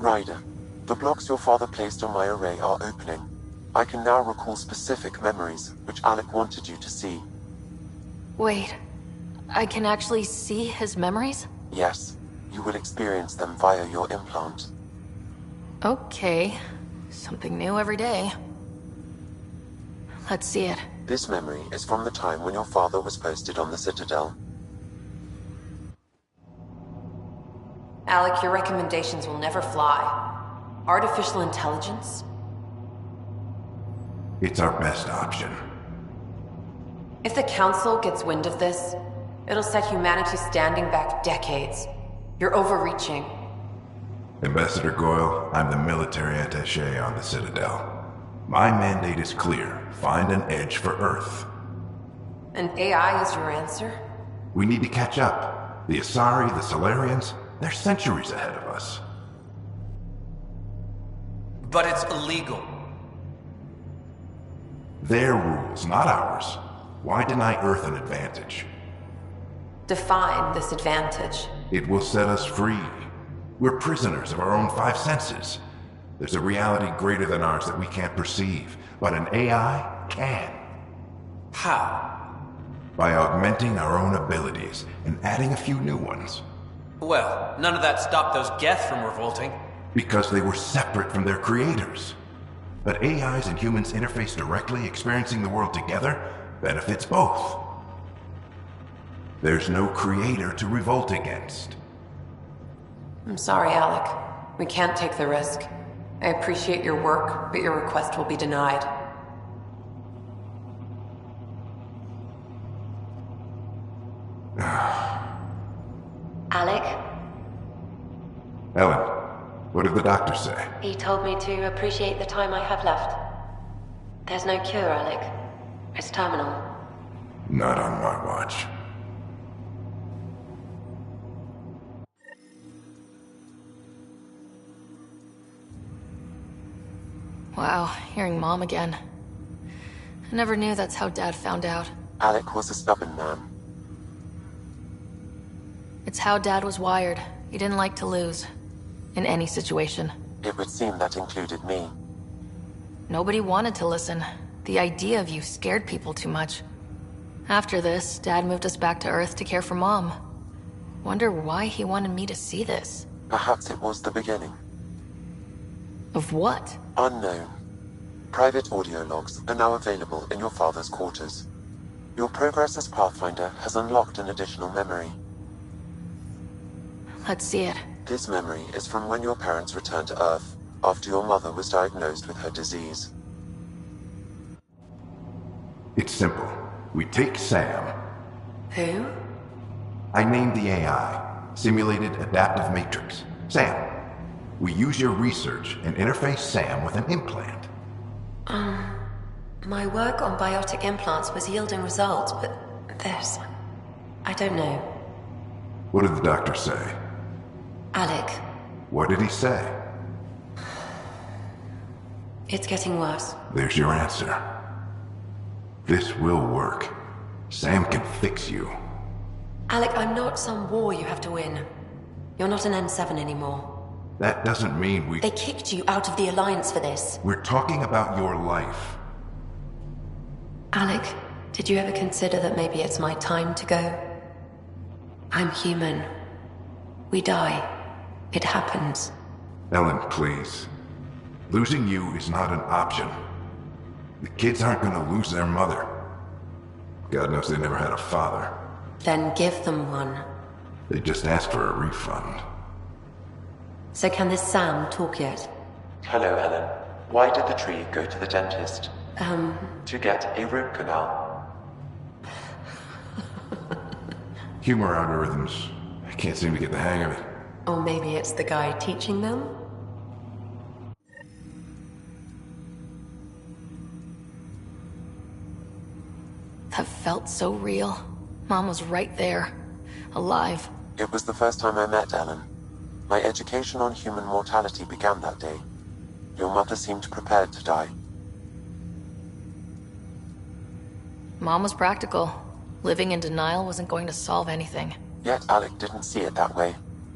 Ryder, the blocks your father placed on my array are opening. I can now recall specific memories, which Alec wanted you to see. Wait, I can actually see his memories? Yes, you will experience them via your implant. Okay, something new every day. Let's see it. This memory is from the time when your father was posted on the Citadel. Alec, your recommendations will never fly. Artificial intelligence? It's our best option. If the Council gets wind of this, it'll set humanity standing back decades. You're overreaching. Ambassador Goyle, I'm the military attaché on the Citadel. My mandate is clear. Find an edge for Earth. And AI is your answer? We need to catch up. The Asari, the Solarians, they're centuries ahead of us. But it's illegal. Their rules, not ours. Why deny Earth an advantage? Define this advantage. It will set us free. We're prisoners of our own five senses. There's a reality greater than ours that we can't perceive, but an AI can. How? By augmenting our own abilities and adding a few new ones. Well, none of that stopped those Geth from revolting. Because they were separate from their creators. But AIs and humans interface directly, experiencing the world together, benefits both. There's no creator to revolt against. I'm sorry, Alec. We can't take the risk. I appreciate your work, but your request will be denied. Alec? Ellen, what did the doctor say? He told me to appreciate the time I have left. There's no cure, Alec. It's terminal. Not on my watch. Wow, hearing Mom again. I never knew that's how Dad found out. Alec was a stubborn man. It's how Dad was wired. He didn't like to lose. In any situation. It would seem that included me. Nobody wanted to listen. The idea of you scared people too much. After this, Dad moved us back to Earth to care for Mom. Wonder why he wanted me to see this. Perhaps it was the beginning. Of what? Unknown. Private audio logs are now available in your father's quarters. Your progress as Pathfinder has unlocked an additional memory. Let's see it. This memory is from when your parents returned to Earth, after your mother was diagnosed with her disease. It's simple. We take Sam. Who? I named the AI, Simulated Adaptive Matrix. Sam. We use your research and interface Sam with an implant. My work on biotic implants was yielding results, but this... I don't know. What did the doctor say? Alec, What did he say? it's getting worse. There's your answer. This will work. Sam can fix you. Alec, I'm not some war you have to win. You're not an N7 anymore. That doesn't mean we... They kicked you out of the Alliance for this. We're talking about your life. Alec, did you ever consider that maybe it's my time to go? I'm human. We die. It happens. Ellen, please. Losing you is not an option. The kids aren't gonna lose their mother. God knows they never had a father. Then give them one. They just asked for a refund. So can this Sam talk yet? Hello, Ellen. Why did the tree go to the dentist? To get a root canal. Humor algorithms. I can't seem to get the hang of it. Or maybe it's the guy teaching them? That felt so real. Mom was right there, alive. It was the first time I met Ellen. My education on human mortality began that day. Your mother seemed prepared to die. Mom was practical. Living in denial wasn't going to solve anything. Yet Alec didn't see it that way.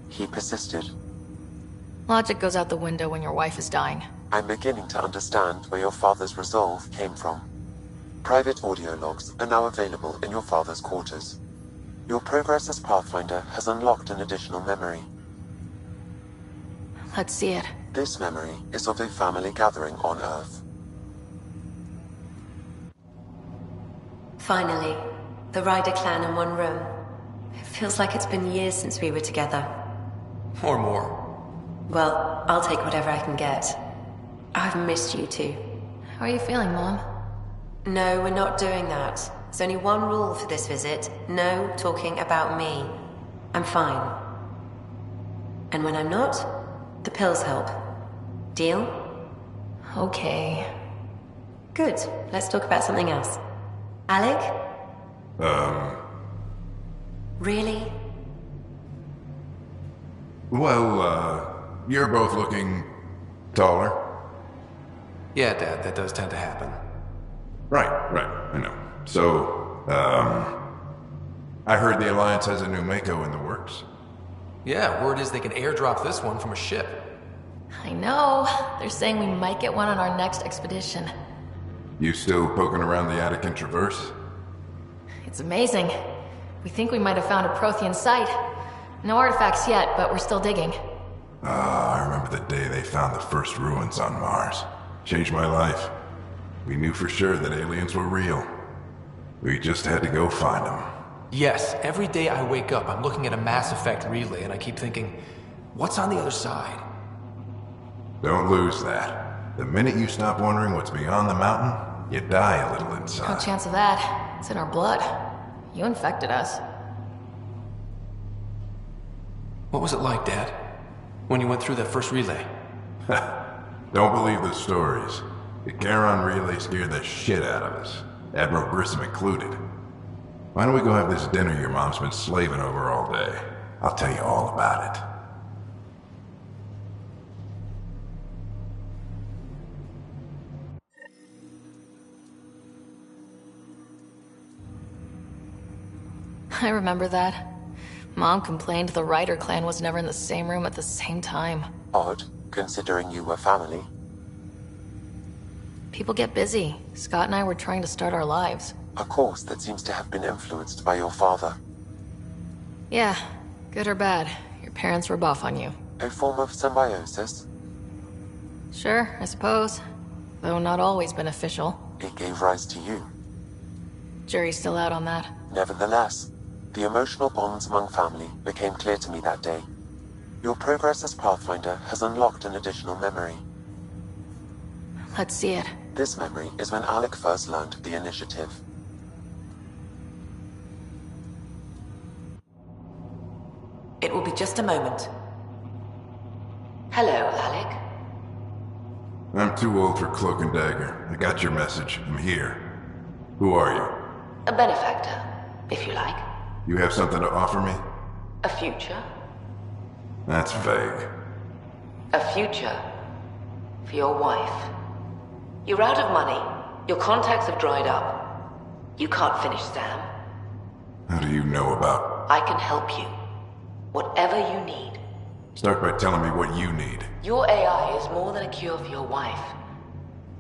He persisted. Logic goes out the window when your wife is dying. I'm beginning to understand where your father's resolve came from. Private audio logs are now available in your father's quarters. Your progress as Pathfinder has unlocked an additional memory. Let's see it. This memory is of a family gathering on Earth. Finally, the Ryder clan in one room. It feels like it's been years since we were together. Or more. Well, I'll take whatever I can get. I've missed you too. How are you feeling, Mom? No, we're not doing that. There's only one rule for this visit. No talking about me. I'm fine. And when I'm not, the pills help. Deal? Okay. Good. Let's talk about something else. Alec? Really? Well, you're both looking taller. Yeah, Dad, that does tend to happen. Right, I know. So, I heard the Alliance has a new Mako in the works. Yeah, word is they can airdrop this one from a ship. I know. They're saying we might get one on our next expedition. You still poking around the Attican Traverse? It's amazing. We think we might have found a Prothean site. No artifacts yet, but we're still digging. I remember the day they found the first ruins on Mars. Changed my life. We knew for sure that aliens were real. We just had to go find them. Yes, every day I wake up, I'm looking at a Mass Effect relay and I keep thinking, what's on the other side? Don't lose that. The minute you stop wondering what's beyond the mountain, you die a little No inside. chance of that. It's in our blood. You infected us. What was it like, Dad? When you went through that first relay? Don't believe the stories. The Charon relay scared the shit out of us. Admiral Grissom included. Why don't we go have this dinner your mom's been slaving over all day? I'll tell you all about it. I remember that. Mom complained the Ryder clan was never in the same room at the same time. Odd, considering you were family. People get busy. Scott and I were trying to start our lives. A course that seems to have been influenced by your father. Yeah, good or bad, your parents were buff on you. A form of symbiosis. Sure, I suppose. Though not always beneficial. It gave rise to you. Jury's still out on that. Nevertheless, the emotional bonds among family became clear to me that day. Your progress as Pathfinder has unlocked an additional memory. Let's see it. This memory is when Alec first learned the initiative. It will be just a moment. Hello, Alec. I'm too old for cloak and dagger. I got your message. I'm here. Who are you? A benefactor, if you like. You have something to offer me? A future. That's vague. A future. For your wife. You're out of money. Your contacts have dried up. You can't finish Sam. How do you know about... I can help you. Whatever you need. Start by telling me what you need. Your AI is more than a cure for your wife.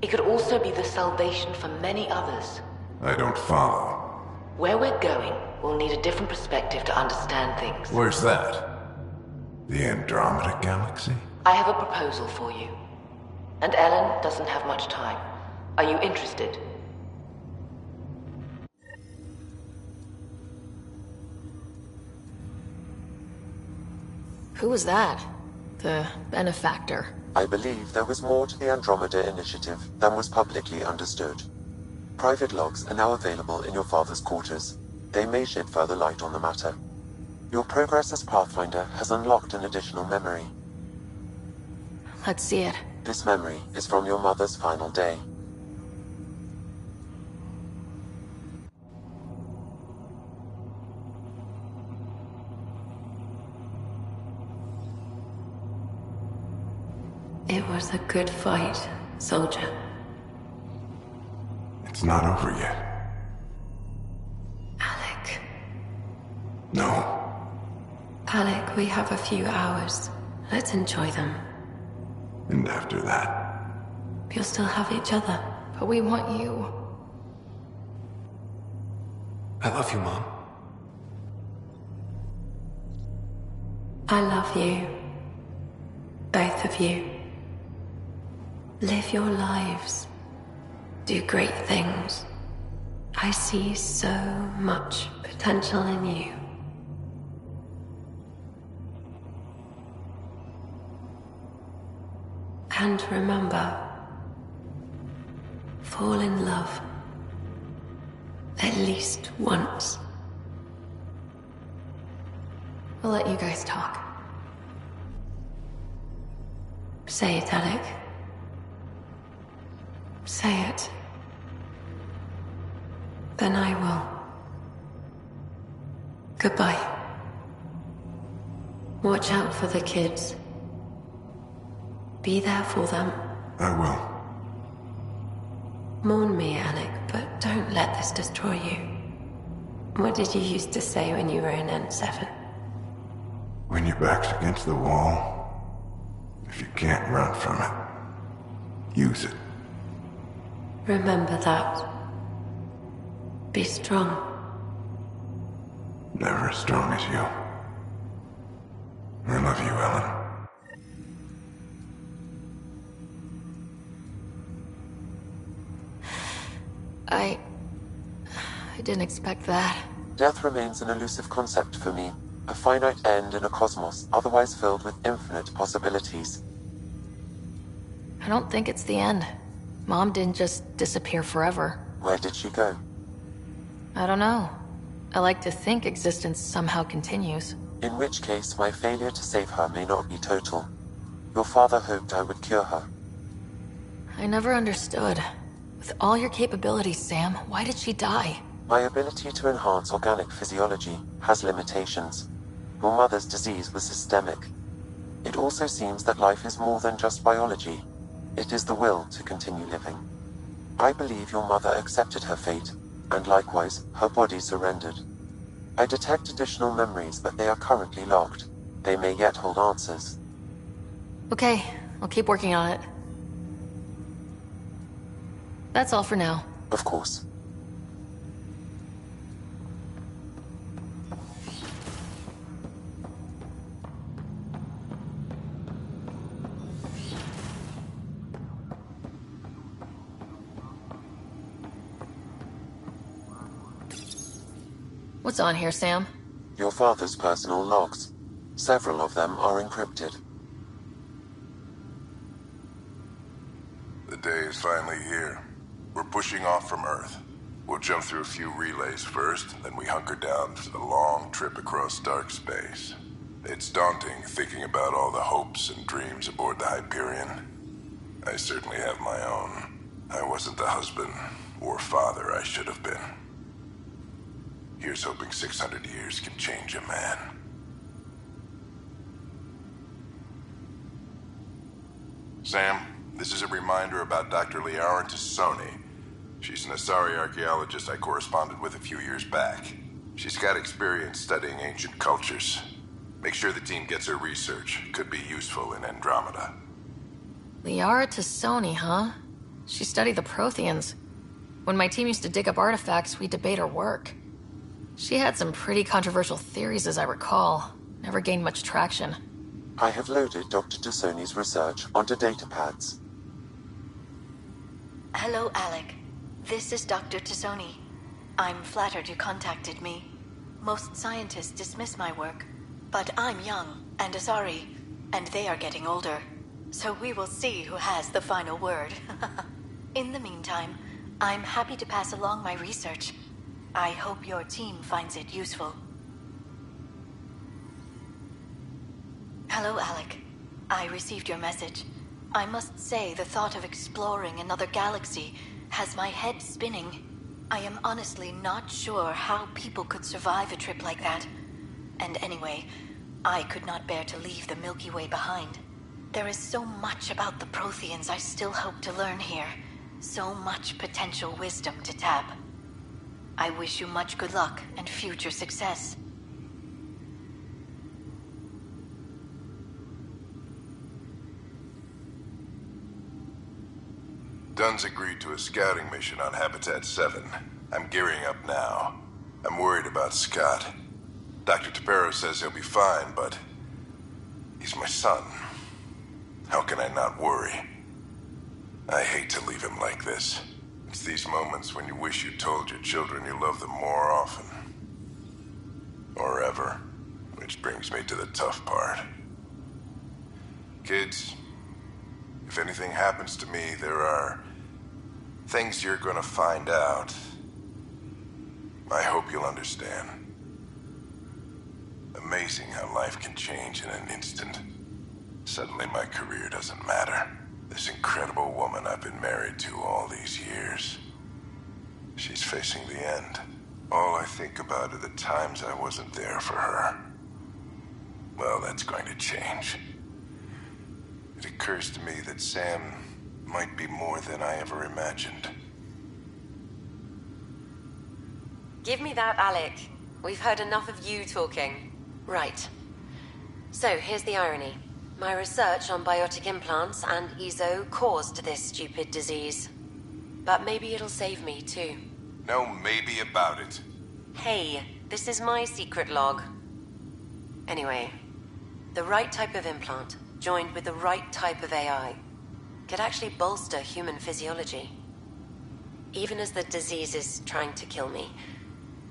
It could also be the salvation for many others. I don't follow. Where we're going, we'll need a different perspective to understand things. Where's that? The Andromeda galaxy? I have a proposal for you. And Ellen doesn't have much time. Are you interested? Who was that? The benefactor. I believe there was more to the Andromeda initiative than was publicly understood. Private logs are now available in your father's quarters. They may shed further light on the matter. Your progress as Pathfinder has unlocked an additional memory. Let's see it. This memory is from your mother's final day. It was a good fight, soldier. It's not over yet. Alec. No. Alec, we have a few hours. Let's enjoy them. And after that, You'll still have each other. But we want you. I love you, Mom. I love you. Both of you. Live your lives. Do great things. I see so much potential in you. And remember, fall in love. At least once. We'll let you guys talk. Say it, Alec. Say it. Then I will. Goodbye. Watch out for the kids. Be there for them. I will. Mourn me, Alec, but don't let this destroy you. What did you used to say when you were in N7? When your back's against the wall, if you can't run from it, use it. Remember that. Be strong. Never as strong as you. I love you, Ellen. I didn't expect that. Death remains an elusive concept for me, a finite end in a cosmos otherwise filled with infinite possibilities. I don't think it's the end. Mom didn't just disappear forever. Where did she go? I don't know. I like to think existence somehow continues. In which case, my failure to save her may not be total. Your father hoped I would cure her. I never understood. With all your capabilities, Sam, why did she die? My ability to enhance organic physiology has limitations. Your mother's disease was systemic. It also seems that life is more than just biology. It is the will to continue living. I believe your mother accepted her fate, and likewise, her body surrendered. I detect additional memories, but they are currently locked. They may yet hold answers. Okay, I'll keep working on it. That's all for now. Of course. What's on here, Sam? Your father's personal logs. Several of them are encrypted. The day is finally here. We're pushing off from Earth. We'll jump through a few relays first, then we hunker down for the long trip across dark space. It's daunting thinking about all the hopes and dreams aboard the Hyperion. I certainly have my own. I wasn't the husband or father I should have been. Here's hoping 600 years can change a man. Sam, this is a reminder about Dr. Liara Tassoni. She's an Asari archaeologist I corresponded with a few years back. She's got experience studying ancient cultures. Make sure the team gets her research. Could be useful in Andromeda. Liara Tassoni, huh? She studied the Protheans. When my team used to dig up artifacts, we'd debate her work. She had some pretty controversial theories, as I recall. Never gained much traction. I have loaded Dr. Tassoni's research onto datapads. Hello, Alec. This is Dr. Tassoni. I'm flattered you contacted me. Most scientists dismiss my work, but I'm young and Asari, and they are getting older. So we will see who has the final word. In the meantime, I'm happy to pass along my research. I hope your team finds it useful. Hello, Alec. I received your message. I must say, the thought of exploring another galaxy has my head spinning. I am honestly not sure how people could survive a trip like that. And anyway, I could not bear to leave the Milky Way behind. There is so much about the Protheans I still hope to learn here. So much potential wisdom to tap. I wish you much good luck and future success. Dunn's agreed to a scouting mission on Habitat 7. I'm gearing up now. I'm worried about Scott. Dr. Tapero says he'll be fine, but he's my son. How can I not worry? I hate to leave him like this. It's these moments when you wish you told your children you love them more often. Or ever. Which brings me to the tough part. Kids, if anything happens to me, there are things you're gonna find out. I hope you'll understand. Amazing how life can change in an instant. Suddenly my career doesn't matter. This incredible woman I've been married to all these years. She's facing the end. All I think about are the times I wasn't there for her. Well, that's going to change. It occurs to me that Sam might be more than I ever imagined. Give me that, Alec. We've heard enough of you talking. Right. So, here's the irony. My research on biotic implants and EZO caused this stupid disease. But maybe it'll save me, too. No maybe about it. Hey, this is my secret log. Anyway, the right type of implant, joined with the right type of AI, could actually bolster human physiology. Even as the disease is trying to kill me,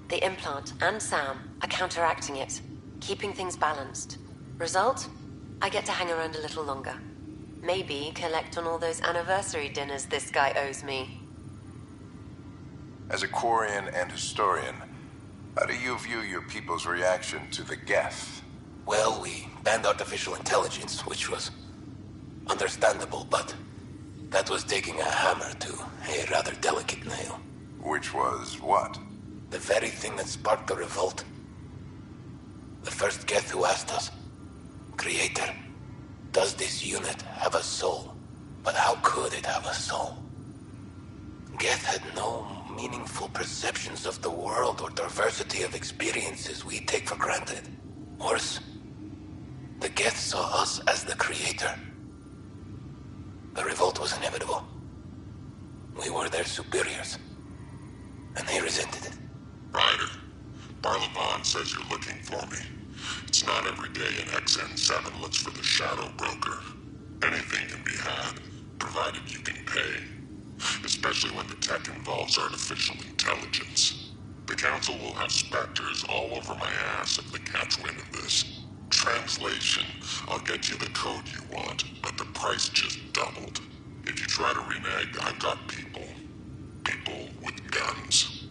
the implant and Sam are counteracting it, keeping things balanced. Result? I get to hang around a little longer. Maybe collect on all those anniversary dinners this guy owes me. As a Quarian and historian, how do you view your people's reaction to the Geth? Well, we banned artificial intelligence, which was understandable, but that was taking a hammer to a rather delicate nail. Which was what? The very thing that sparked the revolt. The first Geth who asked us, Creator, does this unit have a soul? But how could it have a soul? Geth had no meaningful perceptions of the world or diversity of experiences we take for granted. Worse, the Geth saw us as the Creator. The revolt was inevitable. We were their superiors, and they resented it. Ryder, Barlavon says you're looking for me. It's not every day an XN7 looks for the Shadow Broker. Anything can be had, provided you can pay. Especially when the tech involves artificial intelligence. The Council will have specters all over my ass if they catch wind of this. Translation, I'll get you the code you want, but the price just doubled. If you try to renege, I've got people. People with guns.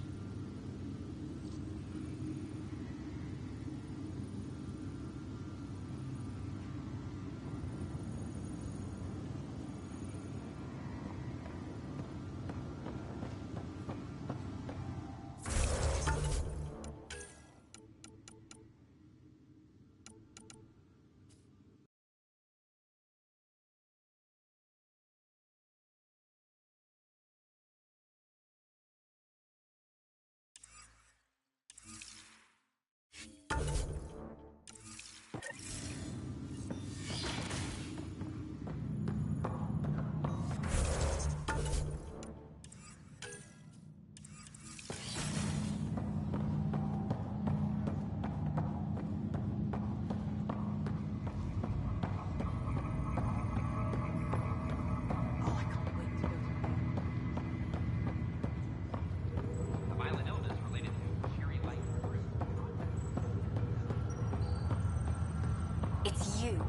It's you.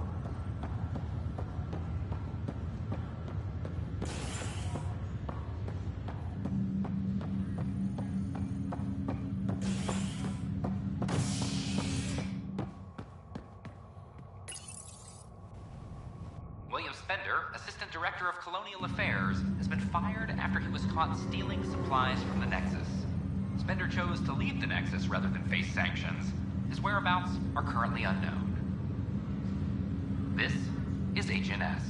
Spender, Assistant Director of Colonial Affairs, has been fired after he was caught stealing supplies from the Nexus. Spender chose to leave the Nexus rather than face sanctions. His whereabouts are currently unknown. This is HNS.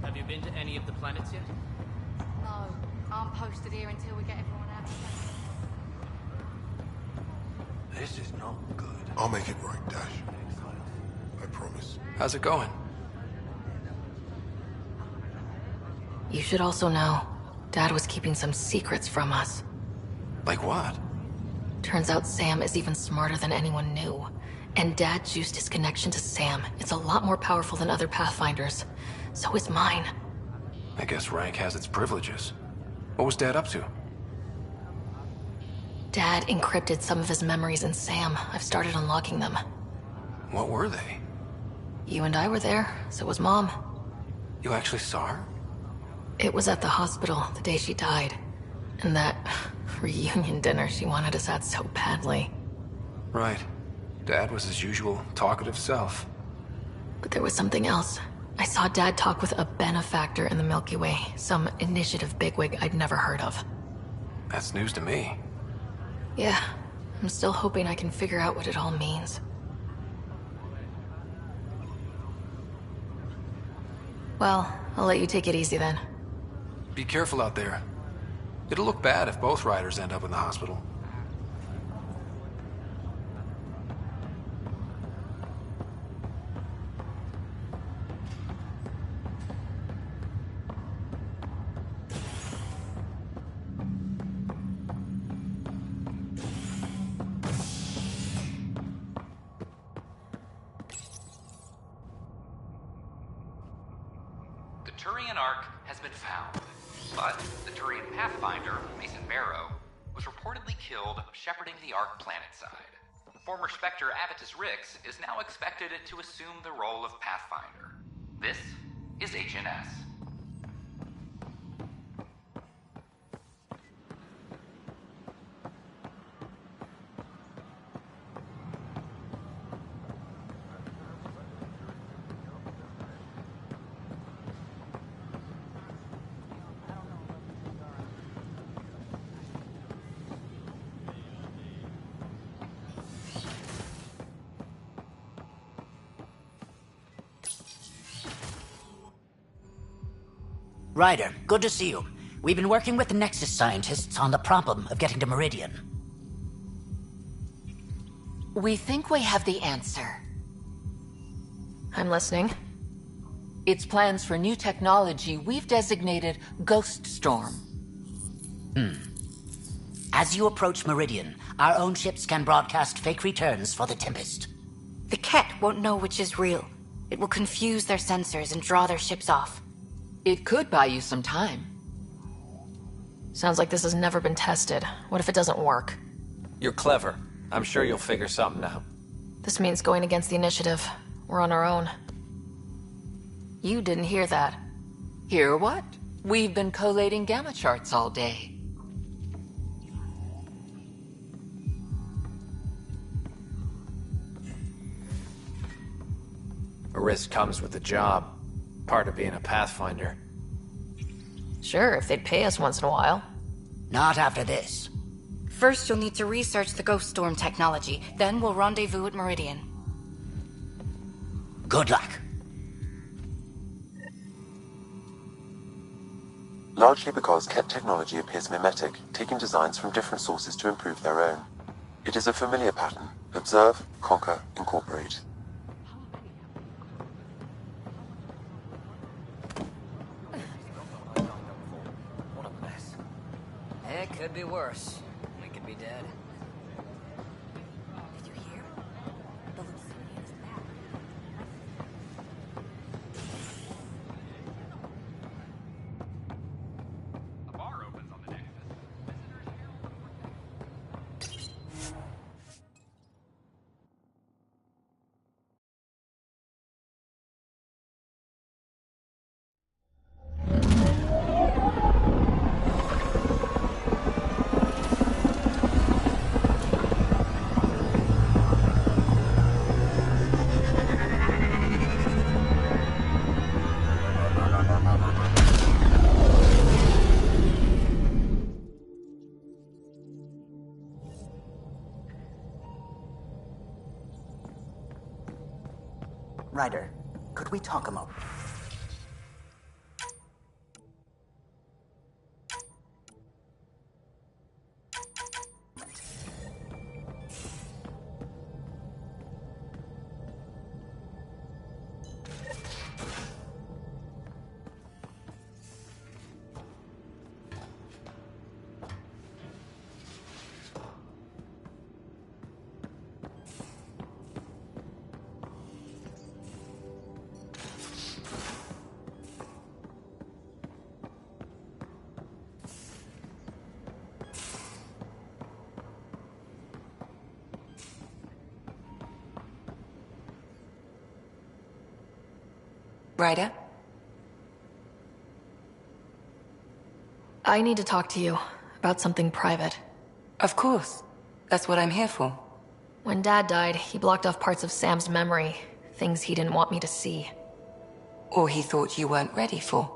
Have you been to any of the planets yet? No, I'm posted here until we get everyone out. This is not good. I'll make it right, Dash. I promise. How's it going? You should also know, Dad was keeping some secrets from us. Like what? Turns out Sam is even smarter than anyone knew. And Dad juiced his connection to Sam. It's a lot more powerful than other Pathfinders. So is mine. I guess rank has its privileges. What was Dad up to? Dad encrypted some of his memories in Sam. I've started unlocking them. What were they? You and I were there, so was Mom. You actually saw her? It was at the hospital the day she died. And that reunion dinner she wanted us at so badly. Right. Dad was his usual talkative self. But there was something else. I saw Dad talk with a benefactor in the Milky Way, some initiative bigwig I'd never heard of. That's news to me. Yeah, I'm still hoping I can figure out what it all means. Well, I'll let you take it easy then. Be careful out there. It'll look bad if both riders end up in the hospital. The Turian Ark has been found, but the Turian Pathfinder, Mason Barrow, was reportedly killed shepherding the Ark planetside. Former Spectre Avitus Rix is now expected to assume the role of Pathfinder. This is HNS. Ryder, good to see you. We've been working with the Nexus scientists on the problem of getting to Meridian. We think we have the answer. I'm listening. It's plans for new technology we've designated Ghost Storm. As you approach Meridian, our own ships can broadcast fake returns for the Tempest. The Ket won't know which is real. It will confuse their sensors and draw their ships off. It could buy you some time. Sounds like this has never been tested. What if it doesn't work? You're clever. I'm sure you'll figure something out. This means going against the initiative. We're on our own. You didn't hear that. Hear what? We've been collating gamma charts all day. A risk comes with the job. Part of being a Pathfinder. Sure, if they'd pay us once in a while. Not after this. First, you'll need to research the Ghost Storm technology. Then we'll rendezvous at Meridian. Good luck. Largely because Ket technology appears mimetic, taking designs from different sources to improve their own. It is a familiar pattern. Observe, conquer, incorporate. It could be worse. We could be dead. Did you hear? The Lucinian is back. A bar opens on the Nexus. Visitors here. Ryder, could we talk a moment? Ryder? I need to talk to you about something private. Of course. That's what I'm here for. When Dad died, he blocked off parts of Sam's memory, things he didn't want me to see. Or he thought you weren't ready for.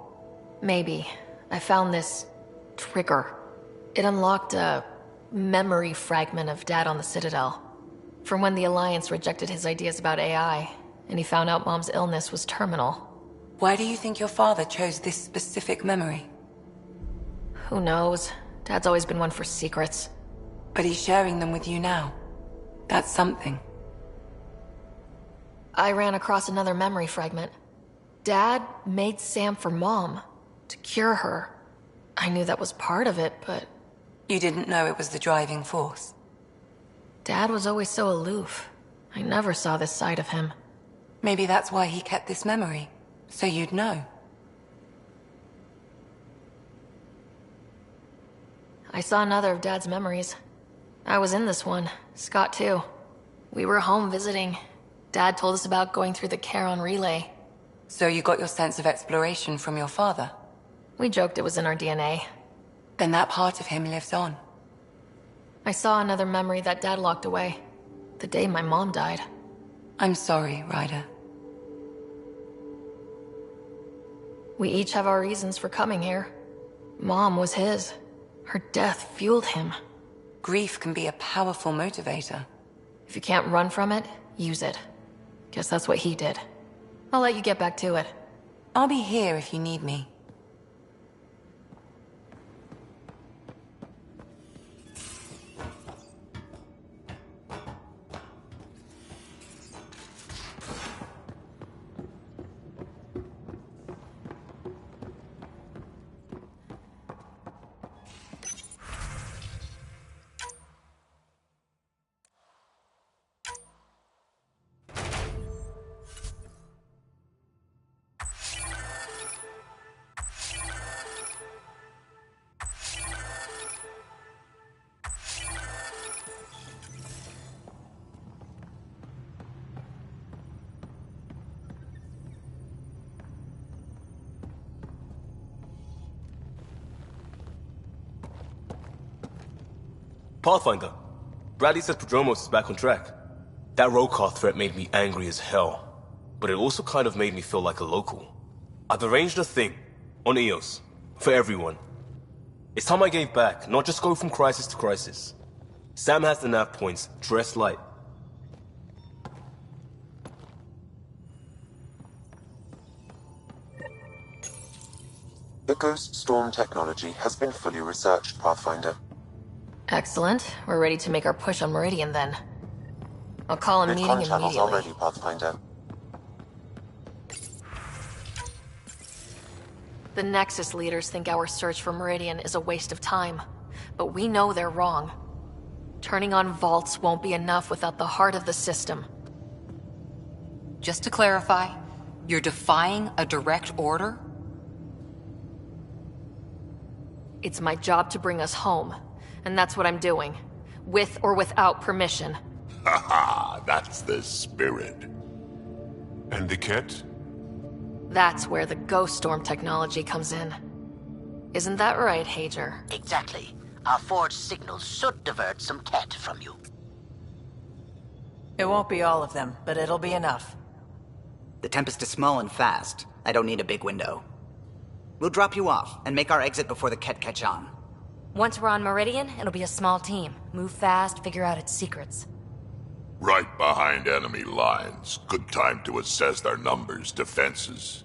Maybe. I found this trigger. It unlocked a memory fragment of Dad on the Citadel. From when the Alliance rejected his ideas about AI, and he found out Mom's illness was terminal. Why do you think your father chose this specific memory? Who knows? Dad's always been one for secrets. But he's sharing them with you now. That's something. I ran across another memory fragment. Dad made Sam for Mom, to cure her. I knew that was part of it, but... You didn't know it was the driving force? Dad was always so aloof. I never saw this side of him. Maybe that's why he kept this memory. So you'd know. I saw another of Dad's memories. I was in this one. Scott, too. We were home visiting. Dad told us about going through the Charon relay. So you got your sense of exploration from your father? We joked it was in our DNA. Then that part of him lives on. I saw another memory that Dad locked away. The day my mom died. I'm sorry, Ryder. We each have our reasons for coming here. Mom was his. Her death fueled him. Grief can be a powerful motivator. If you can't run from it, use it. Guess that's what he did. I'll let you get back to it. I'll be here if you need me. Pathfinder, Bradley says Prodromos is back on track. That roadcar threat made me angry as hell, but it also kind of made me feel like a local. I've arranged a thing, on EOS, for everyone. It's time I gave back, not just go from crisis to crisis. Sam has the nav points, dress light. The Ghost Storm technology has been fully researched, Pathfinder. Excellent. We're ready to make our push on Meridian then. I'll call a meeting Mid-con channels immediately. already, Pathfinder. The Nexus leaders think our search for Meridian is a waste of time, but we know they're wrong. Turning on vaults won't be enough without the heart of the system. Just to clarify, you're defying a direct order? It's my job to bring us home, and that's what I'm doing, with or without permission. Haha, that's the spirit. And the kit? That's where the Ghost Storm technology comes in. Isn't that right, Hager? Exactly. Our forged signals should divert some cat from you. It won't be all of them, but it'll be enough. The Tempest is small and fast. I don't need a big window. We'll drop you off and make our exit before the Ket catch on. Once we're on Meridian, it'll be a small team. Move fast, figure out its secrets. Right behind enemy lines. Good time to assess their numbers, defenses.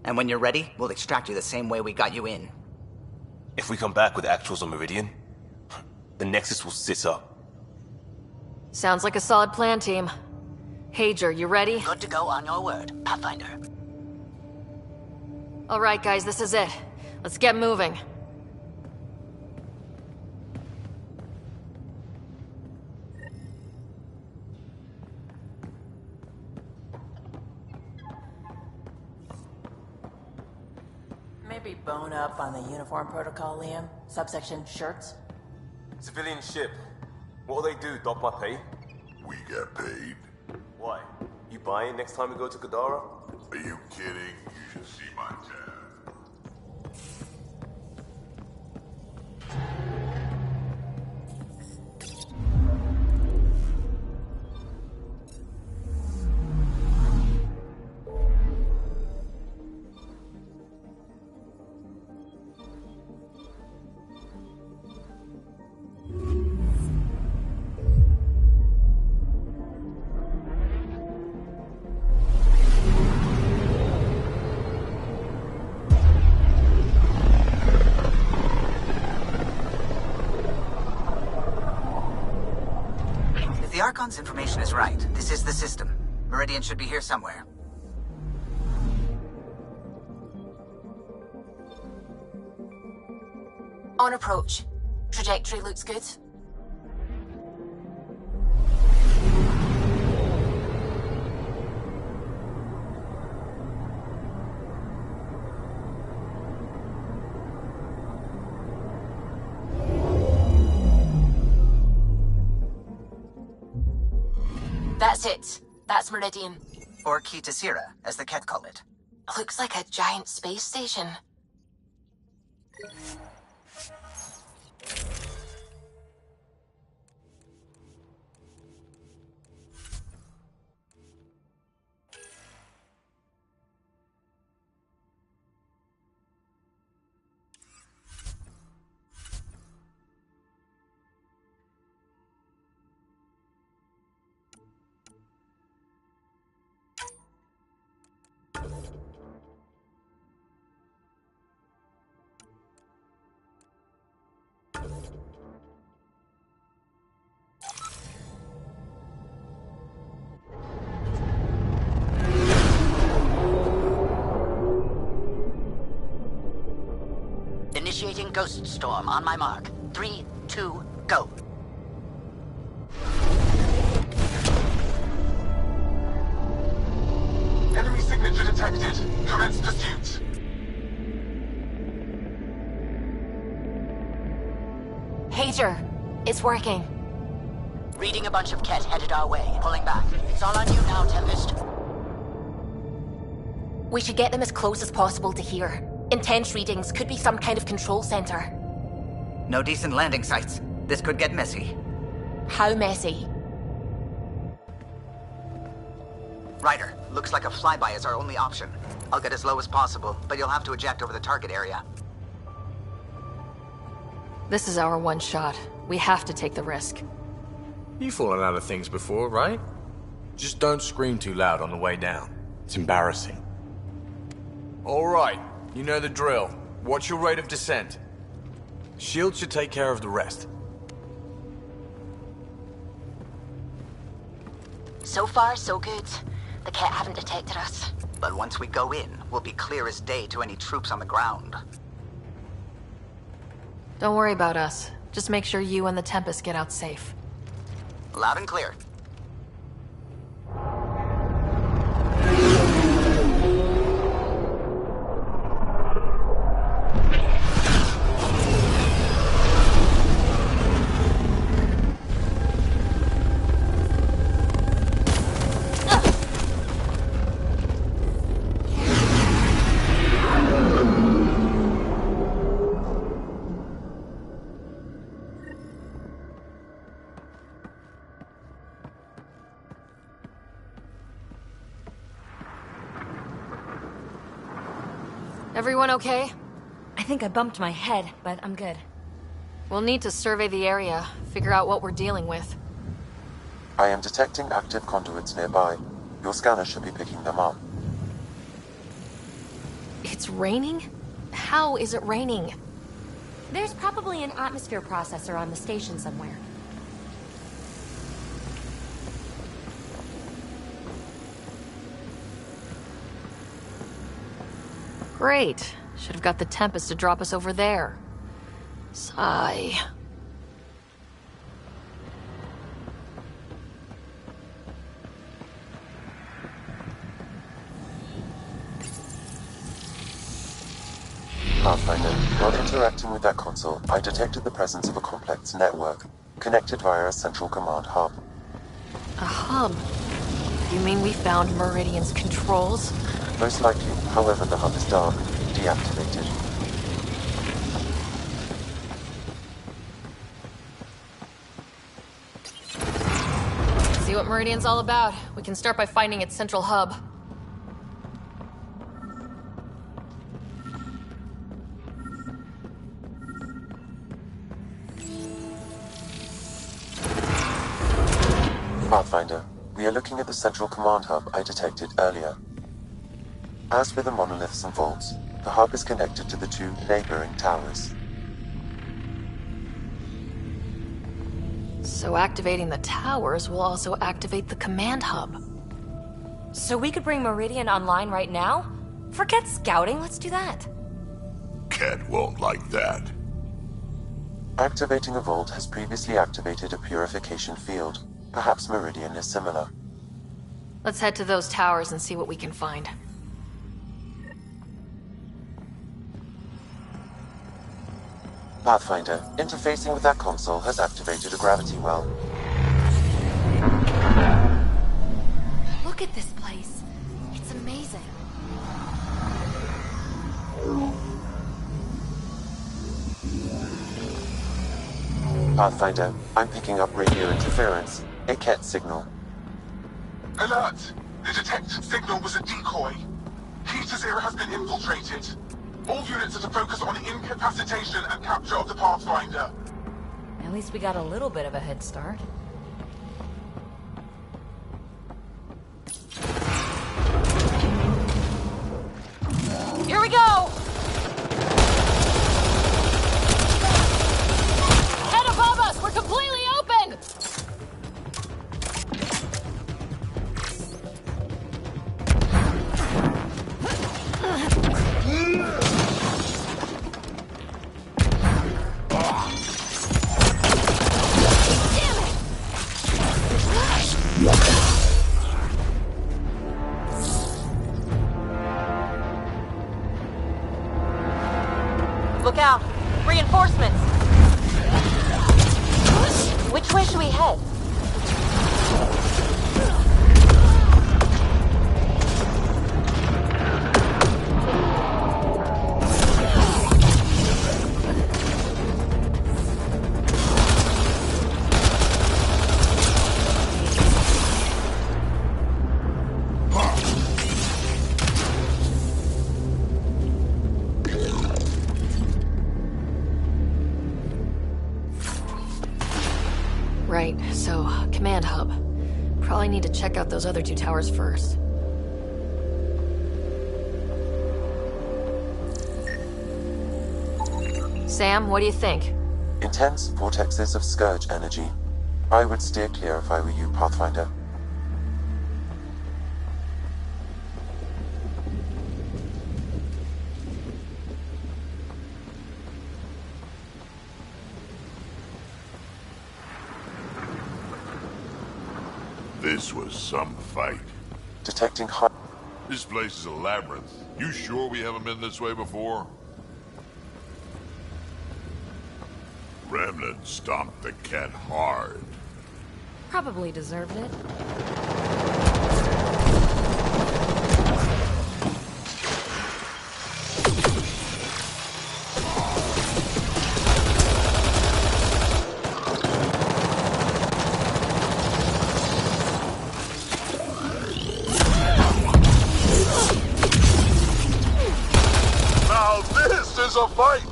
And when you're ready, we'll extract you the same way we got you in. If we come back with actuals on Meridian, the Nexus will sit up. Sounds like a solid plan, team. Hager, you ready? Good to go on your word, Pathfinder. Alright guys, this is it. Let's get moving. Maybe bone up on the uniform protocol, Liam. Subsection shirts. Civilian ship. What'll they do, dock my pay? We get paid. Why? You buying next time we go to Kadara? Are you kidding? You should see my tab. If the Archon's information is right, this is the system. Meridian should be here somewhere. On approach. Trajectory looks good. That's it. That's Meridian. Or Key to Sierra, as the Ket call it. Looks like a giant space station. Initiating Ghost Storm on my mark. 3, 2, go. Enemy signature detected. Commence pursuit. Hager, it's working. Reading a bunch of Ket headed our way. Pulling back. It's all on you now, Tempest. We should get them as close as possible to here. Intense readings could be some kind of control center. No decent landing sites. This could get messy. How messy? Ryder, looks like a flyby is our only option. I'll get as low as possible, but you'll have to eject over the target area. This is our one shot. We have to take the risk. You've fallen out of things before, right? Just don't scream too loud on the way down. It's embarrassing. All right, you know the drill. What's your rate of descent? Shield should take care of the rest. So far, so good. The Ket haven't detected us. But once we go in, we'll be clear as day to any troops on the ground. Don't worry about us. Just make sure you and the Tempest get out safe. Loud and clear. Everyone okay? I think I bumped my head, but I'm good. We'll need to survey the area, figure out what we're dealing with. I am detecting active conduits nearby. Your scanner should be picking them up. It's raining? How is it raining? There's probably an atmosphere processor on the station somewhere. Great. Should have got the Tempest to drop us over there. Sigh. Pathfinder, while interacting with that console, I detected the presence of a complex network, connected via a central command hub. A hub? You mean we found Meridian's controls? Most likely, however, the hub is dark, deactivated. See what Meridian's all about. We can start by finding its central hub. Pathfinder, we are looking at the central command hub I detected earlier. As with the monoliths and vaults, the hub is connected to the two neighboring towers. So activating the towers will also activate the command hub. So we could bring Meridian online right now? Forget scouting, let's do that. Cat won't like that. Activating a vault has previously activated a purification field. Perhaps Meridian is similar. Let's head to those towers and see what we can find. Pathfinder, interfacing with that console has activated a gravity well. Look at this place. It's amazing. Pathfinder, I'm picking up radio interference, a Ket signal. Alert! The detected signal was a decoy. Key to Zero has been infiltrated. All units are to focus on incapacitation and capture of the Pathfinder. At least we got a little bit of a head start. Here we go! Head above us! We're completely open! Look out! Reinforcements! Which way should we head? Right, so, command hub. Probably need to check out those other two towers first. Sam, what do you think? Intense vortexes of scourge energy. I would steer clear if I were you, Pathfinder. This was some fight. Detecting high... This place is a labyrinth. You sure we haven't been this way before? Remnant stomped the cat hard. Probably deserved it. Now this is a fight!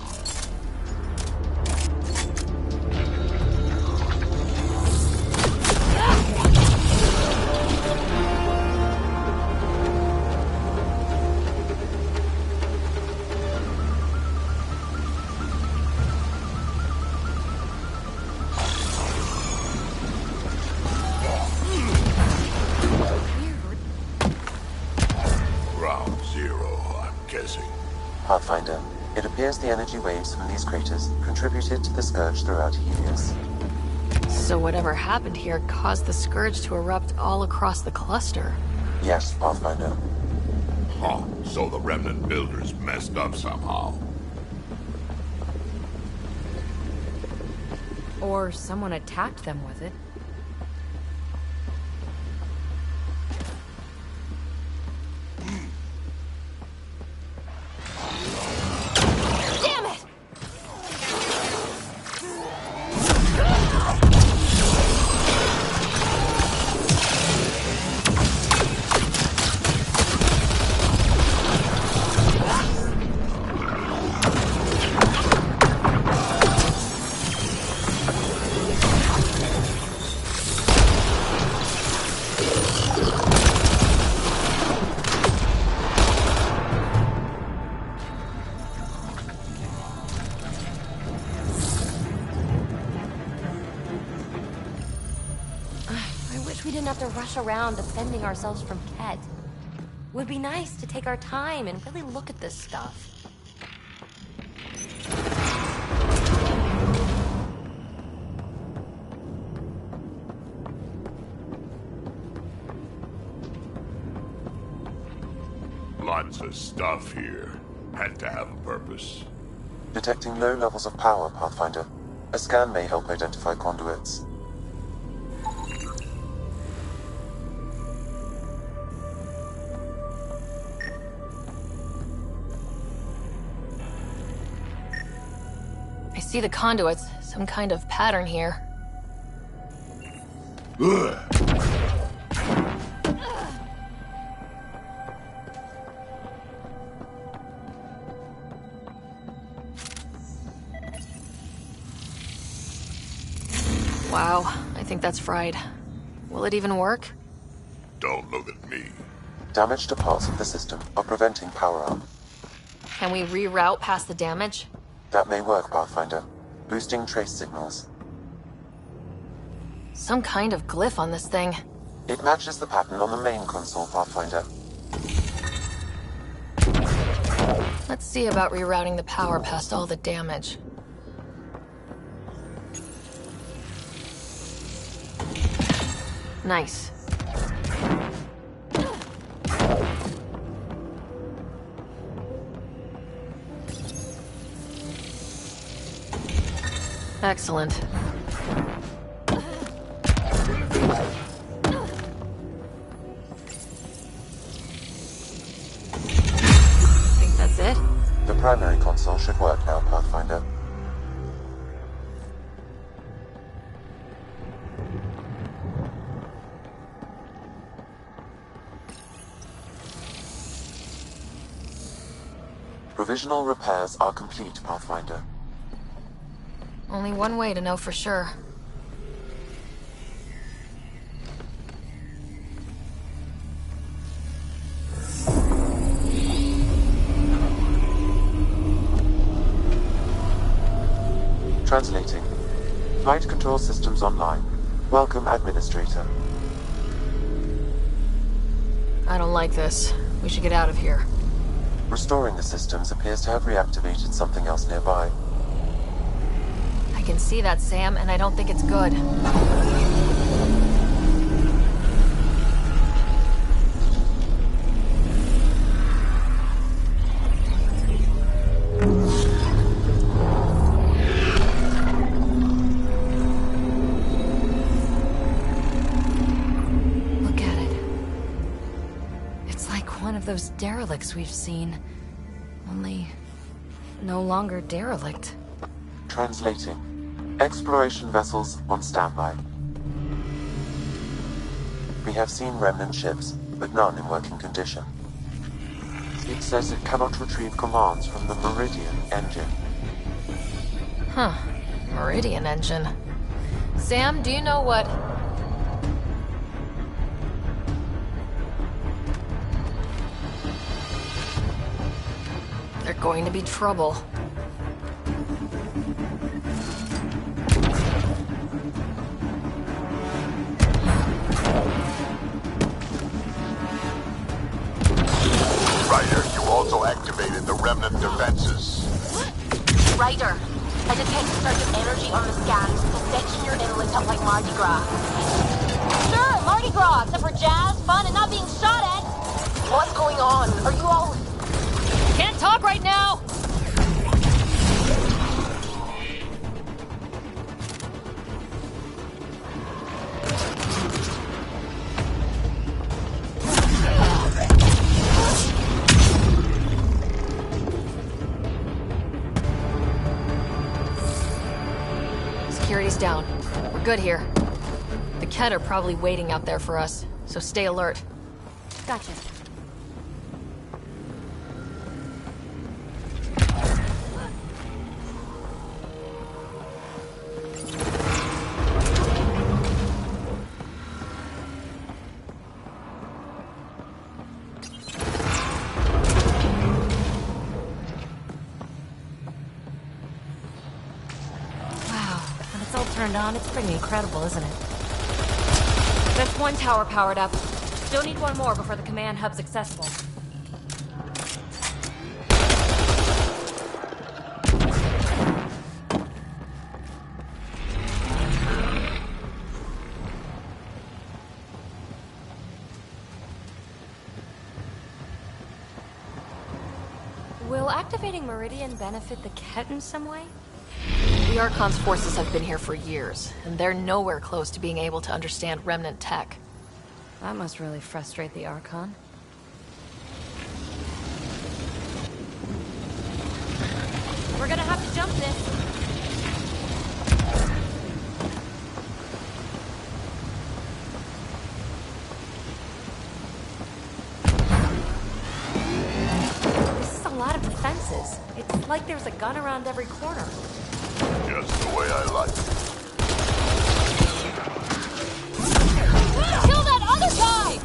Zero, I'm guessing. Pathfinder, it appears the energy waves from these craters contributed to the scourge throughout Helios. So whatever happened here caused the scourge to erupt all across the cluster. Yes, Pathfinder. Huh, so the remnant builders messed up somehow. Or someone attacked them with it. Damn it! We didn't have to rush around defending ourselves from Ket. Would be nice to take our time and really look at this stuff. Lots of stuff here. Had to have a purpose. Detecting low levels of power, Pathfinder. A scan may help identify conduits. I see the conduits, some kind of pattern here. Ugh. Wow, I think that's fried. Will it even work? Don't look at me. Damage to parts of the system are preventing power-up. Can we reroute past the damage? That may work, Pathfinder. Boosting trace signals. Some kind of glyph on this thing. It matches the pattern on the main console, Pathfinder. Let's see about rerouting the power past all the damage. Nice. Excellent. Think that's it? The primary console should work now, Pathfinder. Provisional repairs are complete, Pathfinder. Only one way to know for sure. Translating. Flight control systems online. Welcome, Administrator. I don't like this. We should get out of here. Restoring the systems appears to have reactivated something else nearby. I can see that, Sam, and I don't think it's good. Look at it. It's like one of those derelicts we've seen. Only no longer derelict. Translating. Exploration vessels on standby. We have seen remnant ships, but none in working condition. It says it cannot retrieve commands from the Meridian engine. Huh. Meridian engine. Sam, do you know what... There's going to be trouble. Ryder, activated the remnant defenses. Ryder, I detect a surge of energy on the scans. The section you're in lit up like Mardi Gras. Sure, Mardi Gras, except for jazz, fun, and not being shot at. What's going on? Are you all... Can't talk right now. Security's down. We're good here. The Kett are probably waiting out there for us, so stay alert. Gotcha. Turned on, it's pretty incredible, isn't it? That's one tower powered up. Still need one more before the command hub's accessible. Will activating Meridian benefit the Kett in some way? The Archon's forces have been here for years, and they're nowhere close to being able to understand remnant tech. That must really frustrate the Archon. We're gonna have to jump this. This is a lot of defenses. It's like there's a gun around every corner. Just the way I like it. Kill that other guy!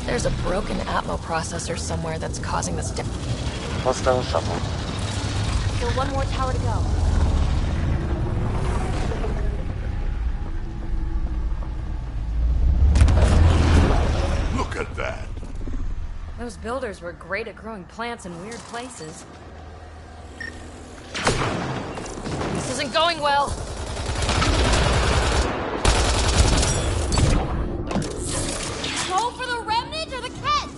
There's a broken Atmo processor somewhere that's causing this Hostile shuttle. Still one more tower to go. Look at that. Those builders were great at growing plants in weird places. This isn't going well. Go for the remnant or the Kett!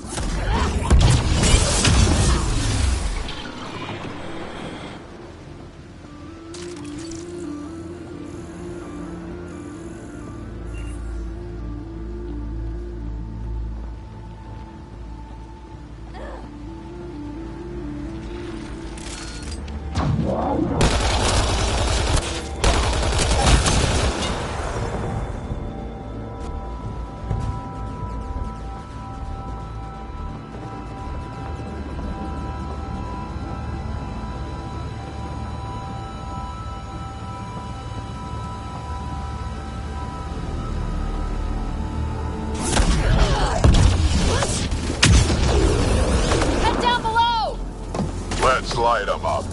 Let's light them up.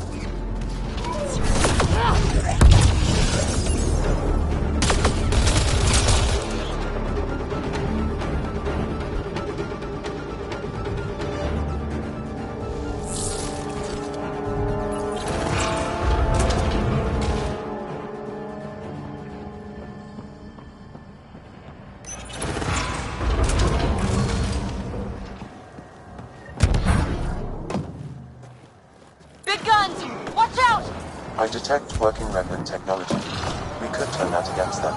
I detect working remnant technology. We could turn that against them.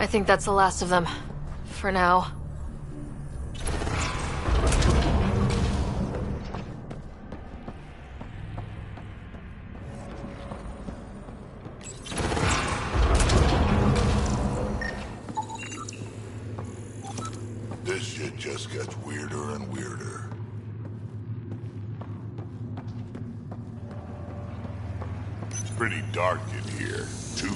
think that's the last of them. For now. This shit just gets weirder and weirder. It's pretty dark in here, too.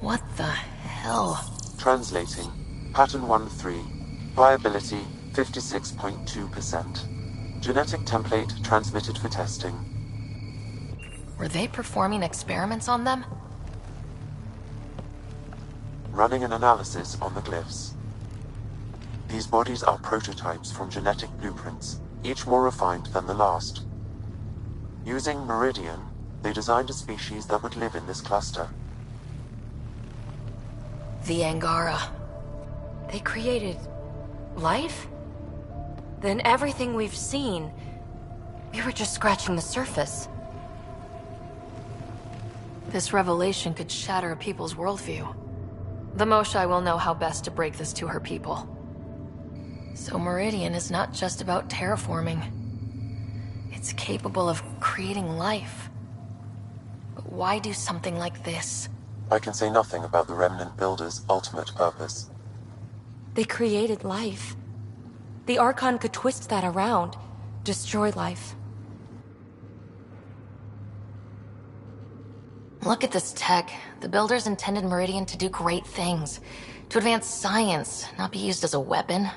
What the hell? Translating. Pattern 1-3. Viability 56.2%. Genetic template transmitted for testing. Were they performing experiments on them? Running an analysis on the glyphs. These bodies are prototypes from genetic blueprints, each more refined than the last. Using Meridian, they designed a species that would live in this cluster. The Angara. They created life? Then everything we've seen, we were just scratching the surface. This revelation could shatter a people's worldview. The Moshai will know how best to break this to her people. So Meridian is not just about terraforming. It's capable of creating life. But why do something like this? I can say nothing about the Remnant Builders' ultimate purpose. They created life. The Archon could twist that around, destroy life. Look at this tech. The Builders intended Meridian to do great things. To advance science, not be used as a weapon.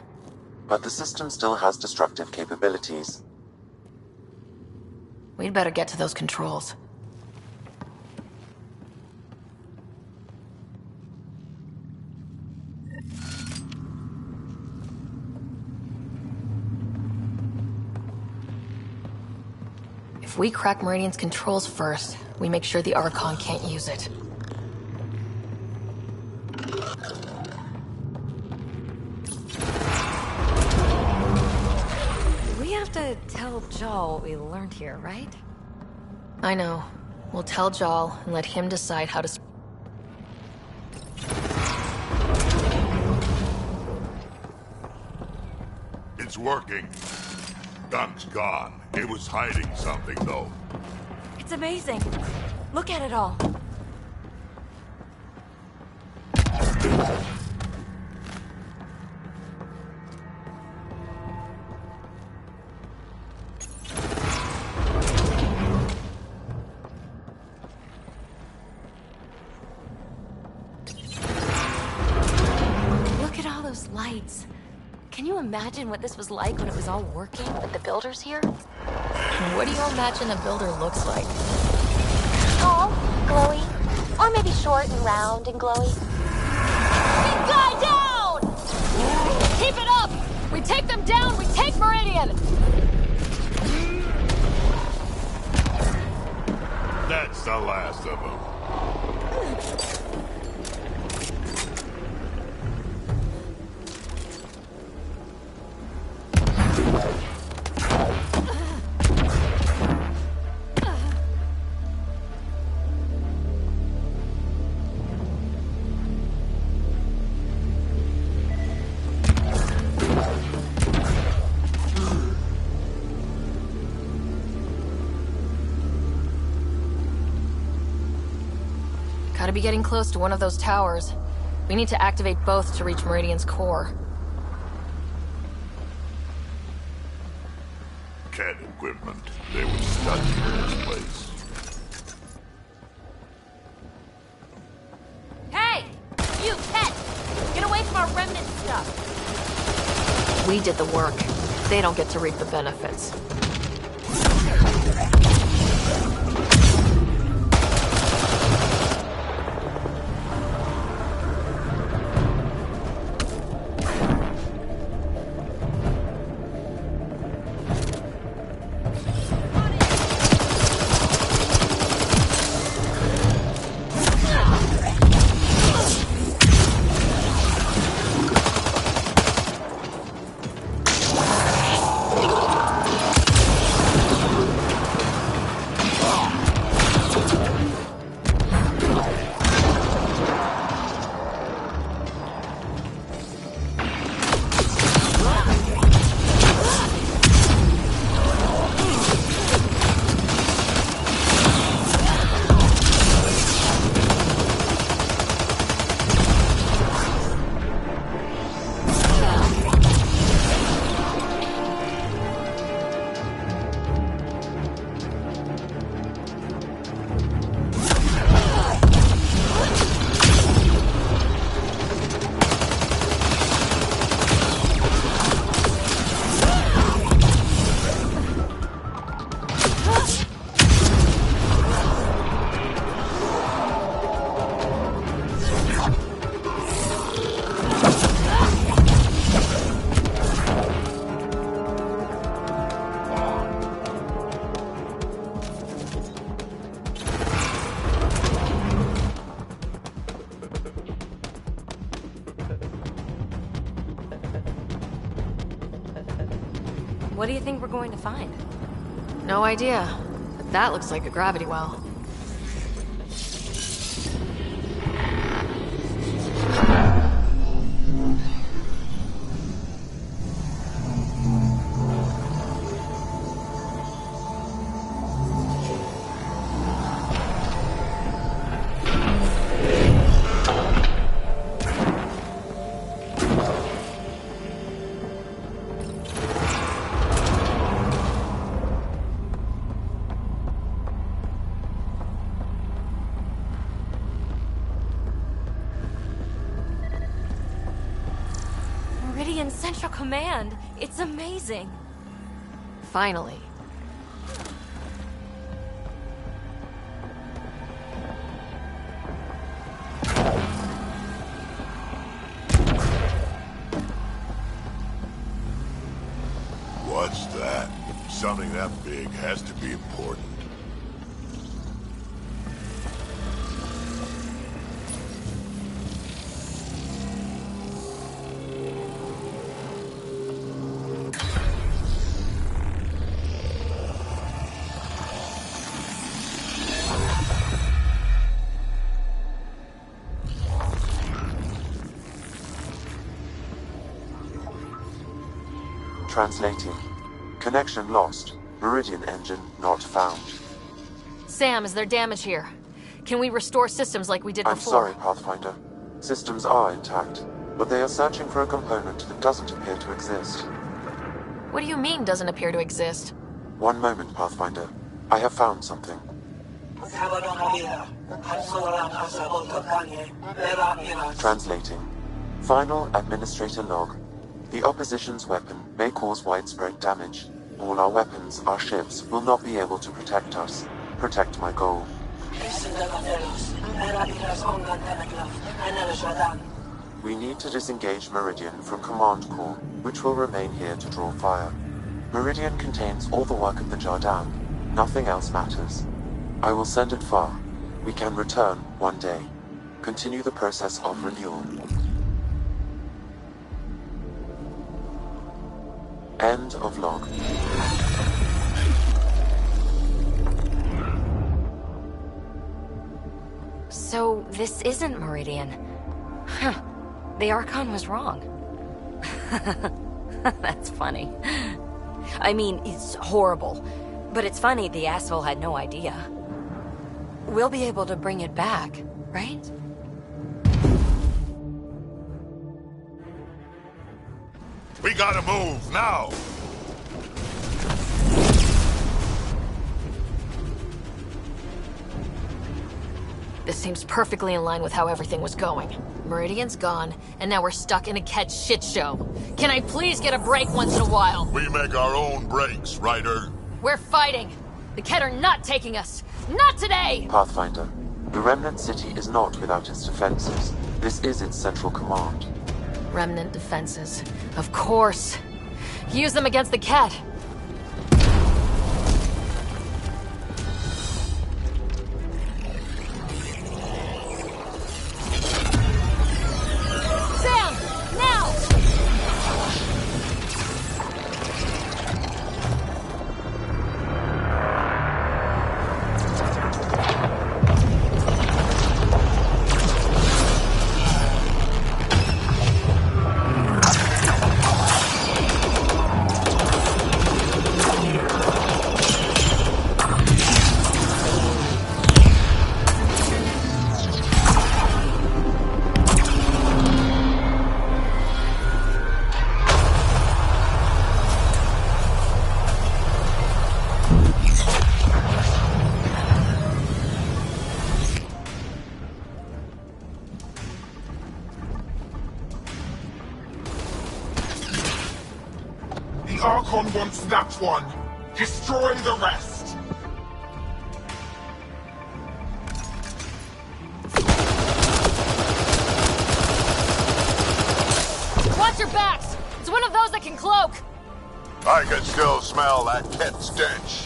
But the system still has destructive capabilities. We'd better get to those controls. If we crack Meridian's controls first, we make sure the Archon can't use it. We have to tell Jaal what we learned here, right? I know. We'll tell Jaal and let him decide how to... It's working. Gunk's gone. It was hiding something, though. It's amazing. Look at it all. Look at all those lights. Can you imagine what this was like when it was all working with the Builders here? What do you imagine a builder looks like? Tall, glowy, or maybe short and round and glowy. Big guy down! Keep it up! We take them down, we take Meridian! That's the last of them. Gotta be getting close to one of those towers. We need to activate both to reach Meridian's core. CAD equipment. They were studying this place. Hey! You, Ted! Get away from our remnant stuff! We did the work. They don't get to reap the benefits. What do you think we're going to find? No idea, but that looks like a gravity well. Meridian Central Command! It's amazing! Finally. What's that? Something that big has to be important. Translating. Connection lost. Meridian engine not found. Sam, is there damage here? Can we restore systems like we did I'm before? sorry, Pathfinder. Systems are intact, but they are searching for a component that doesn't appear to exist. What do you mean, doesn't appear to exist? One moment, Pathfinder. I have found something. Translating. Final Administrator log. The opposition's weapon may cause widespread damage. All our weapons, our ships, will not be able to protect us. Protect my goal. We need to disengage Meridian from Command Core, which will remain here to draw fire. Meridian contains all the work of the Jardin. Nothing else matters. I will send it far. We can return one day. Continue the process of renewal. End of log. So, this isn't Meridian. Huh. The Archon was wrong. That's funny. I mean, it's horrible. But it's funny the asshole had no idea. We'll be able to bring it back, right? We gotta move, now! This seems perfectly in line with how everything was going. Meridian's gone, and now we're stuck in a Ket shit show. Can I please get a break once in a while? We make our own breaks, Ryder. We're fighting! The Ket are not taking us! Not today! Pathfinder, the Remnant City is not without its defenses. This is its central command. Remnant defenses. Of course. Use them against the Ket. Sam! Now! The Archon wants that one. Destroy the rest. Watch your backs! It's one of those that can cloak! I can still smell that Ket stench.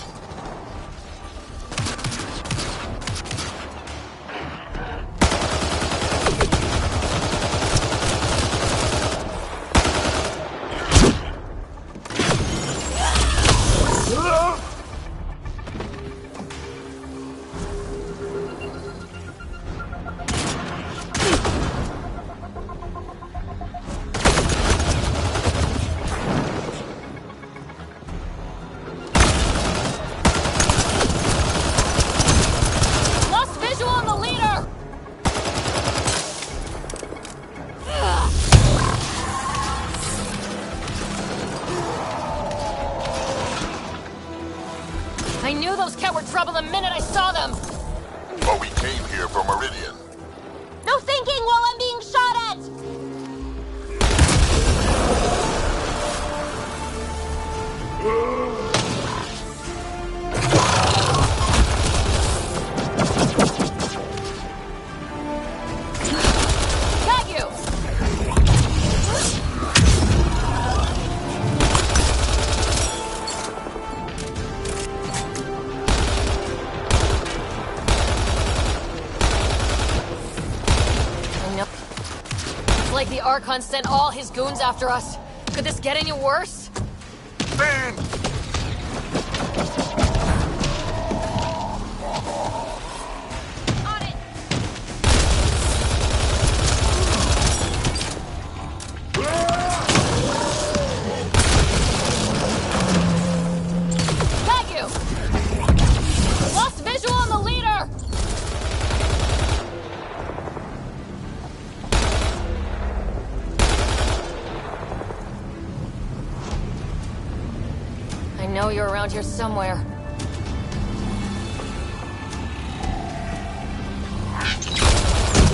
those Ket were trouble the minute I saw them! But we came here for Meridian. No thinking while I'm being shot at! Got you! I know. It's like the Archon sent all his goons after us. Could this get any worse? Ben! Got you! Lost visual on the leader! I know you're around here somewhere.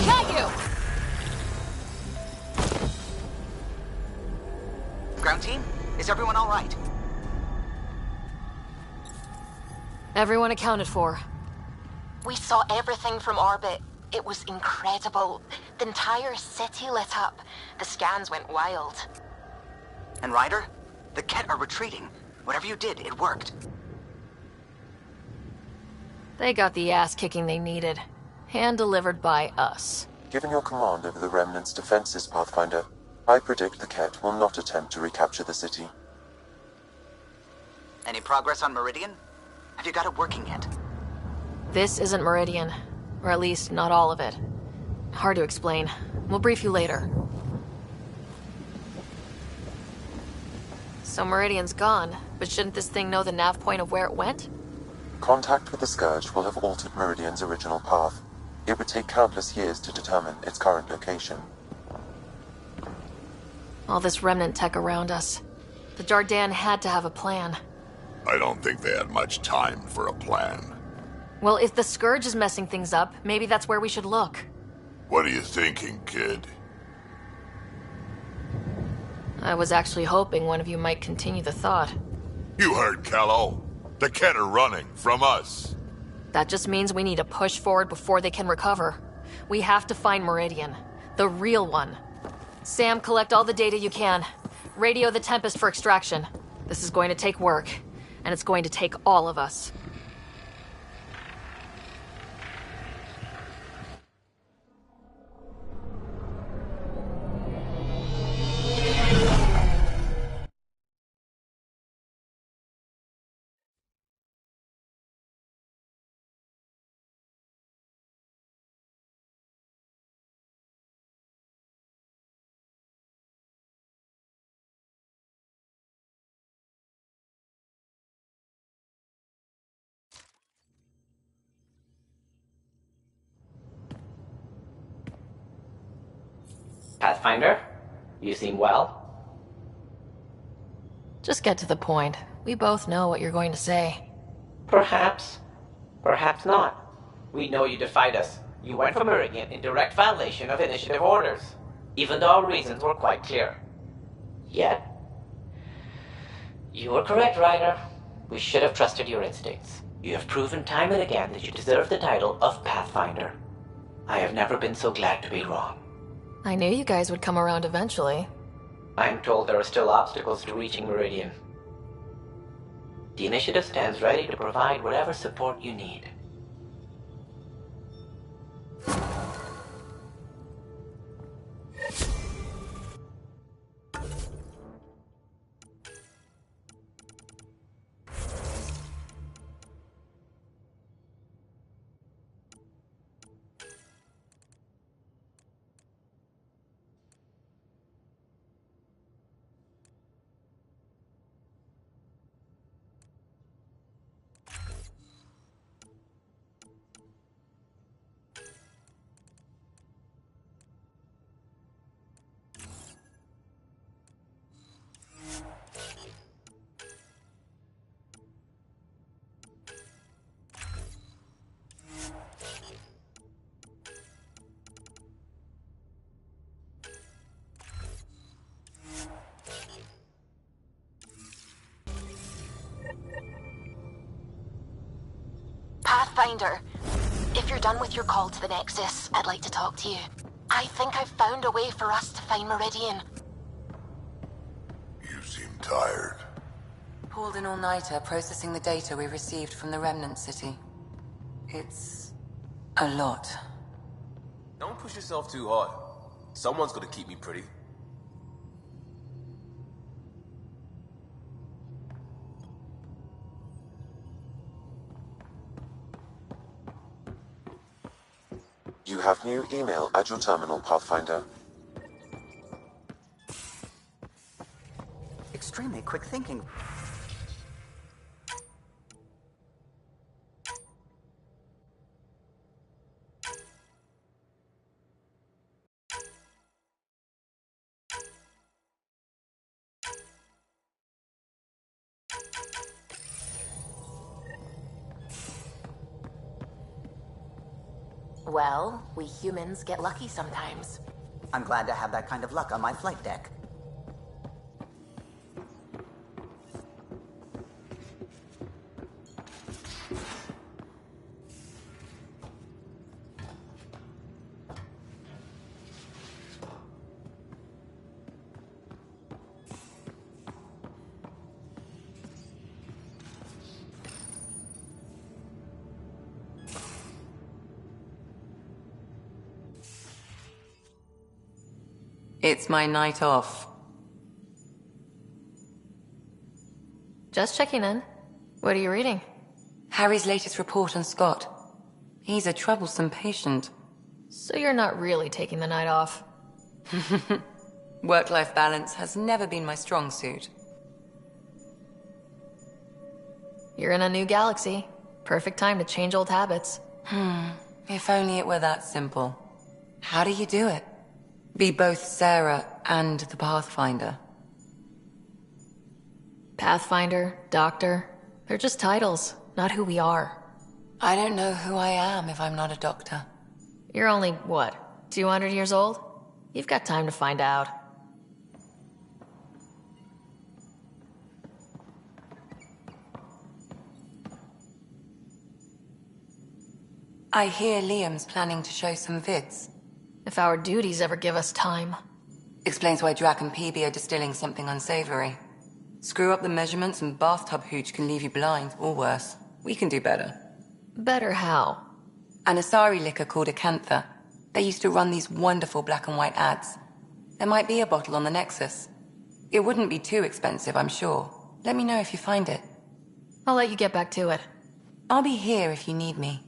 Got you! Ground team, is everyone all right? Everyone accounted for. We saw everything from orbit. It was incredible. The entire city lit up. The scans went wild. And Ryder? The Ket are retreating. Whatever you did, it worked. They got the ass kicking they needed. Hand-delivered by us. Given your command over the Remnant's defenses, Pathfinder, I predict the Ket will not attempt to recapture the city. Any progress on Meridian? Have you got it working yet? This isn't Meridian. Or at least, not all of it. Hard to explain. We'll brief you later. So Meridian's gone, but shouldn't this thing know the nav point of where it went? Contact with the Scourge will have altered Meridian's original path. It would take countless years to determine its current location. All this remnant tech around us. The Jardan had to have a plan. I don't think they had much time for a plan. Well, if the Scourge is messing things up, maybe that's where we should look. What are you thinking, kid? I was actually hoping one of you might continue the thought. You heard, Callow. The Ket are running from us. That just means we need to push forward before they can recover. We have to find Meridian. The real one. Sam, collect all the data you can. Radio the Tempest for extraction. This is going to take work, and it's going to take all of us. Pathfinder, you seem well. Just get to the point. We both know what you're going to say. Perhaps. Perhaps not. We know you defied us. You went for Meridian in direct violation of initiative orders, even though our reasons were quite clear. Yet, you were correct, Ryder. We should have trusted your instincts. You have proven time and again that you deserve the title of Pathfinder. I have never been so glad to be wrong. I knew you guys would come around eventually. I'm told there are still obstacles to reaching Meridian. The initiative stands ready to provide whatever support you need. Pathfinder. If you're done with your call to the Nexus, I'd like to talk to you. I think I've found a way for us to find Meridian. You seem tired. Pulled an all-nighter processing the data we received from the Remnant City. It's a lot. Don't push yourself too hard. Someone's gonna keep me pretty. You have new email at your terminal, Pathfinder. Extremely quick thinking. Well, we humans get lucky sometimes. I'm glad to have that kind of luck on my flight deck. It's my night off. Just checking in. What are you reading? Harry's latest report on Scott. He's a troublesome patient. So you're not really taking the night off? Work-life balance has never been my strong suit. You're in a new galaxy. Perfect time to change old habits. If only it were that simple. How do you do it? Be both Sarah and the Pathfinder. Pathfinder, Doctor, they're just titles, not who we are. I don't know who I am if I'm not a doctor. You're only, what, 200 years old? You've got time to find out. I hear Liam's planning to show some vids. If our duties ever give us time. Explains why Drac and PB are distilling something unsavory. Screw up the measurements and bathtub hooch can leave you blind, or worse. We can do better. Better how? An Asari liquor called Acantha. They used to run these wonderful black and white ads. There might be a bottle on the Nexus. It wouldn't be too expensive, I'm sure. Let me know if you find it. I'll let you get back to it. I'll be here if you need me.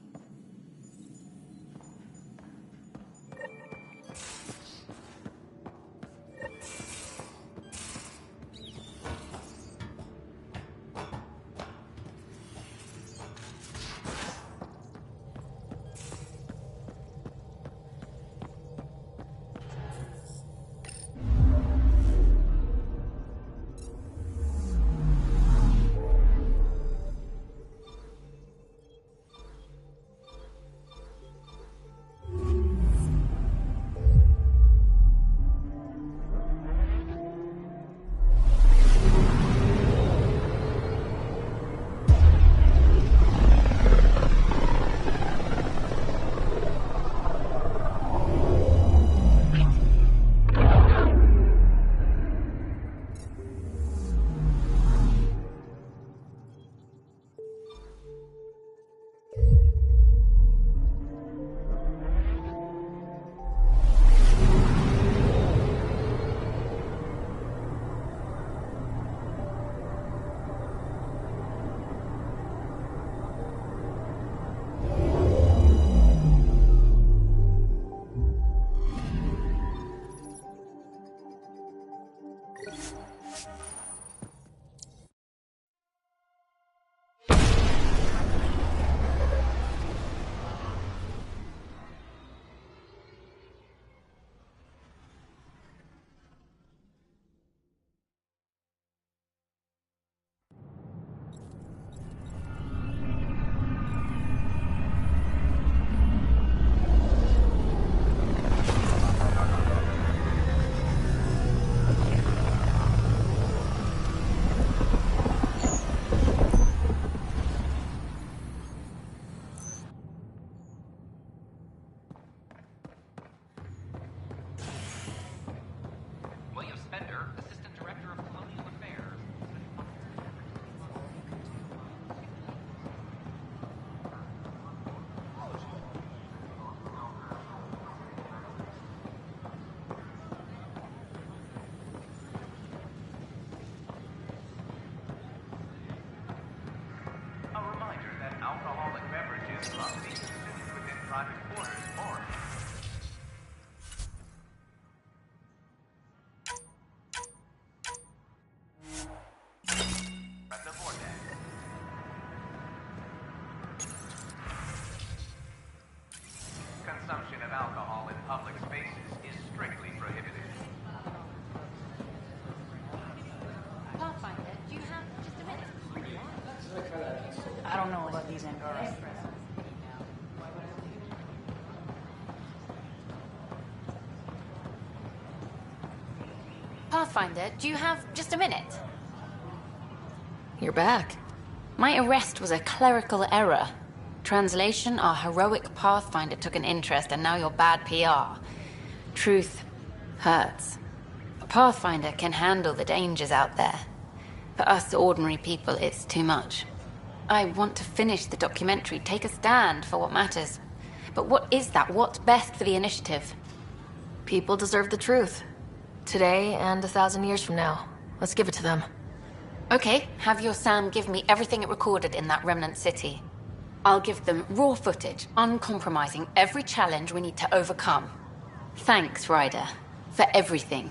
the vortex. Consumption of alcohol in public spaces is strictly prohibited. Pathfinder, do you have just a minute? I don't know about these Andorra. Pathfinder, do you have just a minute? You're back. My arrest was a clerical error. Translation, our heroic Pathfinder took an interest and now you're bad PR. Truth hurts. A Pathfinder can handle the dangers out there. For us ordinary people, it's too much. I want to finish the documentary, take a stand for what matters. But what is that? What's best for the initiative? People deserve the truth. Today and 1,000 years from now. Let's give it to them. Okay, have your Sam give me everything it recorded in that remnant city. I'll give them raw footage, uncompromising every challenge we need to overcome. Thanks, Ryder, for everything.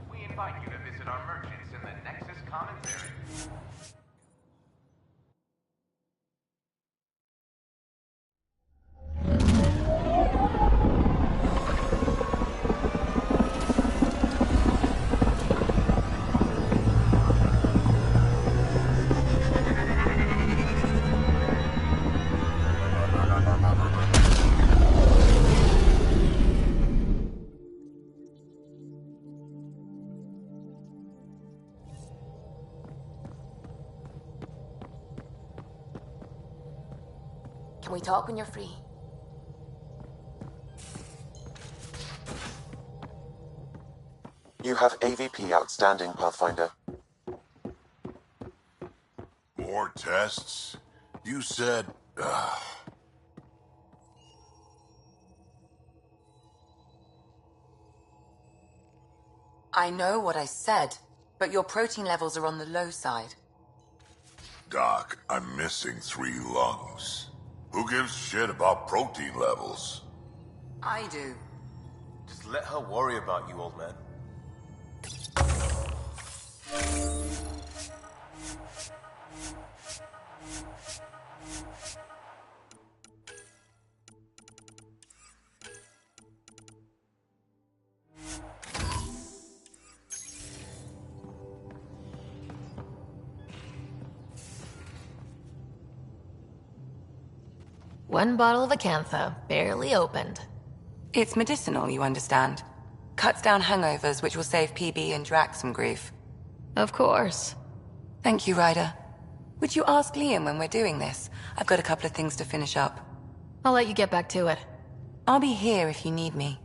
We invite you to visit our merchants in the Nexus Commentary. Can we talk when you're free? You have AVP outstanding, Pathfinder. More tests? You said... I know what I said, but your protein levels are on the low side. Doc, I'm missing 3 lungs. Who gives shit about protein levels? I do. Just let her worry about you, old man. One bottle of Acantha, barely opened. It's medicinal, you understand. Cuts down hangovers, which will save PB and Drax some grief. Of course. Thank you, Ryder. Would you ask Liam when we're doing this? I've got a couple of things to finish up. I'll let you get back to it. I'll be here if you need me.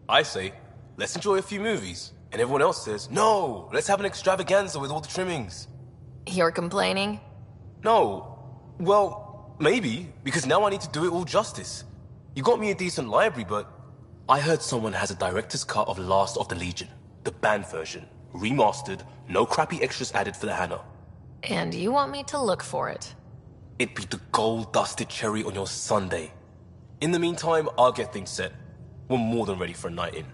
I say, let's enjoy a few movies. And everyone else says, no, let's have an extravaganza with all the trimmings. You're complaining? No. Well, maybe, because now I need to do it all justice. You got me a decent library, but I heard someone has a director's cut of Last of the Legion. The banned version. Remastered, no crappy extras added for the Hannah. And you want me to look for it? It'd be the gold-dusted cherry on your sundae. In the meantime, I'll get things set. We're more than ready for a night in.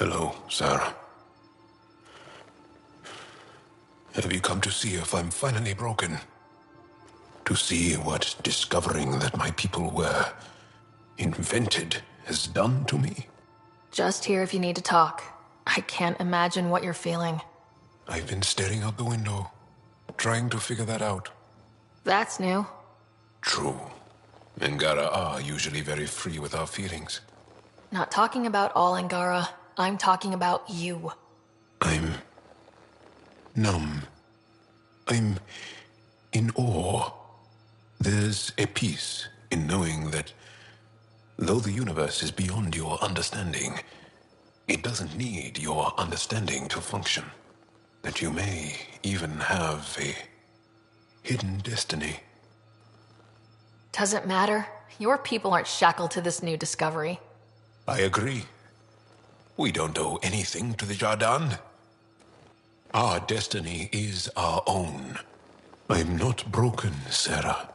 Hello, Sarah. Have you come to see if I'm finally broken? To see what discovering that my people were invented has done to me? Just here if you need to talk. I can't imagine what you're feeling. I've been staring out the window, trying to figure that out. That's new. True. Angara are usually very free with our feelings. Not talking about all Angara. I'm talking about you. I'm numb. I'm in awe. There's a peace in knowing that though the universe is beyond your understanding, it doesn't need your understanding to function. That you may even have a hidden destiny. Doesn't matter. Your people aren't shackled to this new discovery. I agree. We don't owe anything to the Jardin. Our destiny is our own. I'm not broken, Sarah.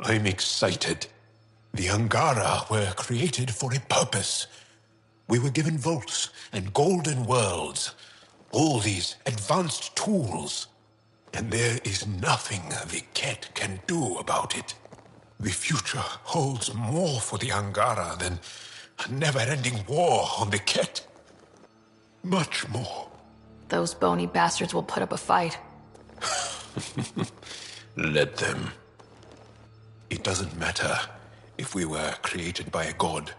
I'm excited. The Angara were created for a purpose. We were given vaults and golden worlds. All these advanced tools. And there is nothing the Ket can do about it. The future holds more for the Angara than a never-ending war on the Ket. Much more. Those bony bastards will put up a fight. Let them. It doesn't matter if we were created by a god,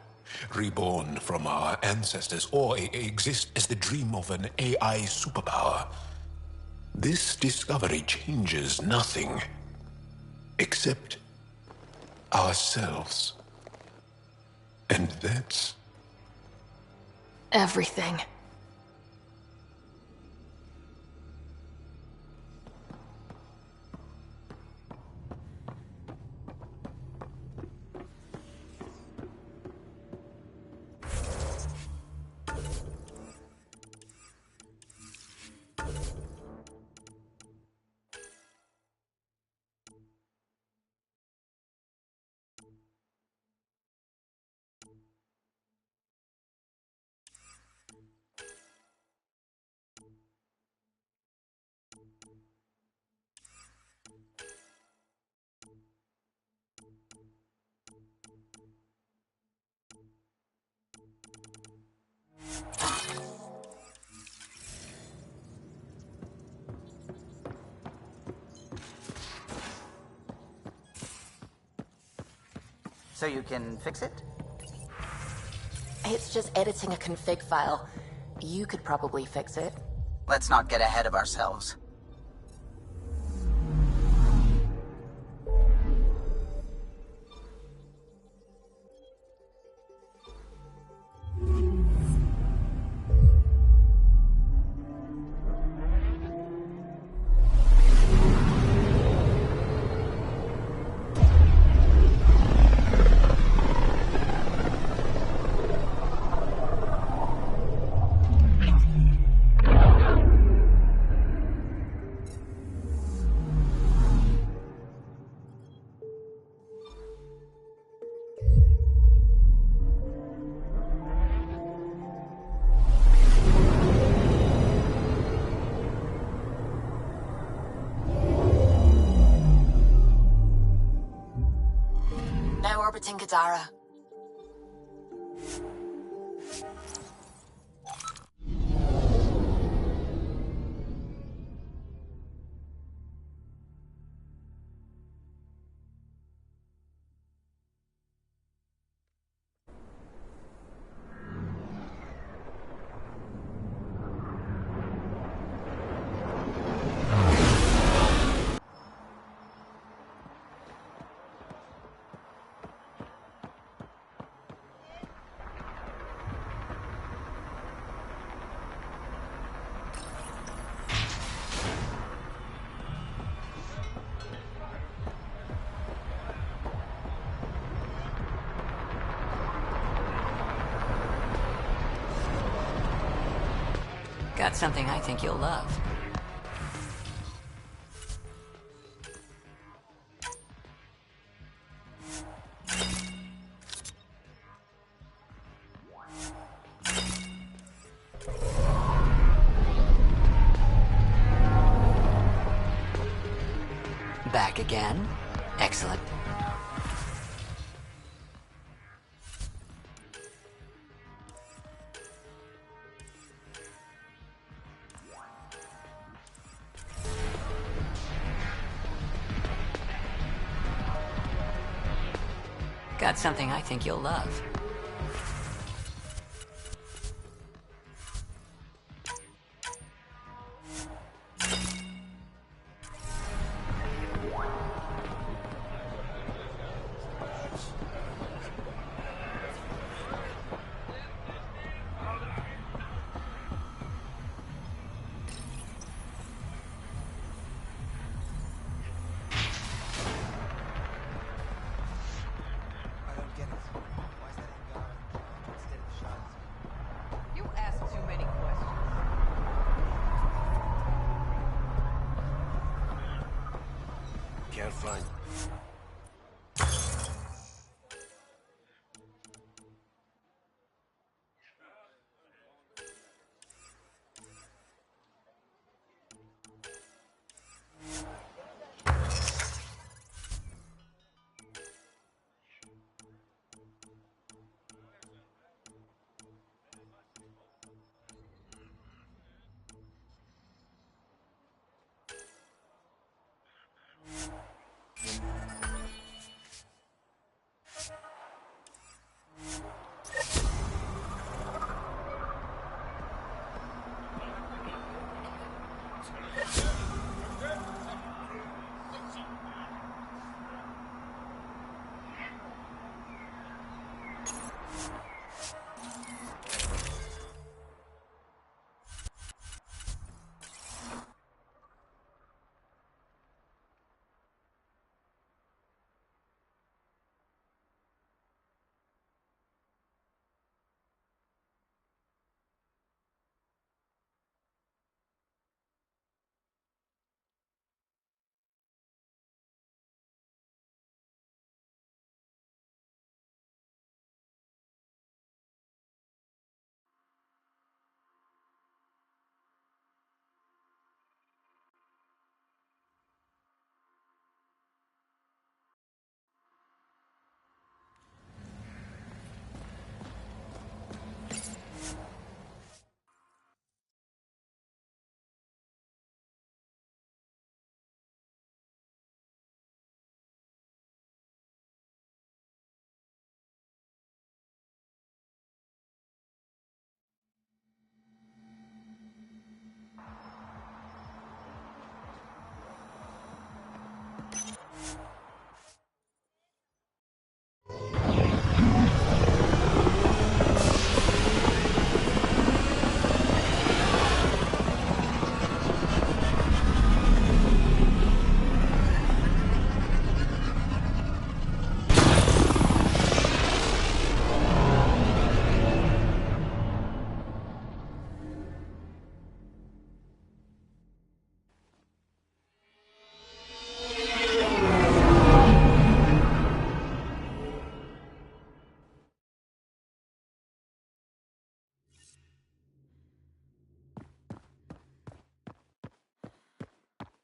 reborn from our ancestors, or exist as the dream of an AI superpower. This discovery changes nothing except ourselves. And that's everything. So you can fix it? It's just editing a config file. You could probably fix it. Let's not get ahead of ourselves. Now orbiting Gadara. Got something I think you'll love. back again. Excellent. Got something I think you'll love. You ask too many questions. Can't find.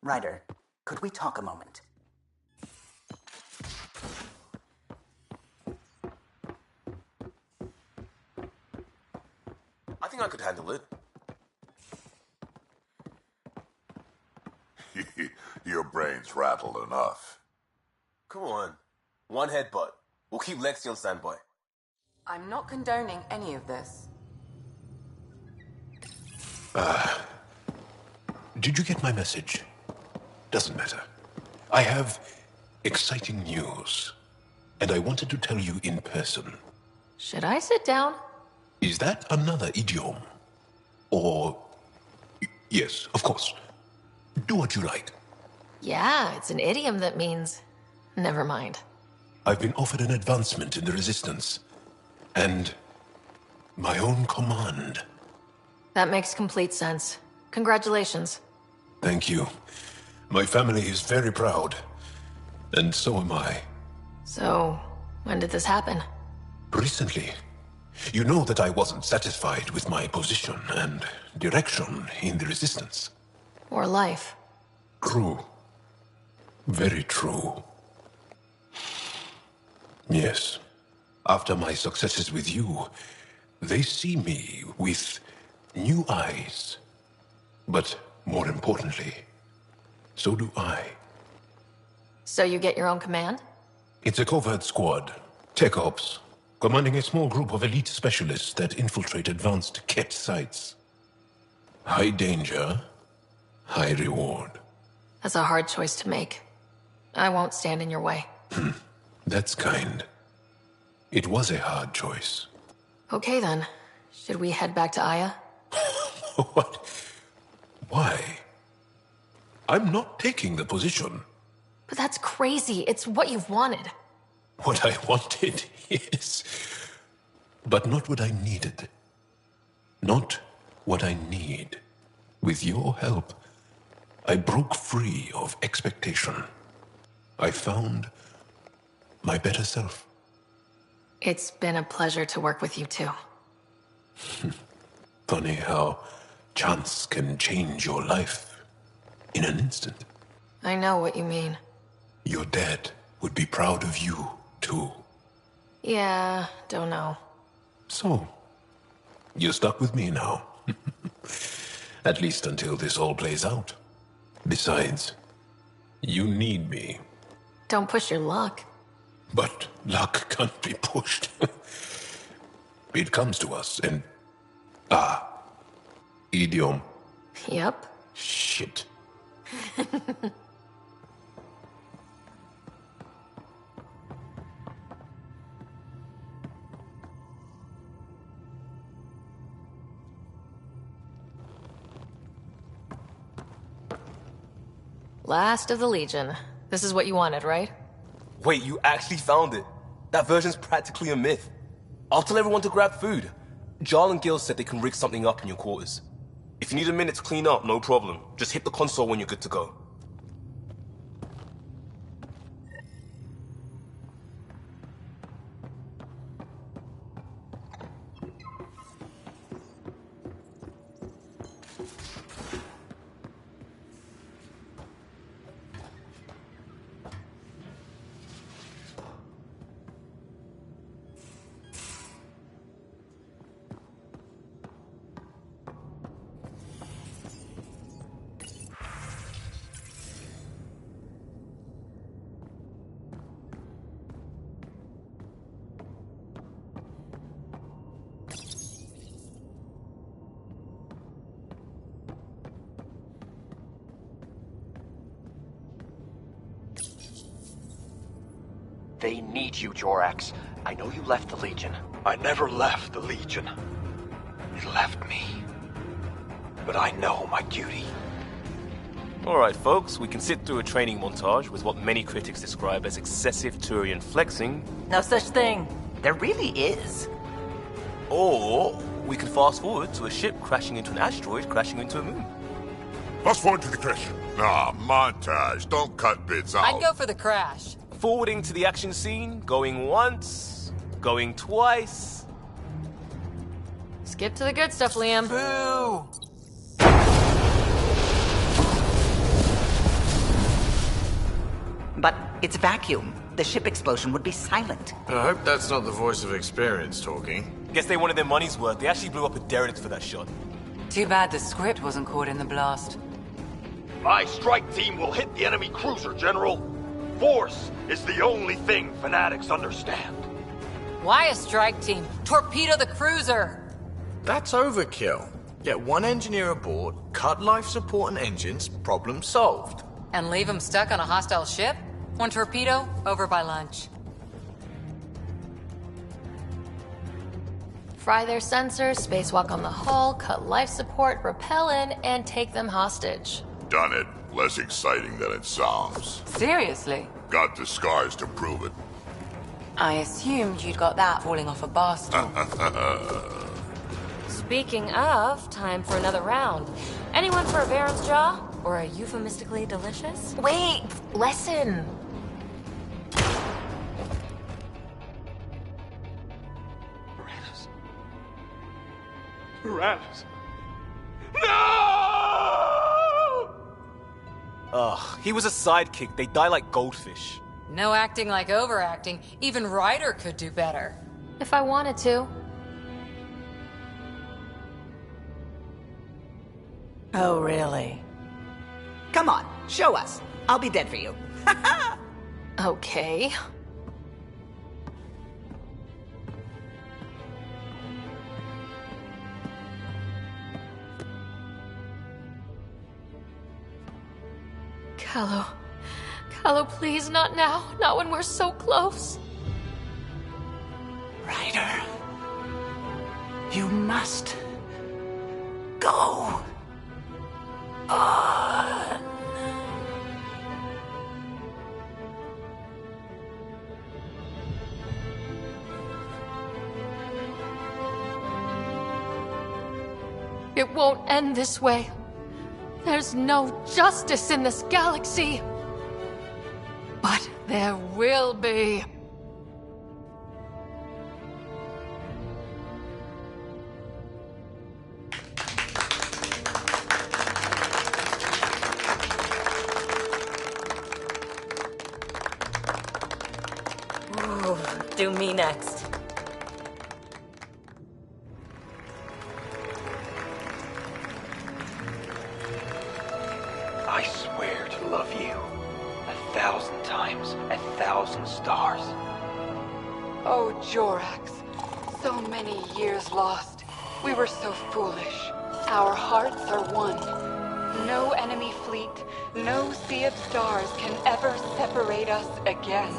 Ryder, could we talk a moment? I think I could handle it. Your brain's rattled enough. Come on. One headbutt. We'll keep Lexi on standby. I'm not condoning any of this. Did you get my message? Doesn't matter. I have exciting news, and I wanted to tell you in person. Should I sit down? Is that another idiom? Or... Yes, of course. Do what you like. Yeah, it's an idiom that means... Never mind. I've been offered an advancement in the Resistance, and my own command. That makes complete sense. Congratulations. Thank you. My family is very proud, and so am I. So, when did this happen? Recently. You know that I wasn't satisfied with my position and direction in the Resistance. Or life. True. Very true. Yes. After my successes with you, they see me with new eyes. But more importantly, so do I. So you get your own command? It's a covert squad, tech ops, commanding a small group of elite specialists that infiltrate advanced Ket sites. High danger, high reward. That's a hard choice to make. I won't stand in your way. That's kind. It was a hard choice. Okay then. Should we head back to Aya? What? Why? I'm not taking the position. But that's crazy. It's what you've wanted. What I wanted, yes. But not what I needed. Not what I need. With your help, I broke free of expectation. I found my better self. It's been a pleasure to work with you too. Funny how chance can change your life in an instant. I know what you mean. Your dad would be proud of you, too. Yeah, don't know. So, you're stuck with me now. At least until this all plays out. Besides, you need me. Don't push your luck. But luck can't be pushed. It comes to us and... idiom. Yep. Shit. Last of the Legion. This is what you wanted, right? Wait, you actually found it? That version's practically a myth. I'll tell everyone to grab food. Jarl and Gil said they can rig something up in your quarters. If you need a minute to clean up, no problem. Just hit the console when you're good to go. They need you, Jorax. I know you left the Legion. I never left the Legion. It left me. But I know my duty. Alright folks, we can sit through a training montage with what many critics describe as excessive Turian flexing. No such thing. There really is. Or we can fast forward to a ship crashing into an asteroid crashing into a moon. Fast forward to the crash. Nah, montage. Don't cut bits out. I'd go for the crash. Forwarding to the action scene, going once, going twice. Skip to the good stuff, Liam. Boo! But it's vacuum. The ship explosion would be silent. I hope that's not the voice of experience talking. Guess they wanted their money's worth. They actually blew up a derelict for that shot. Too bad the script wasn't caught in the blast. My strike team will hit the enemy cruiser, General. Force is the only thing fanatics understand. Why a strike team? Torpedo the cruiser! That's overkill. Get one engineer aboard, cut life support and engines, problem solved. And leave them stuck on a hostile ship? One torpedo, over by lunch. Fry their sensors, spacewalk on the hull, cut life support, repel in, and take them hostage. Done it. Less exciting than it sounds. Seriously? Got the scars to prove it. I assumed you'd got that falling off a bar stool. Speaking of, time for another round. Anyone for a Baron's Jaw? Or a euphemistically delicious? Wait! Listen! Tyrannus. No! Ugh, he was a sidekick. They die like goldfish. No acting like overacting. Even Ryder could do better. If I wanted to. Oh, really? Come on, show us. I'll be dead for you. Okay. Callow. Callow, please, not now. Not when we're so close. Ryder. You must go on. It won't end this way. There's no justice in this galaxy. But there will be. Ooh, do me next. I swear to love you 1,000 times, 1,000 stars. Oh, Jorax. So many years lost. We were so foolish. Our hearts are one. No enemy fleet, no sea of stars can ever separate us again.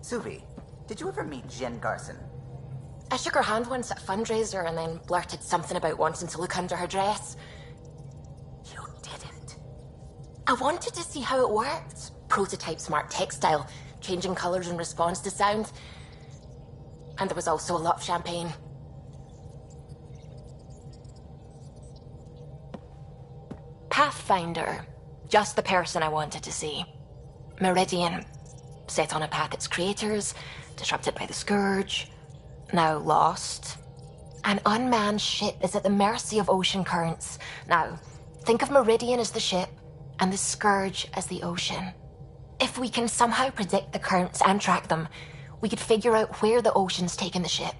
Suvi, did you ever meet Jen Garson? I shook her hand once at a fundraiser and then blurted something about wanting to look under her dress. You didn't. I wanted to see how it worked. Prototype smart textile, changing colors in response to sound. And there was also a lot of champagne. Pathfinder. Just the person I wanted to see. Meridian. Set on a path its creators, disrupted by the Scourge, now lost. An unmanned ship is at the mercy of ocean currents. Now, think of Meridian as the ship, and the Scourge as the ocean. If we can somehow predict the currents and track them, we could figure out where the ocean's taken the ship.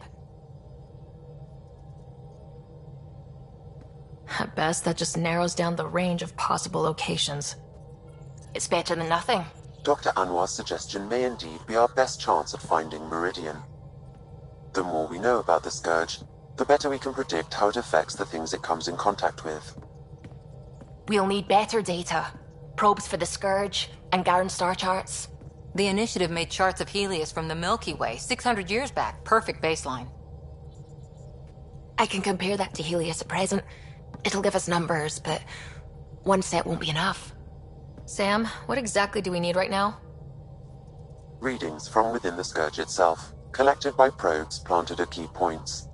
At best, that just narrows down the range of possible locations. It's better than nothing. Dr. Anwar's suggestion may indeed be our best chance at finding Meridian. The more we know about the Scourge, the better we can predict how it affects the things it comes in contact with. We'll need better data. Probes for the Scourge, and Garen star charts. The Initiative made charts of Helios from the Milky Way 600 years back. Perfect baseline. I can compare that to Helios at present. It'll give us numbers, but one set won't be enough. Sam, what exactly do we need right now? Readings from within the Scourge itself, collected by probes planted at key points.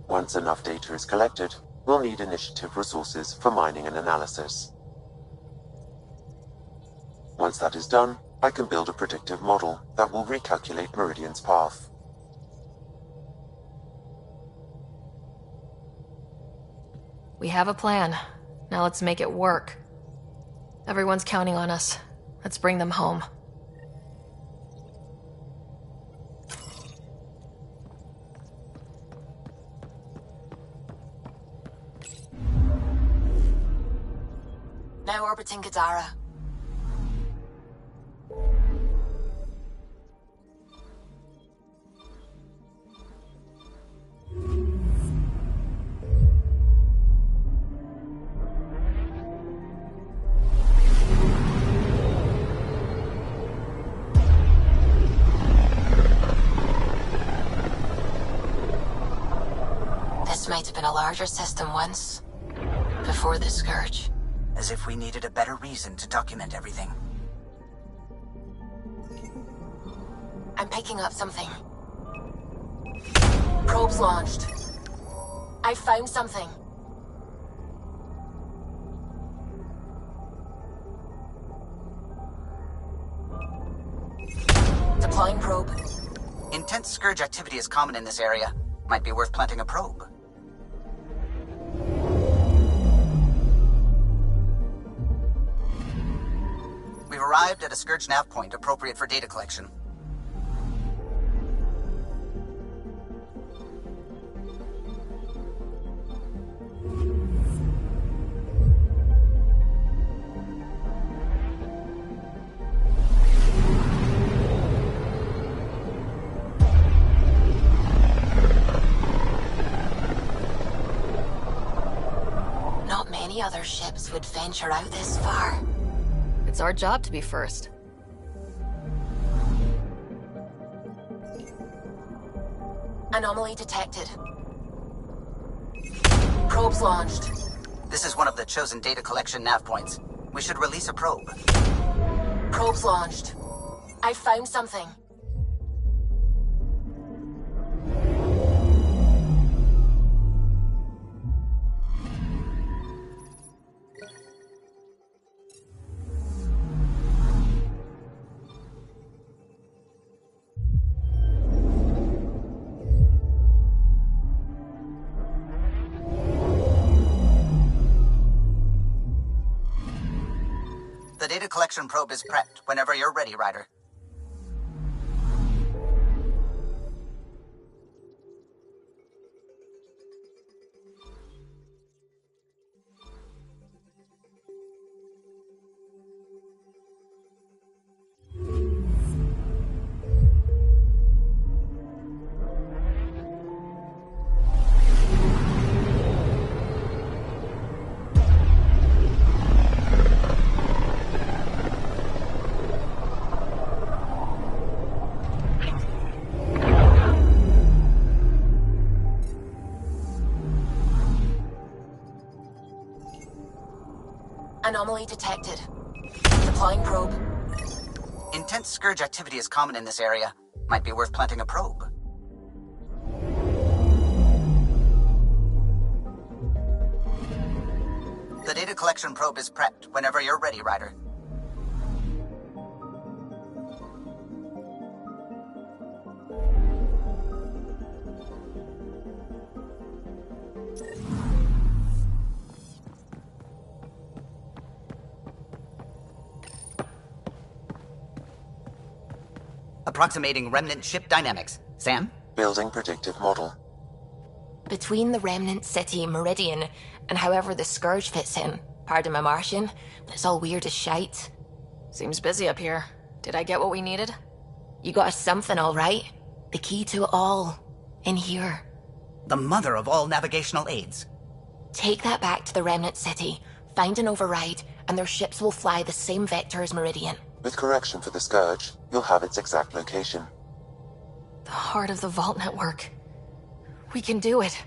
Once enough data is collected, we'll need Initiative resources for mining and analysis. Once that is done, I can build a predictive model that will recalculate Meridian's path. We have a plan. Now let's make it work. Everyone's counting on us. Let's bring them home. Now orbiting Gadara. might have been a larger system once. Before the Scourge. As if we needed a better reason to document everything. I'm picking up something. Probes launched. I found something. Deploying probe. Intense Scourge activity is common in this area. Might be worth planting a probe. We've arrived at a Scourge nav point appropriate for data collection. Not many other ships would venture out this far. It's our job to be first. Anomaly detected. Probes launched. This is one of the chosen data collection nav points. We should release a probe. Probes launched. I found something. The data collection probe is prepped whenever you're ready, Ryder. Anomaly detected. Deploying probe. Intense Scourge activity is common in this area. Might be worth planting a probe. The data collection probe is prepped whenever you're ready, Ryder. Approximating remnant ship dynamics. Sam? Building predictive model. Between the remnant city Meridian and however the Scourge fits in, pardon my Martian, but it's all weird as shite. Seems busy up here. Did I get what we needed? You got us something, all right? The key to it all. In here. The mother of all navigational aids. Take that back to the remnant city, find an override, and their ships will fly the same vector as Meridian. With correction for the Scourge, you'll have its exact location. The heart of the Vault Network. We can do it.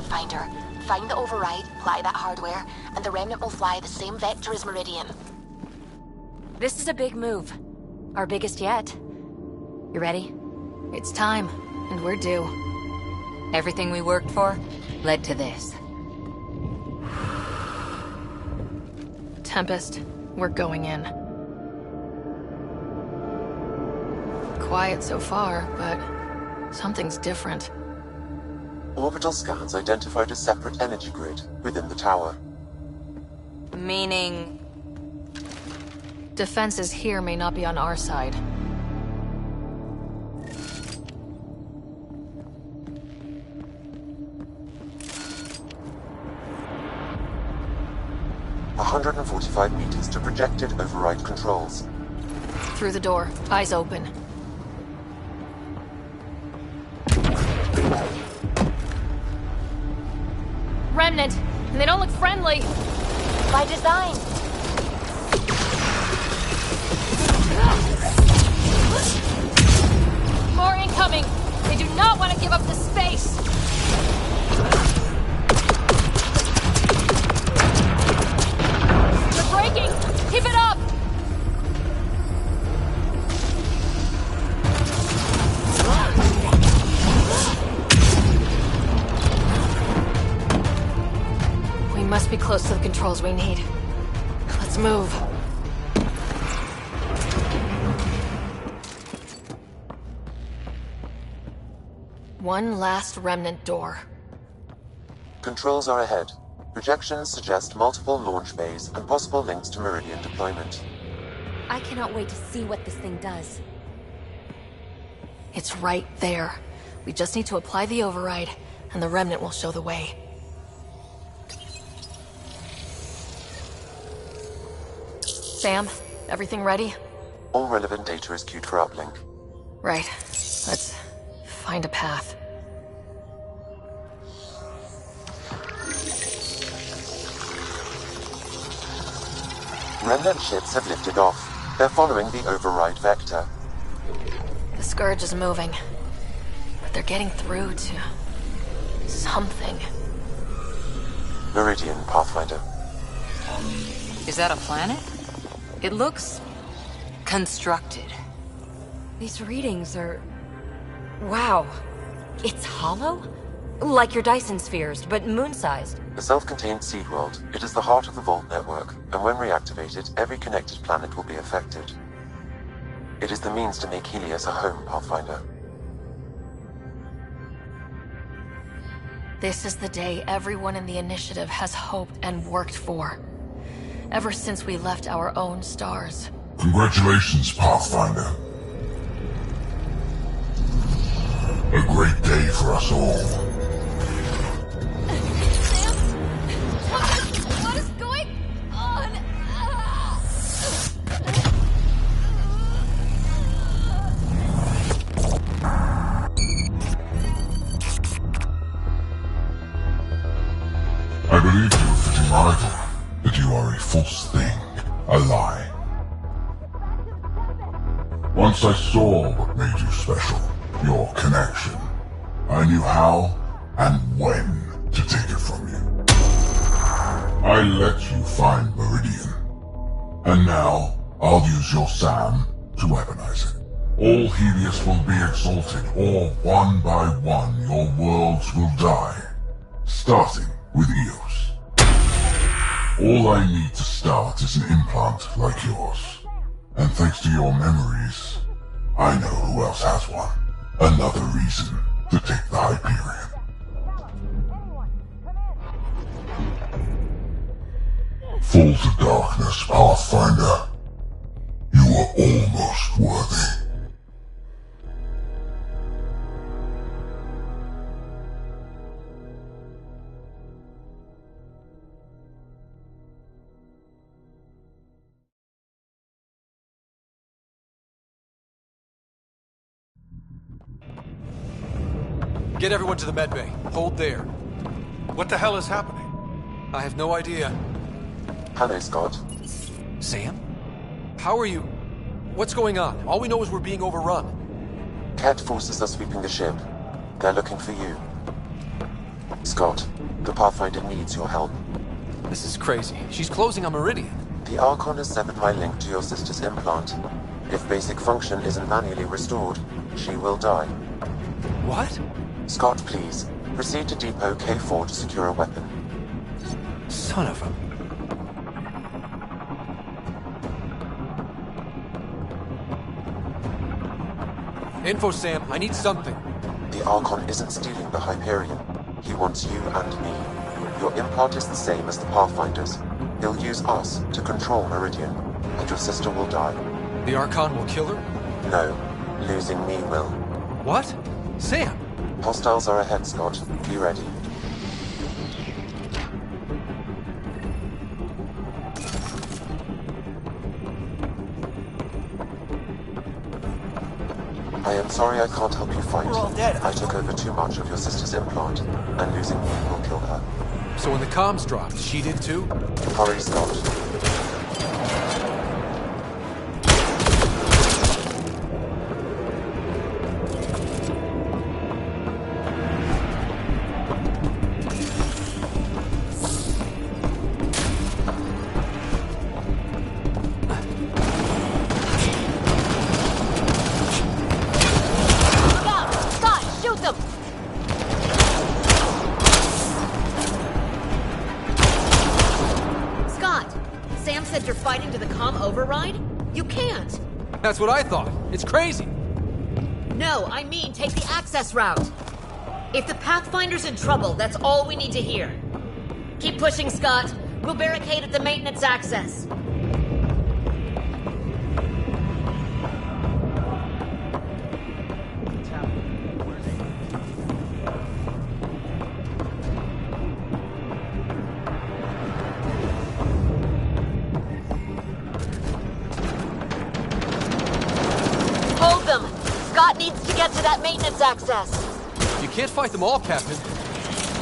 Pathfinder. Find the override, apply that hardware, and the Remnant will fly the same vector as Meridian. This is a big move. Our biggest yet. You ready? It's time, and we're due. Everything we worked for led to this. Tempest, we're going in. Quiet so far, but something's different. Orbital scans identified a separate energy grid within the tower. Meaning... Defenses here may not be on our side. "145 meters to projected override controls." Through the door, eyes open. Remnant! And they don't look friendly! By design! More incoming! They do not want to give up the space! They're breaking! Keep it up! We must be close to the controls we need. Let's move. One last Remnant door. Controls are ahead. Projections suggest multiple launch bays and possible links to Meridian deployment. I cannot wait to see what this thing does. It's right there. We just need to apply the override, and the Remnant will show the way. Sam, everything ready? All relevant data is queued for uplink. Right. Let's find a path. Remnant ships have lifted off. They're following the override vector. The Scourge is moving, but they're getting through to something. Meridian, Pathfinder. Is that a planet? It looks constructed. These readings are... Wow. It's hollow? Like your Dyson spheres, but moon-sized. A self-contained seed world, it is the heart of the Vault network, and when reactivated, every connected planet will be affected. It is the means to make Helios a home, Pathfinder. This is the day everyone in the Initiative has hoped and worked for. Ever since we left our own stars. Congratulations, Pathfinder. A great day for us all. What is going on? I believe you, fitting rival, that you are a false thing, a lie. Once I saw what made you special, your connection. I knew how and when to take it from you. I let you find Meridian. And now, I'll use your SAM to weaponize it. All Helios will be exalted, or one by one your worlds will die. Starting with Eos. All I need to start is an implant like yours. And thanks to your memories, I know who else has one. Another reason to take the Hyperion. Fall to darkness, Pathfinder. You are almost worthy. Get everyone to the medbay. Hold there. What the hell is happening? I have no idea. Hello, Scott. Sam? How are you? What's going on? All we know is we're being overrun. Ket forces are sweeping the ship. They're looking for you. Scott, the Pathfinder needs your help. This is crazy. She's closing on Meridian. The Archon has severed my link to your sister's implant. If basic function isn't manually restored, she will die. What? Scott, please, proceed to Depot K4 to secure a weapon. Son of a... Info, Sam. I need something. The Archon isn't stealing the Hyperion. He wants you and me. Your implant is the same as the Pathfinder's. He'll use us to control Meridian, and your sister will die. The Archon will kill her? No, losing me will. What? Sam! Hostiles are ahead, Scott. Be ready. I am sorry I can't help you fight. We're all dead. I took over too much of your sister's implant, and losing me will kill her. So when the comms dropped, she did too? Hurry, Scott. That's what I thought. It's crazy. No, I mean take the access route. If the Pathfinder's in trouble, that's all we need to hear. Keep pushing, Scott. We'll barricade at the maintenance access. Get to that maintenance access. You can't fight them all, Captain.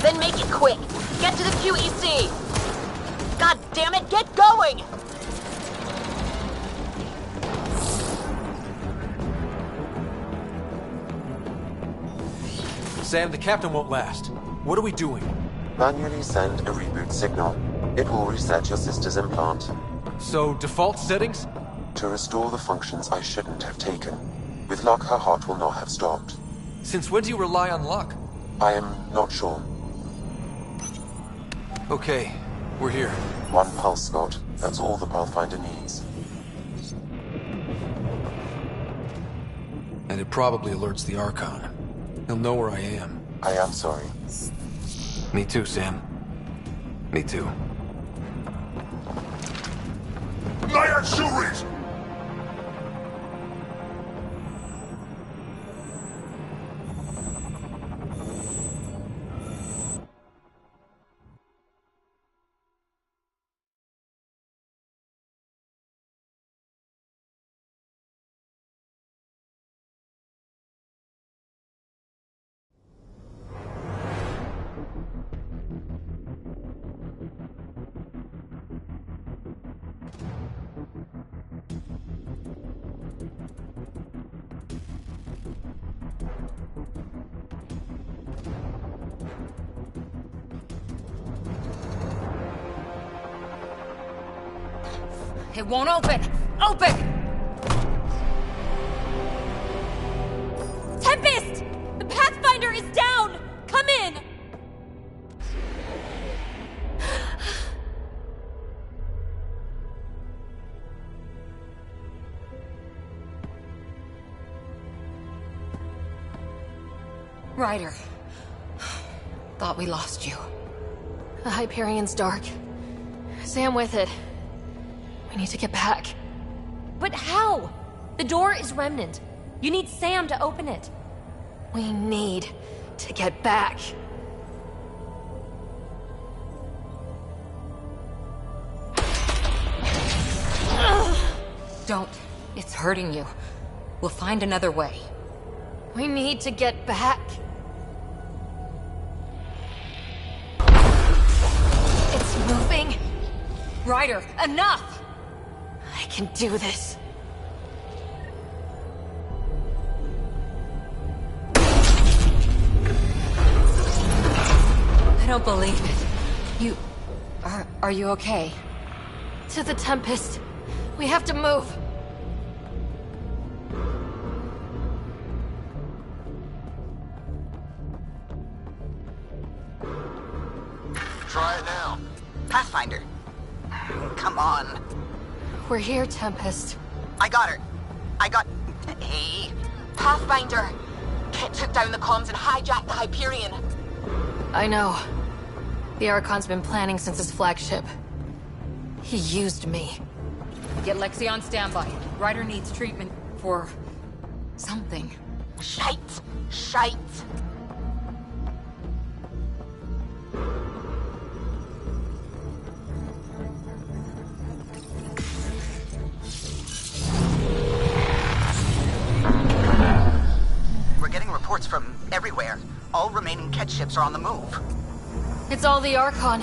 Then make it quick. Get to the QEC. God damn it, get going! Sam, the captain won't last. What are we doing? Manually send a reboot signal. It will reset your sister's implant. So, default settings? To restore the functions I shouldn't have taken. With luck, her heart will not have stopped. Since when do you rely on luck? I am not sure. Okay, we're here. One pulse, Scott. That's all the Pathfinder needs. And it probably alerts the Archon. He'll know where I am. I am sorry. Me too, Sam. Me too. Naya Shuris! It won't open! Open! Tempest! The Pathfinder is down! Come in! Ryder. Thought we lost you. The Hyperion's dark. Sam with it. We need to get back. But how? The door is remnant. You need Sam to open it. We need to get back. Don't. It's hurting you. We'll find another way. We need to get back. It's moving. Ryder, enough! I can do this. don't believe it. You... Are you okay? To the Tempest. We have to move. Try it now. Pathfinder. Come on. We're here, Tempest. I got her. Hey. Pathfinder! Kit took down the comms and hijacked the Hyperion. I know. The Archon's been planning since his flagship. He used me. Get Lexi on standby. Ryder needs treatment for... something. Shite! Shite! We're getting reports from everywhere. All remaining Ket ships are on the move. It's all the Archon.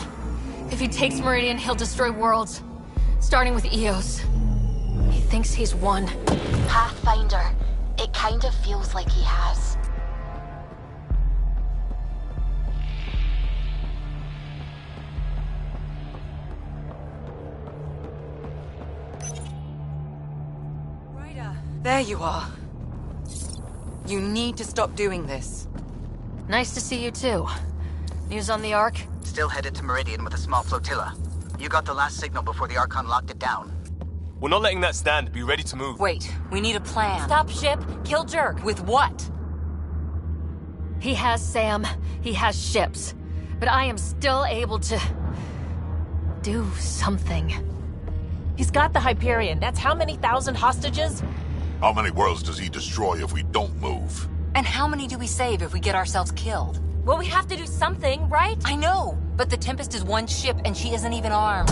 If he takes Meridian, he'll destroy worlds. Starting with Eos. He thinks he's won. Pathfinder. It kind of feels like he has. Ryder, there you are. You need to stop doing this. Nice to see you too. News on the Ark? Still headed to Meridian with a small flotilla. You got the last signal before the Archon locked it down. We're not letting that stand. Be ready to move. Wait, we need a plan. Stop ship, kill Jerk. With what? He has Sam, he has ships. But I am still able to... do something. He's got the Hyperion. That's how many thousand hostages? How many worlds does he destroy if we don't move? And how many do we save if we get ourselves killed? Well, we have to do something, right? I know, but the Tempest is one ship and she isn't even armed.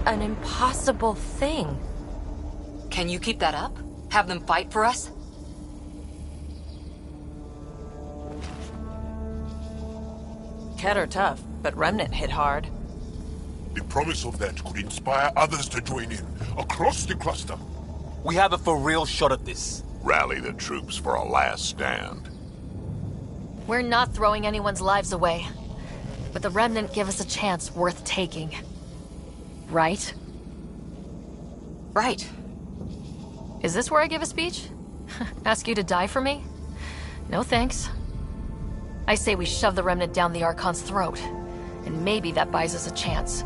An impossible thing. Can you keep that up? Have them fight for us? Ket are tough, but Remnant hit hard. The promise of that could inspire others to join in, across the cluster. We have a for real shot at this. Rally the troops for a last stand. We're not throwing anyone's lives away. But the Remnant give us a chance worth taking. Right? Right. Is this where I give a speech? Ask you to die for me? No thanks. I say we shove the Remnant down the Archon's throat. And maybe that buys us a chance.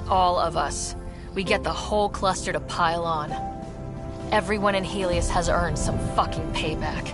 All of us. We get the whole cluster to pile on. Everyone in Helios has earned some fucking payback.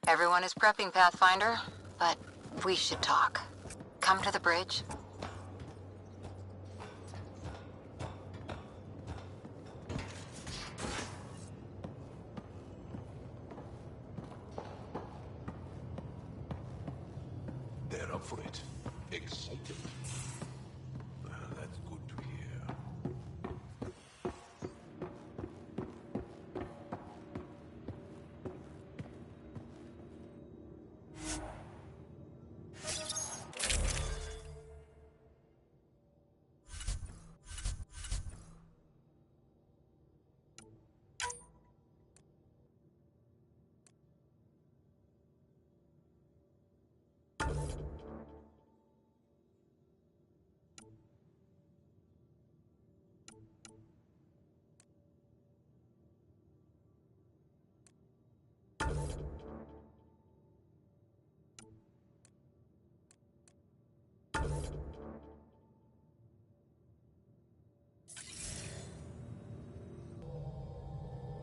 Everyone is prepping, Pathfinder, but we should talk. Come to the bridge. They're up for it. Excited. Well, that's good to hear.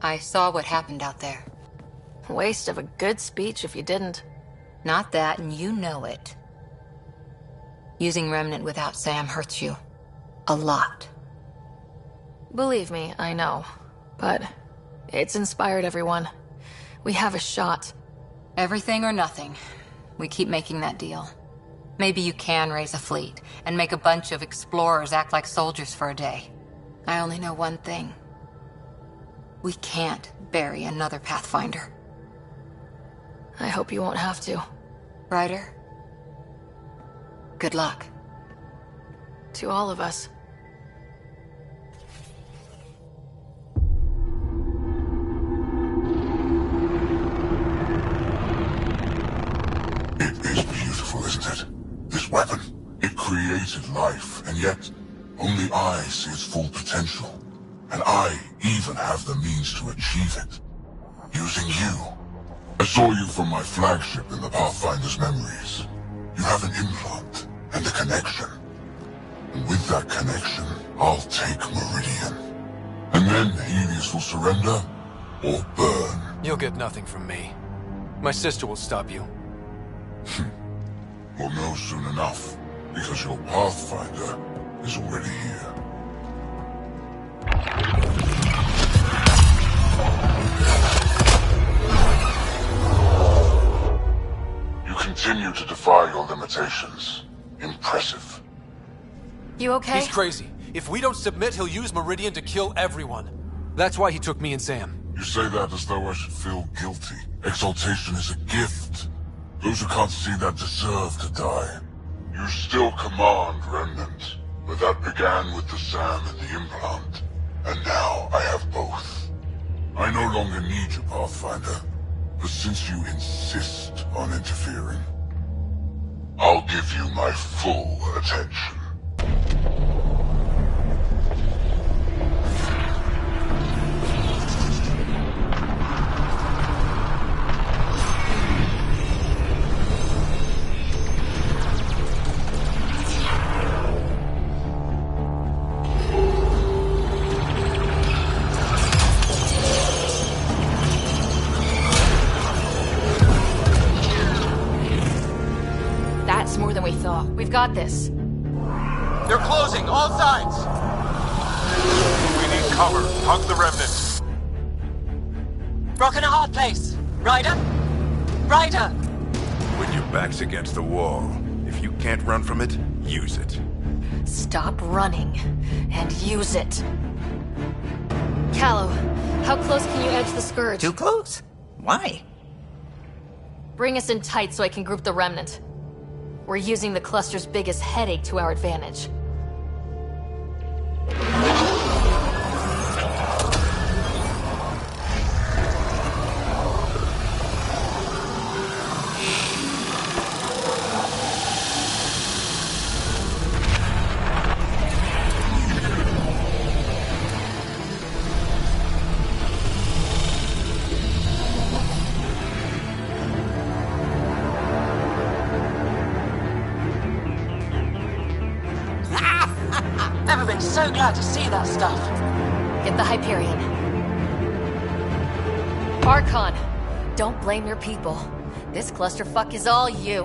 I saw what happened out there. Waste of a good speech if you didn't. Not that, and you know it. Using Remnant without Sam hurts you. A lot. Believe me, I know. But it's inspired everyone. We have a shot. Everything or nothing. We keep making that deal. Maybe you can raise a fleet and make a bunch of explorers act like soldiers for a day. I only know one thing. We can't bury another Pathfinder. I hope you won't have to. Ryder, good luck. To all of us. It is beautiful, isn't it? This weapon. It created life, and yet only I see its full potential. And I even have the means to achieve it. Using you. I saw you from my flagship in the Pathfinder's memories. You have an implant and a connection. And with that connection, I'll take Meridian. And then Helios will surrender or burn. You'll get nothing from me. My sister will stop you. We'll know soon enough, because your Pathfinder is already here. You continue to defy your limitations. Impressive. You okay? He's crazy. If we don't submit, he'll use Meridian to kill everyone. That's why he took me and Sam. You say that as though I should feel guilty. Exaltation is a gift. Those who can't see that deserve to die. You still command Remnant, but that began with the Sam and the implant. And now I have both. I no longer need you, Pathfinder. But since you insist on interfering, I'll give you my full attention. That's more than we thought. We've got this. They're closing, all sides! We need cover. Hug the remnants. Rock in a hard place. Ryder? Ryder! When your back's against the wall, if you can't run from it, use it. Stop running and use it. Callow, how close can you edge the Scourge? Too close? Why? Bring us in tight so I can group the Remnant. We're using the cluster's biggest headache to our advantage. Never been so glad to see that stuff. Get the Hyperion. Archon, don't blame your people. This clusterfuck is all you.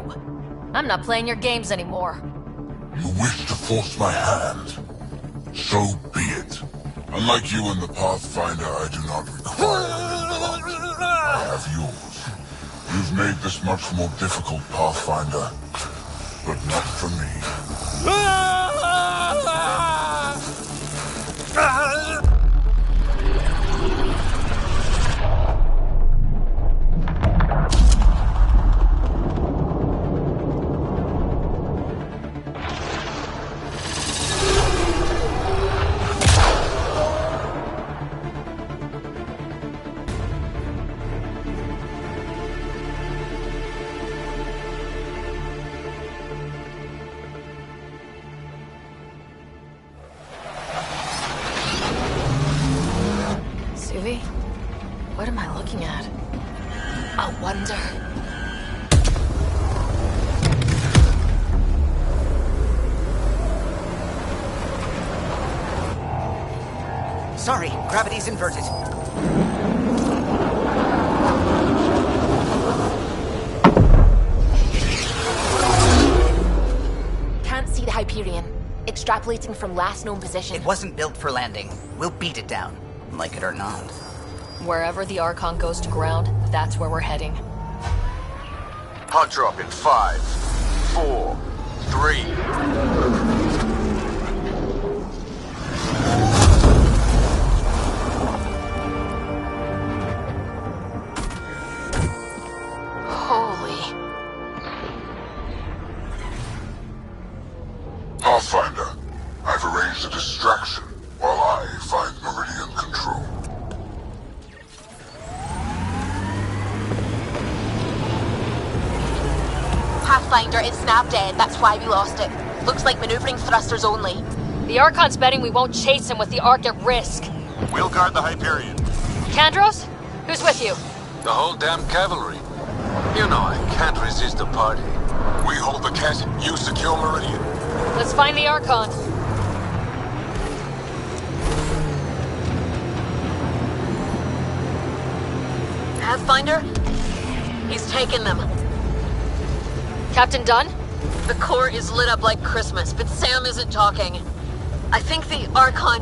I'm not playing your games anymore. You wish to force my hand? So be it. Unlike you and the Pathfinder, I do not require an implant. I have yours. You've made this much more difficult, Pathfinder. But not for me. Suvi? What am I looking at? A wonder. Sorry, gravity's inverted. Hyperion, extrapolating from last known position. It wasn't built for landing. We'll beat it down, like it or not. Wherever the Archon goes to ground, that's where we're heading. Hot drop in 5, 4, 3. Holy. Pathfinder, I've arranged a distraction while I find Meridian control. Pathfinder, it's snap dead. That's why we lost it. Looks like maneuvering thrusters only. The Archon's betting we won't chase him with the Ark at risk. We'll guard the Hyperion. Kandros? Who's with you? The whole damn cavalry. You know I can't resist a party. We hold the Ket, you secure Meridian. Let's find the Archon. Pathfinder? He's taken them. Captain Dunn? The core is lit up like Christmas, but Sam isn't talking. I think the Archon...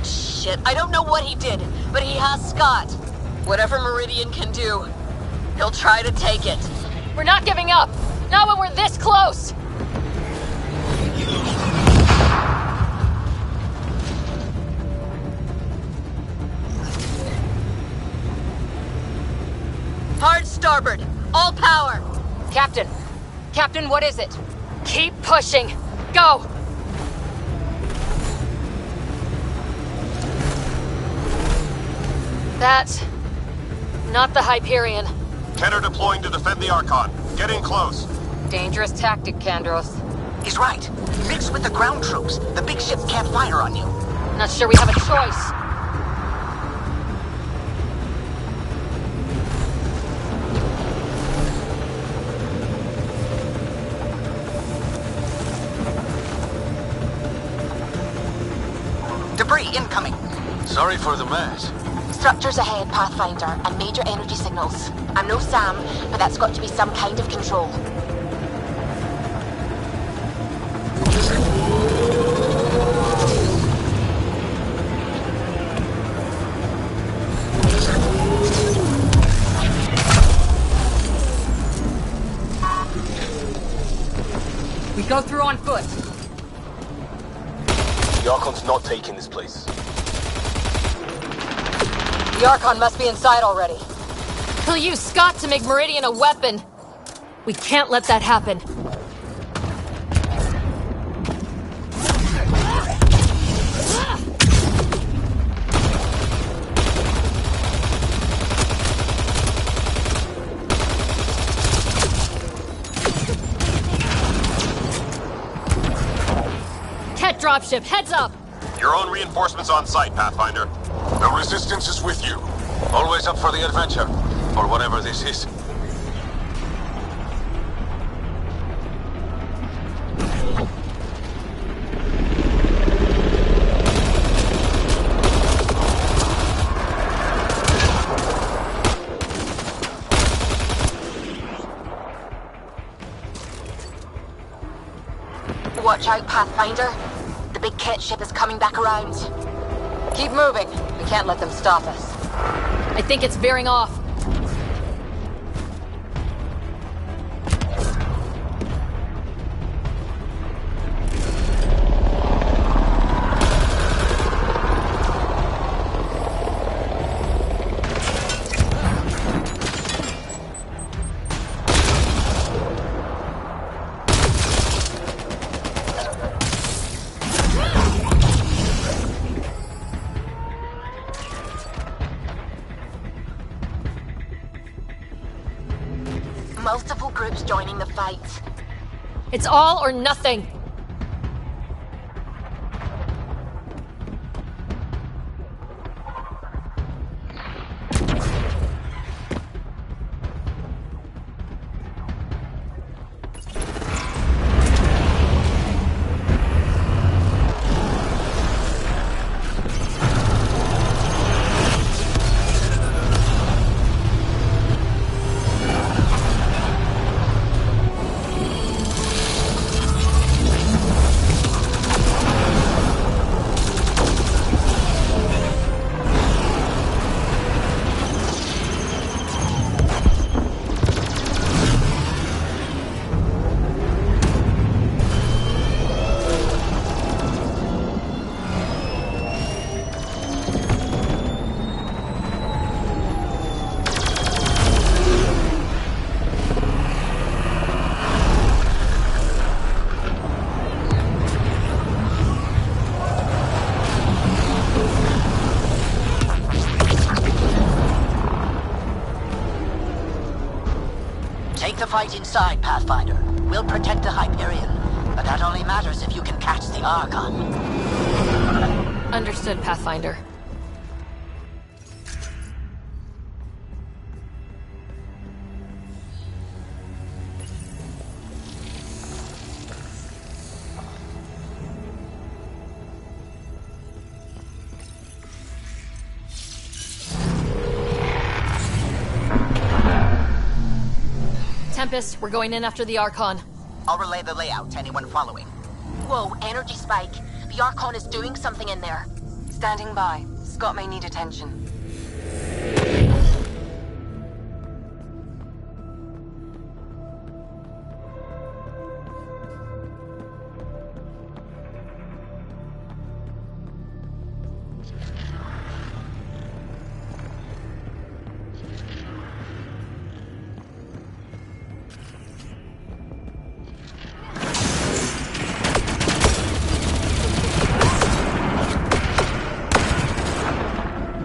Shit, I don't know what he did, but he has Scott. Whatever Meridian can do, he'll try to take it. We're not giving up! Not when we're this close! Hard starboard! All power! Captain! Captain, what is it? Keep pushing! Go! That's... not the Hyperion. Keter deploying to defend the Archon. Get in close. Dangerous tactic, Kandros. He's right. Mix with the ground troops. The big ships can't fire on you. Not sure we have a choice. Debris incoming. Sorry for the mess. Structures ahead, Pathfinder, and major energy signals. I'm no Sam, but that's got to be some kind of control. We go through on foot. The Archon's not taking this place. The Archon must be inside already. He'll use Scott to make Meridian a weapon. We can't let that happen. Ket dropship, heads up! Your own reinforcements on site, Pathfinder. The Resistance is with you. Always up for the adventure. Or whatever this is. Watch out, Pathfinder. The big Ket ship is coming back around. Keep moving. We can't let them stop us. I think it's veering off. Multiple groups joining the fight. It's all or nothing. fight inside, Pathfinder. We'll protect the Hyperion, but that only matters if you can catch the Archon. Understood, Pathfinder. Tempest, we're going in after the Archon. I'll relay the layout to anyone following. Whoa, energy spike. The Archon is doing something in there. Standing by. Scott may need attention.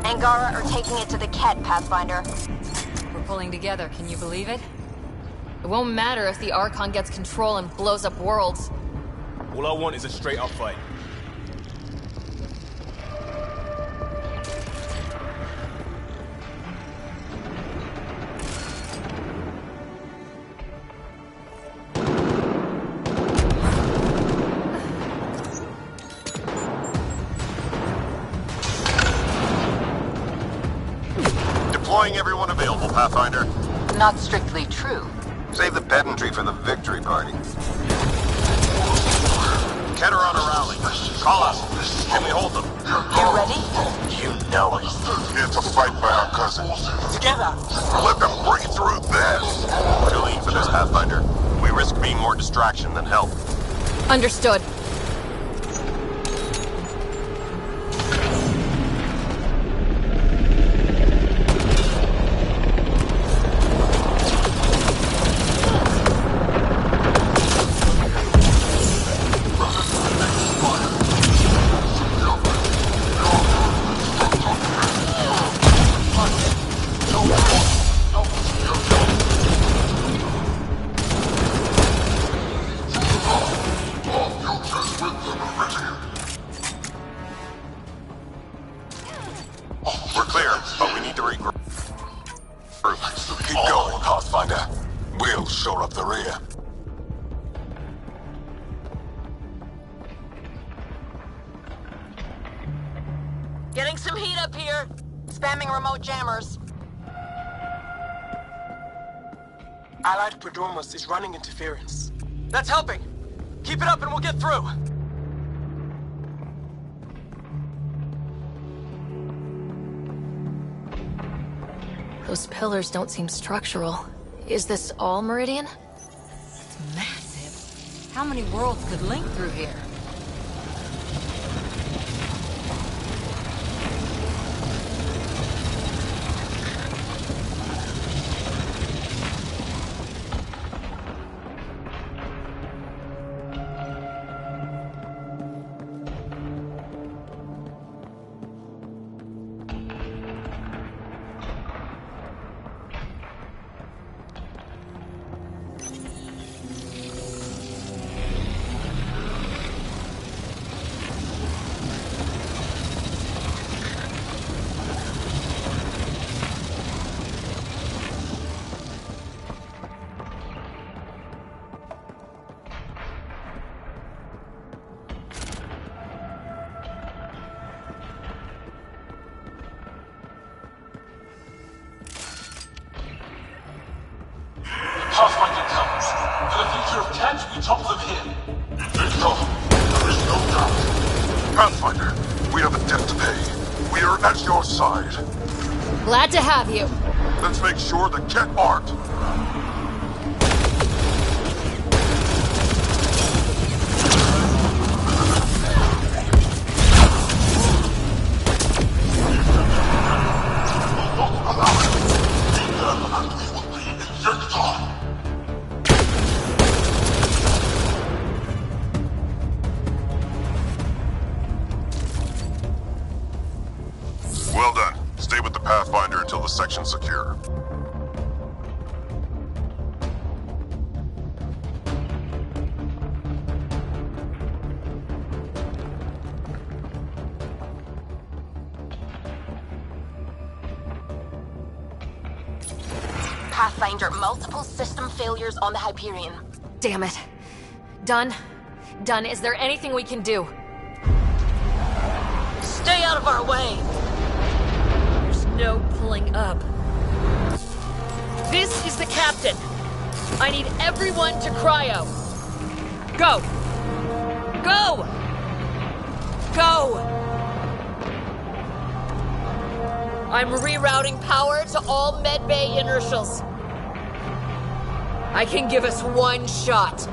Angara are taking it to the Ket, Pathfinder. We're pulling together, can you believe it? It won't matter if the Archon gets control and blows up worlds. All I want is a straight-up fight. Deploying everyone available, Pathfinder. Not strictly true. Save the pedantry for the victory party. Get her on a rally. Call us. Can we hold them? You ready? You know it. Here to fight by our cousin. Together! Let them break through this! Too late for this, Pathfinder. We risk being more distraction than help. Understood. We're clear, but we need to regroup. Keep going, Pathfinder. We'll shore up the rear. Getting some heat up here. Spamming remote jammers. Allied Prodromos is running interference. That's helping. Keep it up and we'll get through. Those pillars don't seem structural. Is this all Meridian? It's massive. How many worlds could link through here? Pathfinder comes. For the future of Ket, we top them here. There is no doubt. Pathfinder, we have a debt to pay. We are at your side. Glad to have you. Let's make sure the Ket aren't. Well done. Stay with the Pathfinder until the section's secure. Pathfinder, multiple system failures on the Hyperion. Damn it. Done? Done. Is there anything we can do? Stay out of our way! There's no pulling up. This is the captain. I need everyone to cryo. Go! Go! Go! I'm rerouting power to all medbay inertials. I can give us one shot.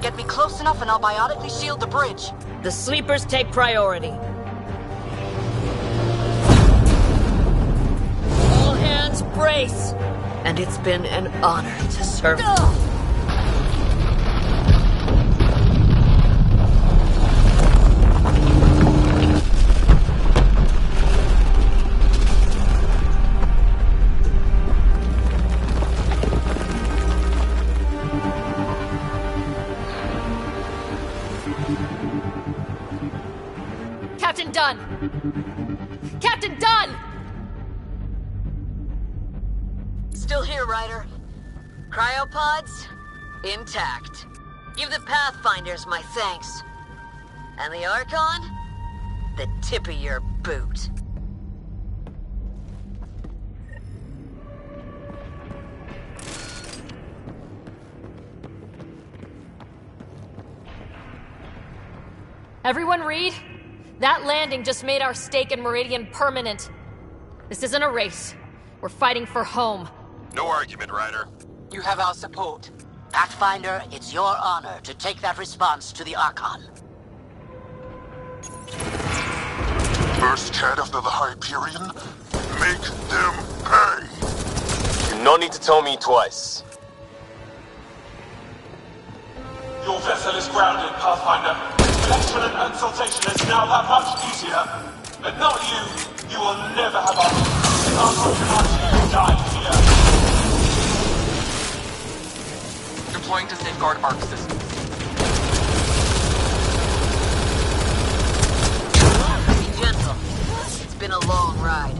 Get me close enough and I'll biotically shield the bridge. The sleepers take priority. All hands brace. And it's been an honor to serve. Captain Dunn! Captain Dunn! Still here, Ryder. Cryopods? Intact. Give the Pathfinders my thanks. And the Archon? The tip of your boot. Everyone read? That landing just made our stake in Meridian permanent. This isn't a race. We're fighting for home. No argument, Ryder. You have our support. Pathfinder, it's your honor to take that response to the Archon. First cat after the Hyperion? Make them pay! You no need to tell me twice. Your vessel is grounded, Pathfinder. Collection and exaltation is now that much easier. But not you. You will never have our humanity die here. Deploying to safeguard arc system. Be gentle. It's been a long ride.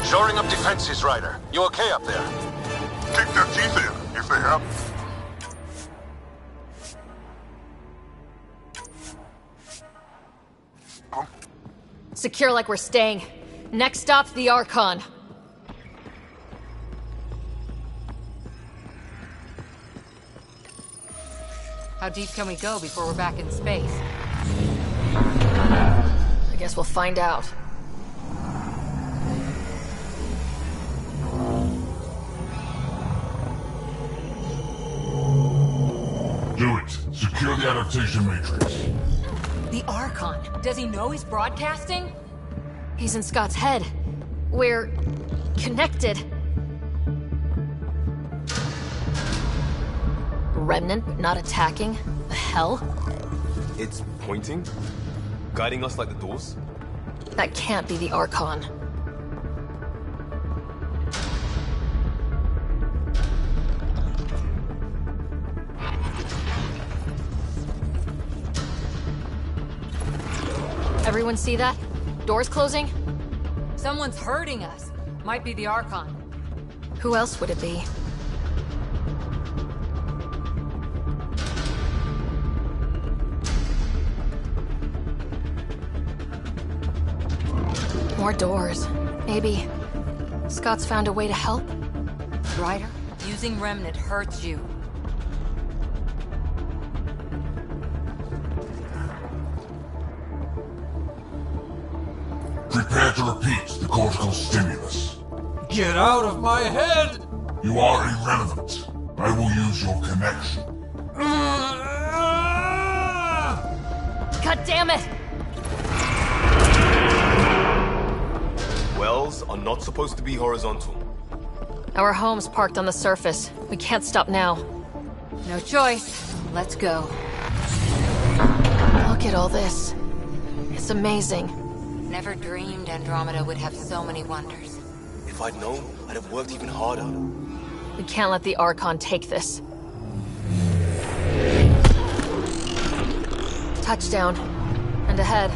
Shoring up defenses, Ryder. You okay up there? Kick their teeth in, if they have. Secure like we're staying. Next stop, the Archon. How deep can we go before we're back in space? I guess we'll find out. Do it. Secure the adaptation matrix. The Archon. Does he know he's broadcasting? He's in Scott's head. We're connected. Remnant, but not attacking? The hell? It's pointing? Guiding us like the doors? That can't be the Archon. Everyone see that? Doors closing? Someone's hurting us. Might be the Archon. Who else would it be? More doors. Maybe Scott's found a way to help? Ryder, using Remnant hurts you. Prepare to repeat the cortical stimulus. Get out of my head! You are irrelevant. I will use your connection. God damn it! cells are not supposed to be horizontal. Our home's parked on the surface. We can't stop now. No choice. Let's go. Look at all this. It's amazing. Never dreamed Andromeda would have so many wonders. If I'd known, I'd have worked even harder. We can't let the Archon take this. Touchdown. And ahead.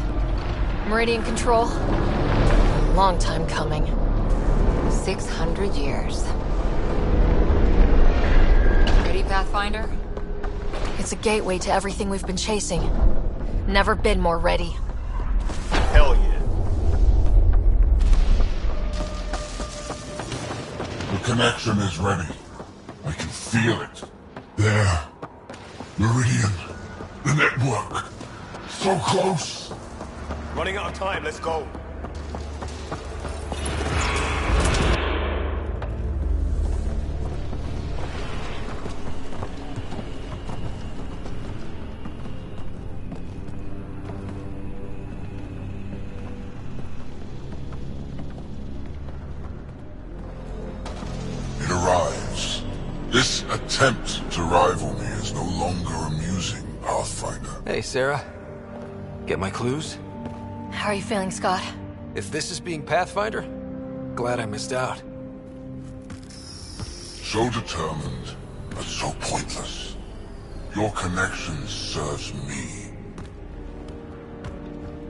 Meridian control. Long time coming. 600 years. Ready, Pathfinder? It's a gateway to everything we've been chasing. Never been more ready. Hell yeah. The connection is ready. I can feel it. There. Meridian. The network. So close. Running out of time, let's go. It arrives. This attempt to rival me is no longer amusing, Pathfinder. Hey, Sarah. Get my clues? How are you feeling, Scott? If this is being Pathfinder, glad I missed out. So determined, but so pointless. Your connection serves me.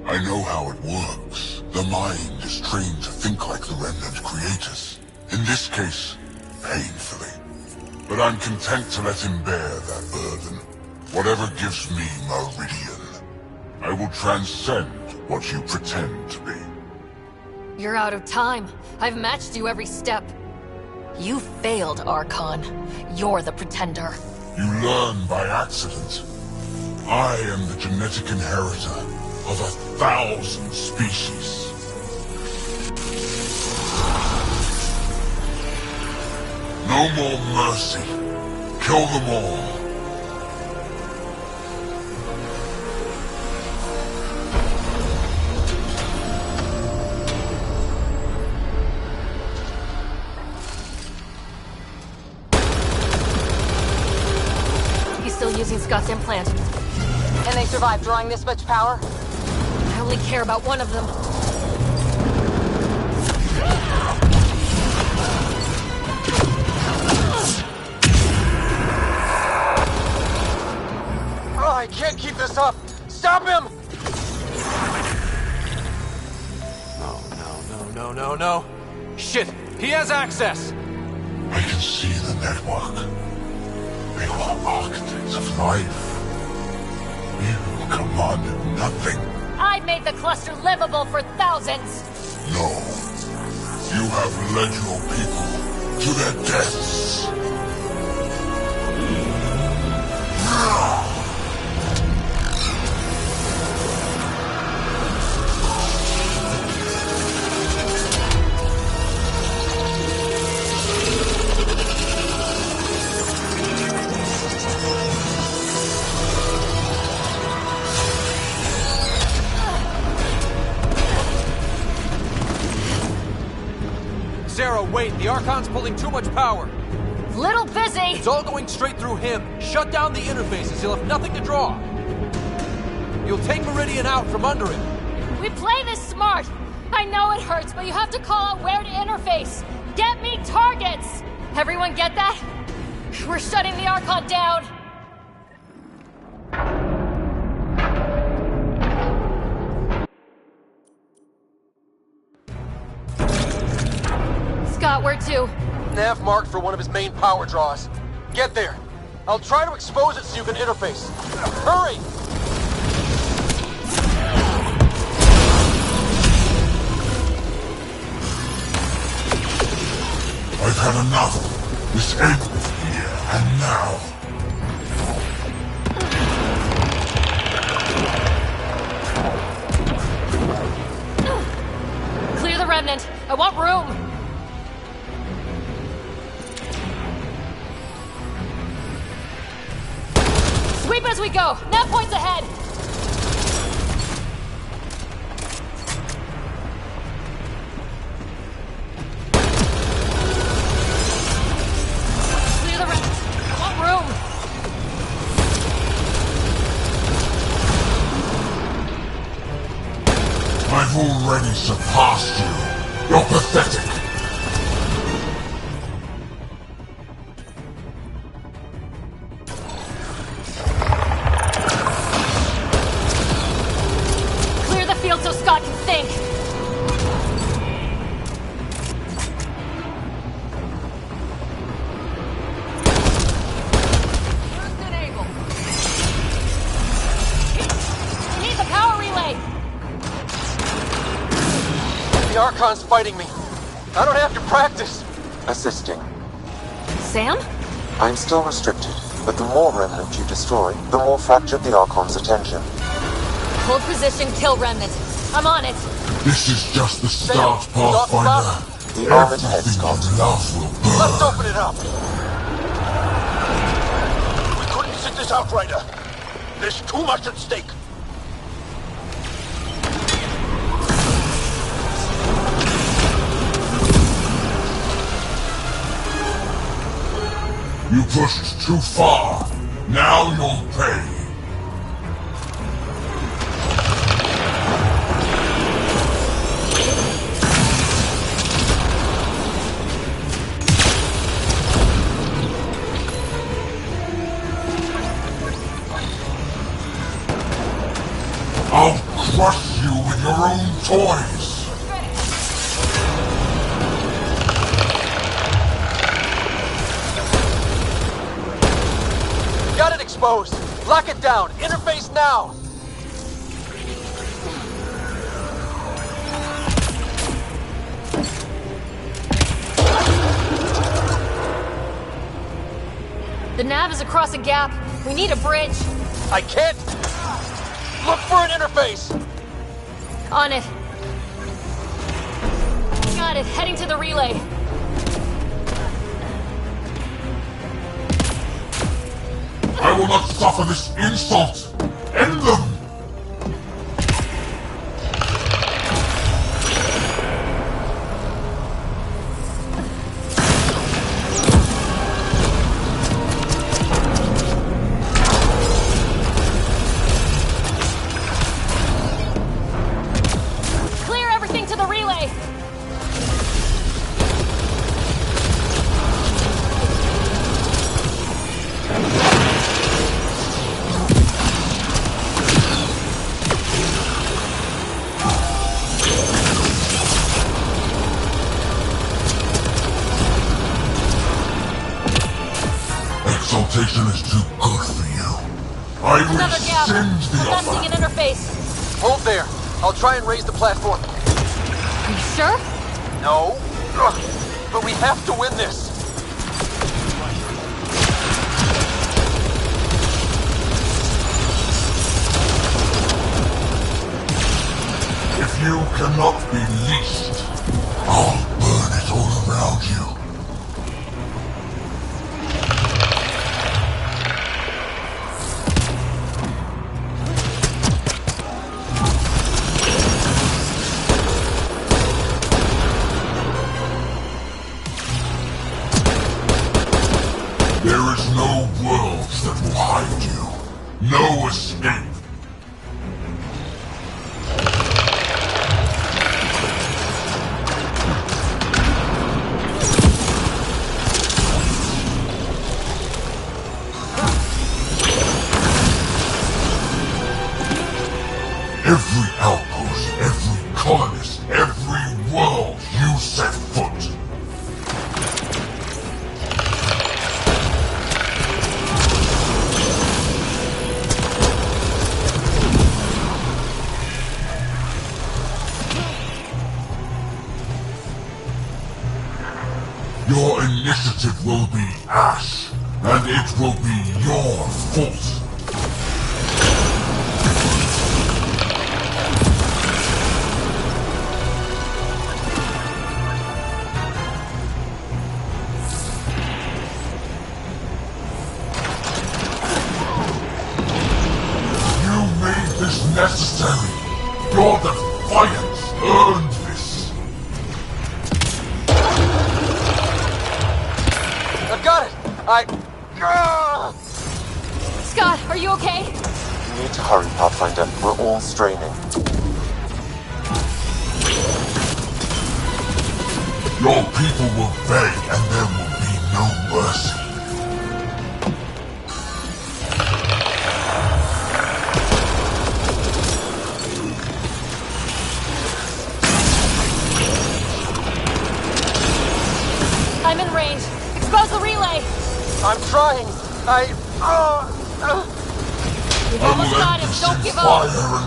I know how it works. The mind is trained to think like the Remnant creators. In this case, painfully. But I'm content to let him bear that burden. Whatever gives me Meridian, I will transcend what you pretend to be. You're out of time. I've matched you every step. You failed, Archon. You're the pretender. You learn by accident. I am the genetic inheritor of 1,000 species. No more mercy. Kill them all. He's still using Scott's implant. And they survived drawing this much power? I only care about one of them. Oh, I can't keep this up! Stop him! No. Shit! He has access! I can see the network. They were architects of life. You commanded nothing. I've made the cluster livable for thousands! No. You have led your people to their deaths. Sarah, wait! The Archon's pulling too much power! Little busy! It's all going straight through him. Shut down the interfaces, he'll have nothing to draw. You'll take Meridian out from under him. We play this smart! I know it hurts, but you have to call out where to interface! Get me targets! Everyone get that? We're shutting the Archon down! Scott, where to? Nav marked for one of his main power draws. Get there. I'll try to expose it so you can interface. Hurry! I've had enough. This ends here and now. Clear the Remnant. I want room. Sweep as we go! Nav points ahead! I've already surpassed you. You're pathetic. Clear the field so Scott can think. Need the power relay. The Archon's fighting me. I don't have to practice. Assisting. Sam? I'm still restricted, but the more Remnant you destroy, the more fractured the Archon's attention. Hold position, kill Remnant. I'm on it. This is just the start, Pathfinder. The armored head, Scott. Love will burn. Let's open it up. We couldn't sit this out, Ryder. There's too much at stake. You pushed too far. Now you'll pay. I'll crush you with your own toys. Got it exposed. Lock it down. Interface now. The nav is across a gap. We need a bridge. I can't. Look for an interface. On it. Got it. Heading to the relay. I will not suffer this insult! End them! Clear everything to the relay. Exaltation is too good for you. I Another gap. rescind the Preventing offer. an interface. Hold there. I'll try and raise the platform. Are you sure? No. Ugh. But we have to win this. If you cannot be leashed, I'll burn it all around you. There is no world that will hide you. No escape. Every outpost, every colonist, every world you set foot. Your initiative will be ash, and it will be your fault. This necessary. Your defiance earned this. I've got it. Scott, are you okay? You need to hurry, Pathfinder. We're all straining. Your people will beg and there will be no mercy. I'm in range. Expose the relay! I'm trying. You've almost got him. Don't give up!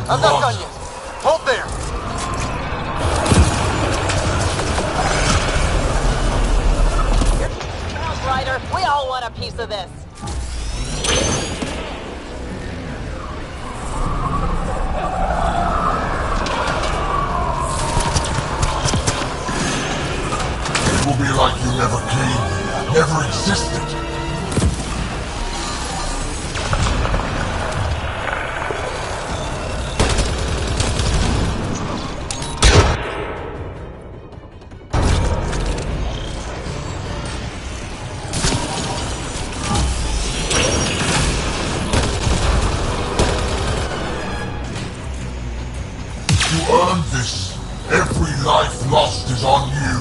I'm not done yet. Hold there. Ryder, we all want a piece of this. It will be like you never came, never existed. You earned this. Every life lost is on you.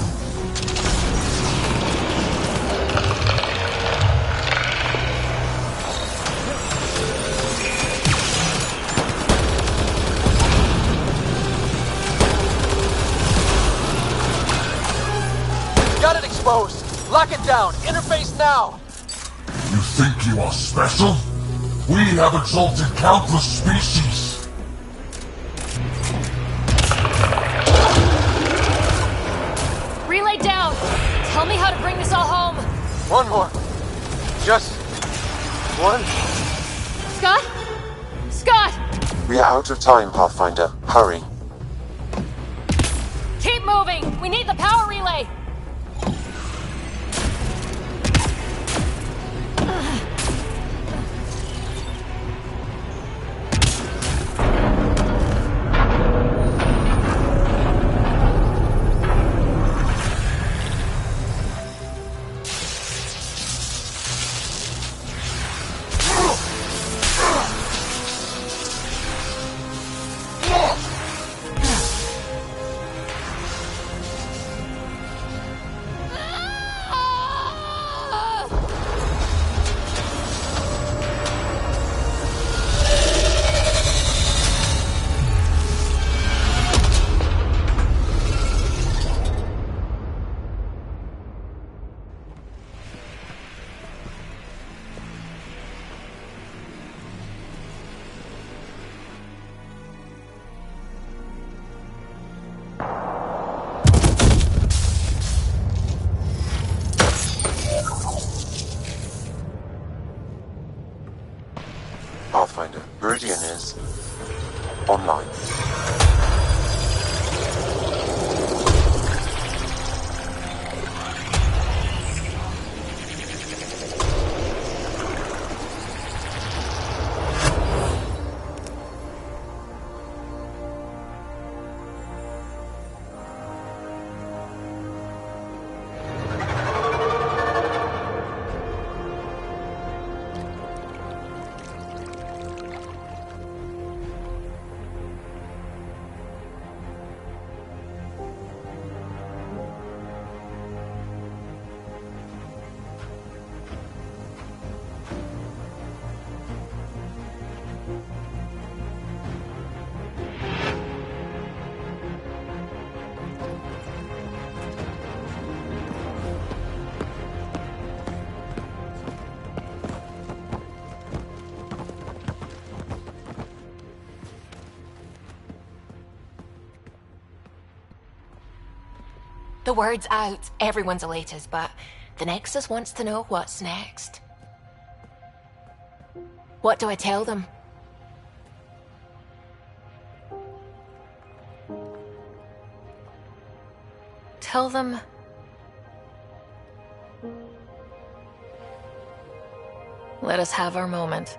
Got it exposed. Lock it down. Interface now. You think you are special? We have exalted countless species. Relay down! Tell me how to bring this all home! One more. Just one. Scott? Scott! We are out of time, Pathfinder. Hurry. Keep moving! We need the power relay! Pathfinder, Meridian is online. The word's out. Everyone's elated, but the Nexus wants to know what's next. What do I tell them? Tell them... Let us have our moment.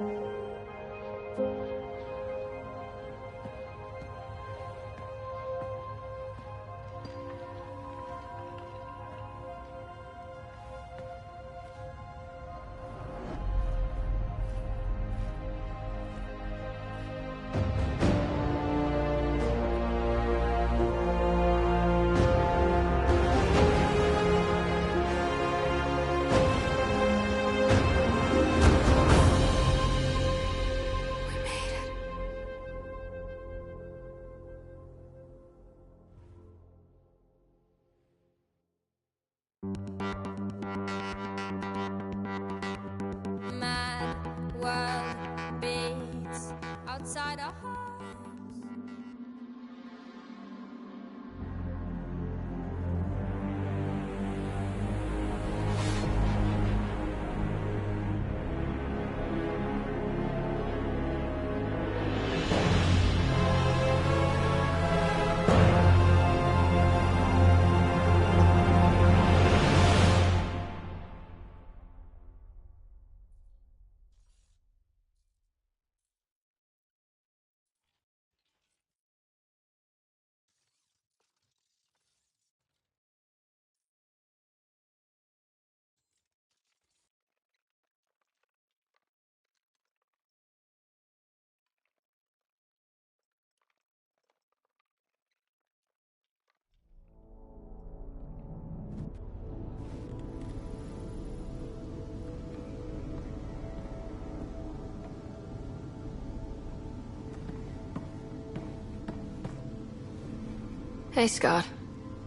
Hey, Scott.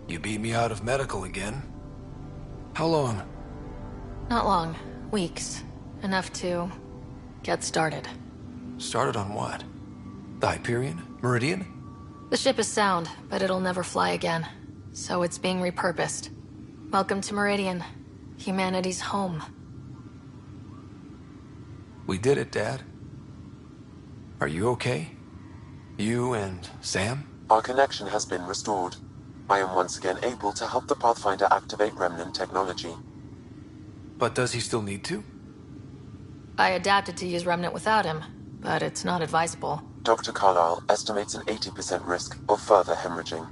You beat me out of medical again. How long? Not long. Weeks. Enough to get started. Started on what? The Hyperion? Meridian? The ship is sound, but it'll never fly again. So it's being repurposed. Welcome to Meridian. Humanity's home. We did it, Dad. Are you okay? You and Sam? Our connection has been restored. I am once again able to help the Pathfinder activate Remnant technology. But does he still need to? I adapted to use Remnant without him, but it's not advisable. Dr. Carlyle estimates an 80% risk of further hemorrhaging.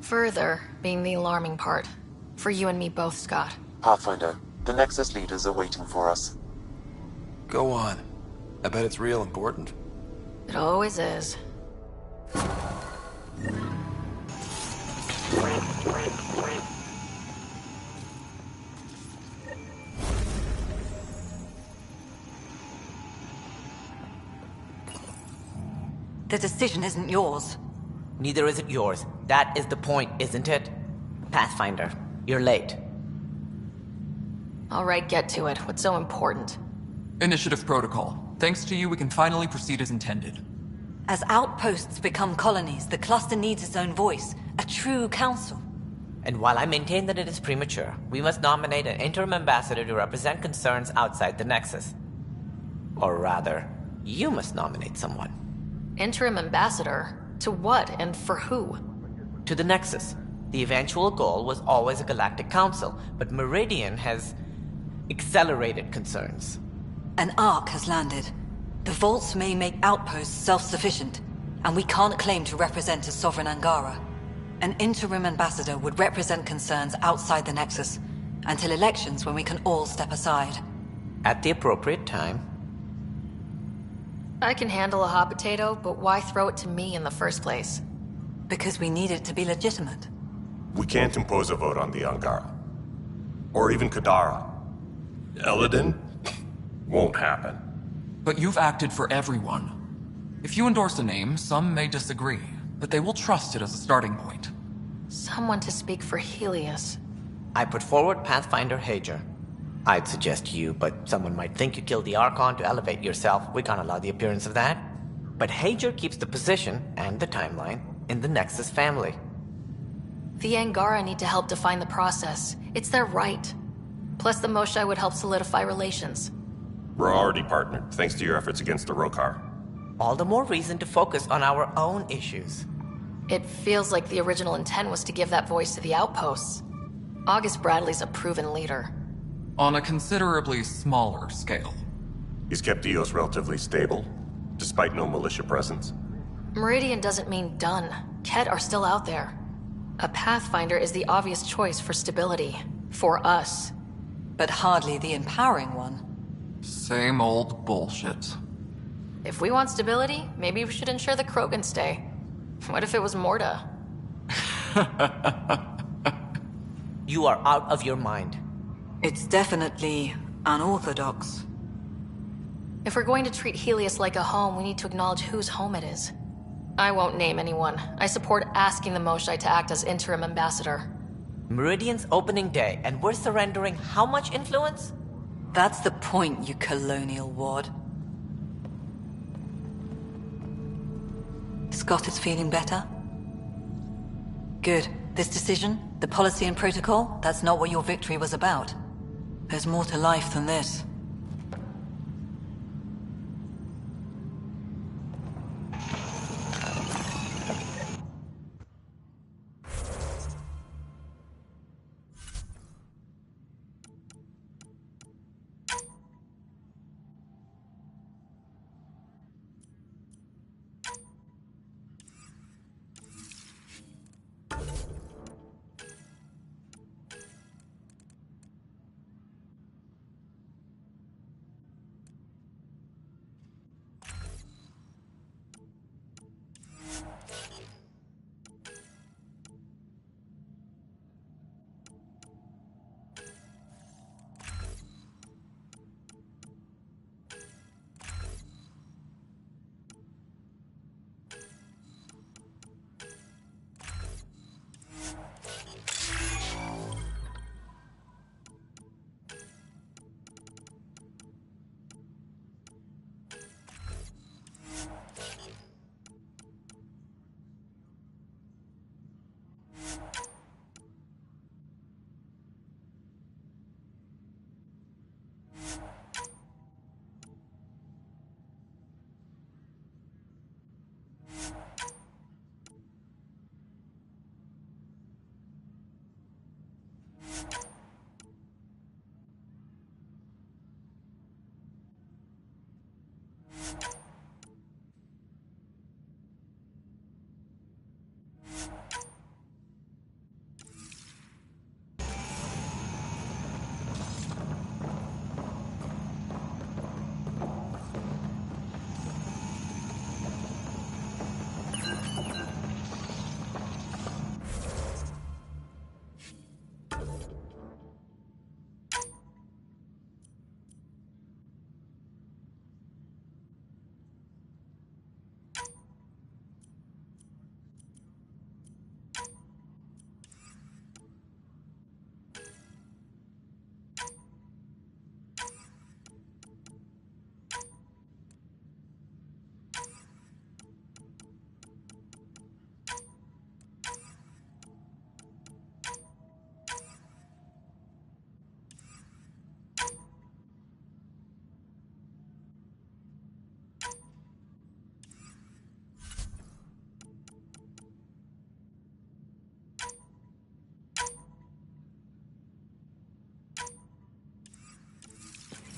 Further being the alarming part. For you and me both, Scott. Pathfinder, the Nexus leaders are waiting for us. Go on. I bet it's real important. It always is. The decision isn't yours. Neither is it yours. That is the point, isn't it? Pathfinder, you're late. All right, get to it. What's so important? Initiative protocol. Thanks to you, we can finally proceed as intended. As outposts become colonies, the cluster needs its own voice, a true council. And while I maintain that it is premature, we must nominate an interim ambassador to represent concerns outside the Nexus. Or rather, you must nominate someone. Interim ambassador? To what and for who? To the Nexus. The eventual goal was always a galactic council, but Meridian has accelerated concerns. An ark has landed. The vaults may make outposts self-sufficient, and we can't claim to represent a sovereign Angara. An interim ambassador would represent concerns outside the Nexus, until elections when we can all step aside. At the appropriate time. I can handle a hot potato, but why throw it to me in the first place? Because we need it to be legitimate. We can't impose a vote on the Angara. Or even Kadara. Eladin? Won't happen. But you've acted for everyone. If you endorse a name, some may disagree, but they will trust it as a starting point. Someone to speak for Helios. I put forward Pathfinder Hager. I'd suggest you, but someone might think you killed the Archon to elevate yourself. We can't allow the appearance of that. But Hager keeps the position, and the timeline, in the Nexus family. The Angara need to help define the process. It's their right. Plus the Moshae would help solidify relations. We're already partnered, thanks to your efforts against the Rokar. All the more reason to focus on our own issues. It feels like the original intent was to give that voice to the outposts. August Bradley's a proven leader. On a considerably smaller scale. He's kept Eos relatively stable, despite no militia presence. Meridian doesn't mean done. Ket are still out there. A Pathfinder is the obvious choice for stability. For us. But hardly the empowering one. Same old bullshit. If we want stability, maybe we should ensure the Krogan stay. What if it was Morta? You are out of your mind. It's definitely unorthodox. If we're going to treat Helios like a home, we need to acknowledge whose home it is. I won't name anyone. I support asking the Moshae to act as interim ambassador. Meridian's opening day, and we're surrendering how much influence? That's the point, you colonial ward. Scott is feeling better? Good. This decision, the policy and protocol, that's not what your victory was about. There's more to life than this.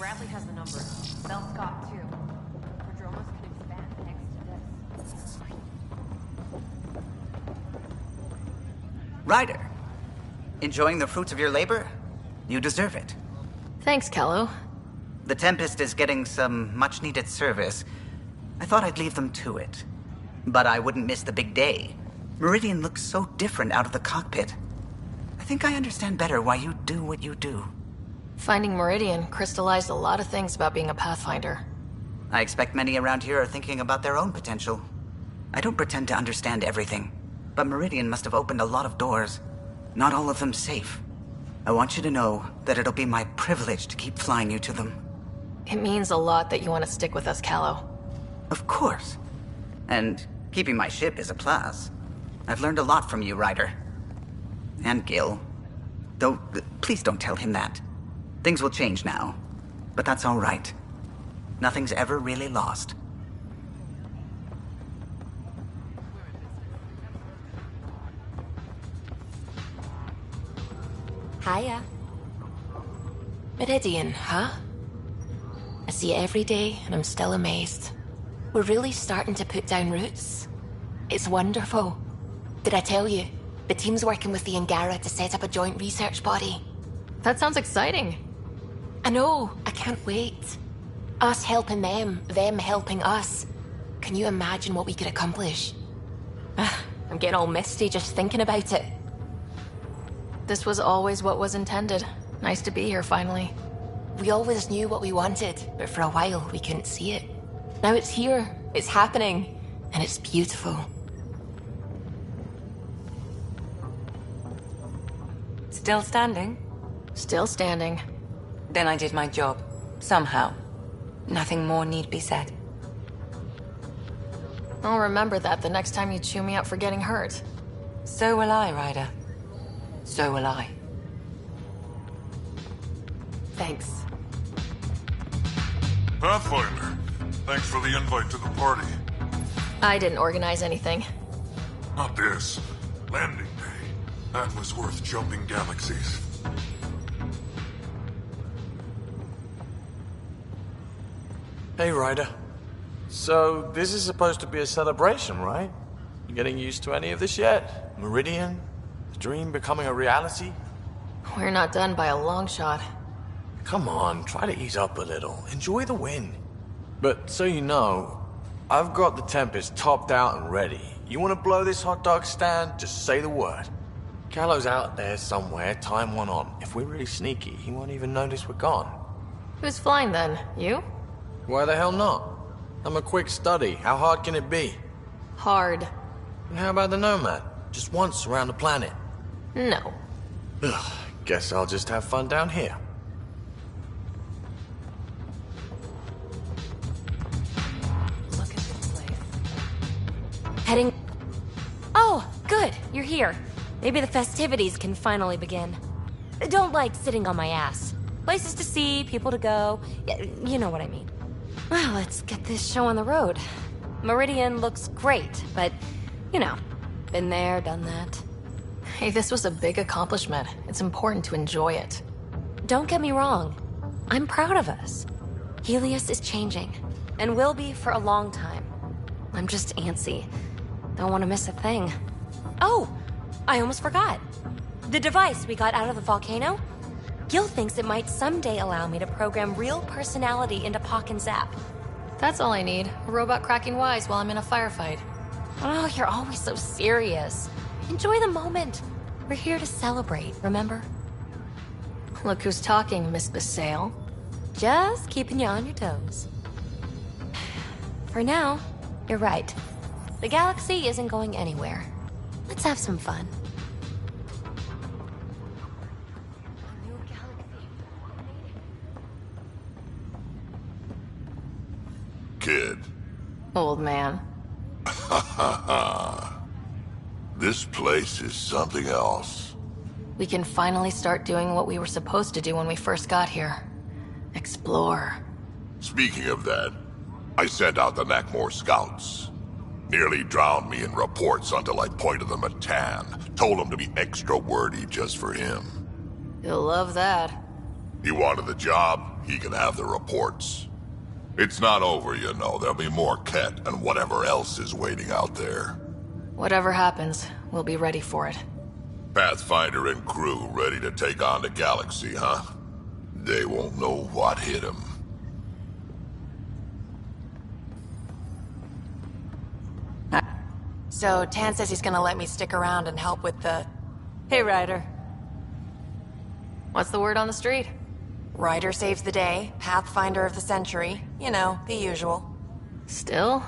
Bradley has the number. Bell Scott, too. Prodromos can expand thanks to this. Ryder, enjoying the fruits of your labor? You deserve it. Thanks, Kello. The Tempest is getting some much-needed service. I thought I'd leave them to it. But I wouldn't miss the big day. Meridian looks so different out of the cockpit. I think I understand better why you do what you do. Finding Meridian crystallized a lot of things about being a Pathfinder. I expect many around here are thinking about their own potential. I don't pretend to understand everything, but Meridian must have opened a lot of doors. Not all of them safe. I want you to know that it'll be my privilege to keep flying you to them. It means a lot that you want to stick with us, Callow. Of course. And keeping my ship is a plus. I've learned a lot from you, Ryder. And Gil. Though, please don't tell him that. Things will change now. But that's all right. Nothing's ever really lost. Hiya. Meridian, huh? I see it every day, and I'm still amazed. We're really starting to put down roots. It's wonderful. Did I tell you? The team's working with the Angara to set up a joint research body. That sounds exciting. I know. I can't wait. Us helping them helping us. Can you imagine what we could accomplish? I'm getting all misty just thinking about it. This was always what was intended. Nice to be here, finally. We always knew what we wanted, but for a while we couldn't see it. Now it's here, it's happening, and it's beautiful. Still standing? Still standing. Then I did my job. Somehow. Nothing more need be said. I'll remember that the next time you chew me up for getting hurt. So will I, Ryder. So will I. Thanks. Pathfinder, thanks for the invite to the party. I didn't organize anything. Not this. Landing day. That was worth jumping galaxies. Hey, Ryder. So, this is supposed to be a celebration, right? You getting used to any of this yet? Meridian? The dream becoming a reality? We're not done by a long shot. Come on, try to ease up a little. Enjoy the win. But so you know, I've got the Tempest topped out and ready. You want to blow this hot dog stand? Just say the word. Callow's out there somewhere, time one on. If we're really sneaky, he won't even notice we're gone. Who's flying then? You? Why the hell not? I'm a quick study. How hard can it be? Hard. And how about the Nomad? Just once around the planet. No. Ugh, guess I'll just have fun down here. Look at this place. Heading... Oh, good. You're here. Maybe the festivities can finally begin. Don't like sitting on my ass. Places to see, people to go. You know what I mean. Well, let's get this show on the road. Meridian looks great, but, you know, been there, done that. Hey, this was a big accomplishment. It's important to enjoy it. Don't get me wrong. I'm proud of us. Helios is changing, and will be for a long time. I'm just antsy. Don't want to miss a thing. Oh, I almost forgot. The device we got out of the volcano? Gil thinks it might someday allow me to program real personality into Pock and Zap. That's all I need. A robot cracking wise while I'm in a firefight. Oh, you're always so serious. Enjoy the moment. We're here to celebrate, remember? Look who's talking, Miss Basale. Just keeping you on your toes. For now, you're right. The galaxy isn't going anywhere. Let's have some fun. Kid. Old man. This place is something else. We can finally start doing what we were supposed to do when we first got here. Explore. Speaking of that, I sent out the Nakmor scouts. Nearly drowned me in reports until I pointed them at Tan. Told him to be extra wordy just for him. You'll love that. He wanted the job, he can have the reports. It's not over, you know. There'll be more Ket and whatever else is waiting out there. Whatever happens, we'll be ready for it. Pathfinder and crew ready to take on the galaxy, huh? They won't know what hit them. So, Tan says he's gonna let me stick around and help with the... Hey, Ryder. What's the word on the street? Ryder saves the day, Pathfinder of the century. You know, the usual. Still?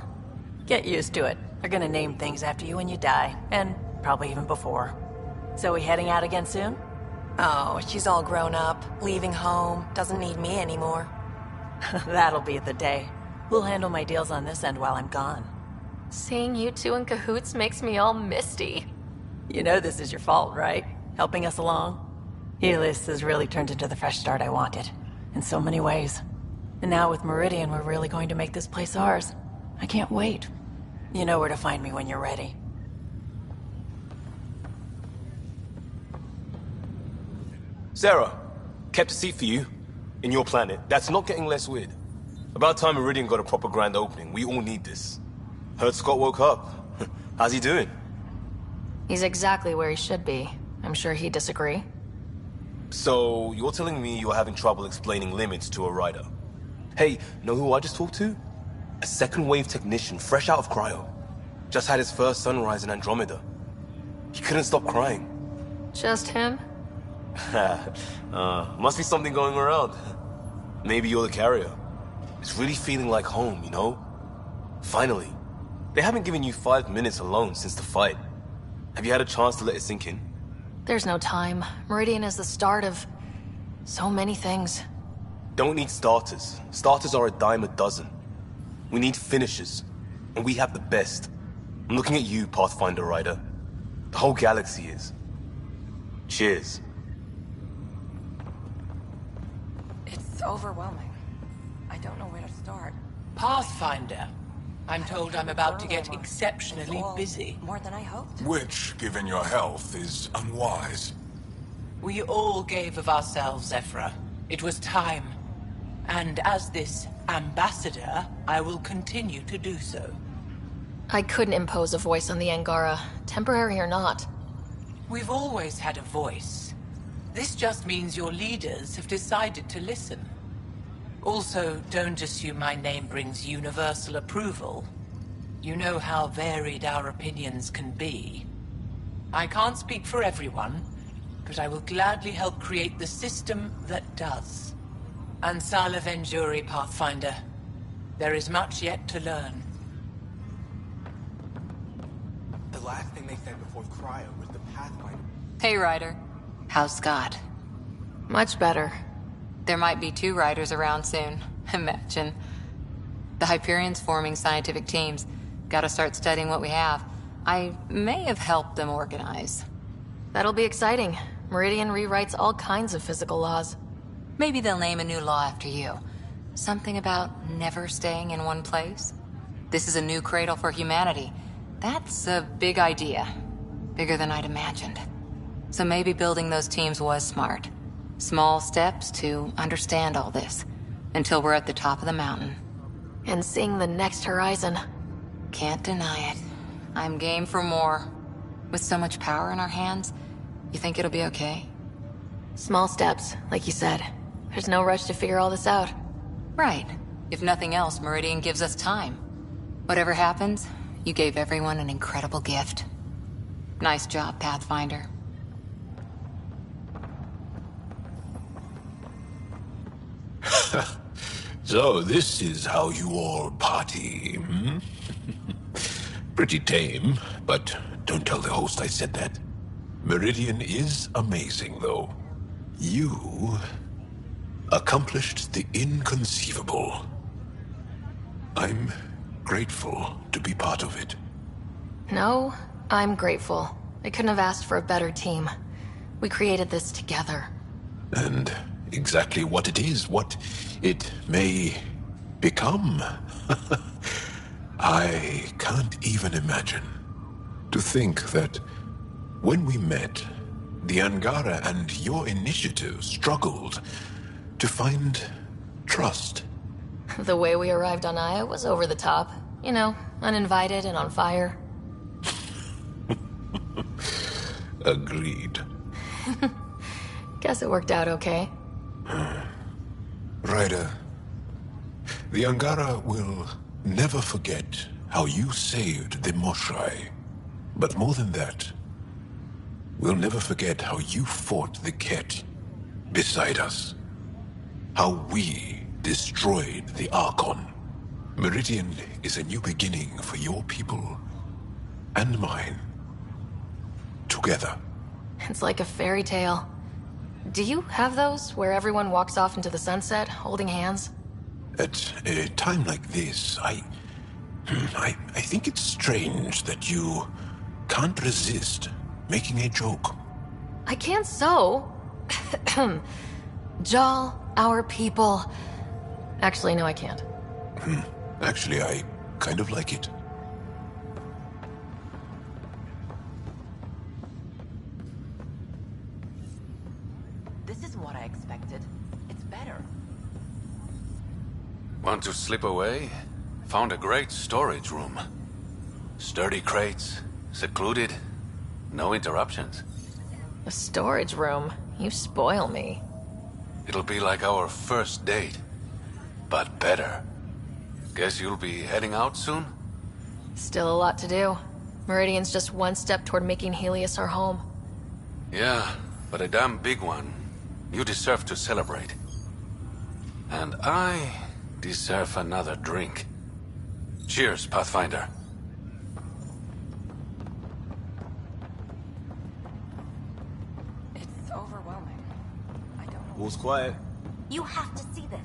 Get used to it. They're gonna name things after you when you die. And probably even before. So we heading out again soon? Oh, she's all grown up, leaving home, doesn't need me anymore. That'll be the day. We'll handle my deals on this end while I'm gone. Seeing you two in cahoots makes me all misty. You know this is your fault, right? Helping us along? Helios has really turned into the fresh start I wanted. In so many ways. And now with Meridian, we're really going to make this place ours. I can't wait. You know where to find me when you're ready. Sarah, kept a seat for you. In your planet. That's not getting less weird. About time Meridian got a proper grand opening. We all need this. Heard Scott woke up. How's he doing? He's exactly where he should be. I'm sure he'd disagree. So, you're telling me you're having trouble explaining limits to a rider? Hey, know who I just talked to? A second wave technician, fresh out of cryo. Just had his first sunrise in Andromeda. He couldn't stop crying. Just him? Must be something going around. Maybe you're the carrier. It's really feeling like home, you know? Finally. They haven't given you 5 minutes alone since the fight. Have you had a chance to let it sink in? There's no time. Meridian is the start of so many things. Don't need starters. Starters are a dime a dozen. We need finishers. And we have the best. I'm looking at you, Pathfinder Rider. The whole galaxy is. Cheers. It's overwhelming. I don't know where to start. Pathfinder. I'm told I'm about to get exceptionally busy. More than I hoped. Which, given your health, is unwise. We all gave of ourselves, Ephra. It was time. And as this ambassador, I will continue to do so. I couldn't impose a voice on the Angara, temporary or not. We've always had a voice. This just means your leaders have decided to listen. Also, don't assume my name brings universal approval. You know how varied our opinions can be. I can't speak for everyone, but I will gladly help create the system that does. Ansala Venjuri, Pathfinder. There is much yet to learn. The last thing they said before cryo was the Pathfinder. Hey, Ryder. How's Scott? Much better. There might be 2 riders around soon. Imagine. The Hyperion's forming scientific teams. Gotta start studying what we have. I may have helped them organize. That'll be exciting. Meridian rewrites all kinds of physical laws. Maybe they'll name a new law after you. Something about never staying in one place. This is a new cradle for humanity. That's a big idea. Bigger than I'd imagined. So maybe building those teams was smart. Small steps to understand all this, until we're at the top of the mountain. And seeing the next horizon. Can't deny it. I'm game for more. With so much power in our hands, you think it'll be okay? Small steps, like you said. There's no rush to figure all this out. Right. If nothing else, Meridian gives us time. Whatever happens, you gave everyone an incredible gift. Nice job, Pathfinder. So this is how you all party, hmm? Pretty tame, but don't tell the host I said that. Meridian is amazing, though. You accomplished the inconceivable. I'm grateful to be part of it. No, I'm grateful. I couldn't have asked for a better team. We created this together. And exactly what it is, what it may become. I can't even imagine. To think that when we met, the Angara and your initiative struggled to find trust. The way we arrived on Aya was over the top. You know, uninvited and on fire. Agreed. Guess it worked out okay. Ryder, the Angara will never forget how you saved the Moshai. But more than that, we'll never forget how you fought the Ket beside us. How we destroyed the Archon. Meridian is a new beginning for your people and mine. Together. It's like a fairy tale. Do you have those where everyone walks off into the sunset, holding hands? At a time like this, I think it's strange that you can't resist making a joke. I can't so. Jal, our people. Actually, no, I can't. Actually, I kind of like it. This is what I expected. It's better. Want to slip away? Found a great storage room. Sturdy crates, secluded, no interruptions. A storage room? You spoil me. It'll be like our first date, but better. Guess you'll be heading out soon? Still a lot to do. Meridian's just one step toward making Helios our home. Yeah, but a damn big one. You deserve to celebrate. And I deserve another drink. Cheers, Pathfinder. It's overwhelming. I don't know. All's quiet. You have to see this.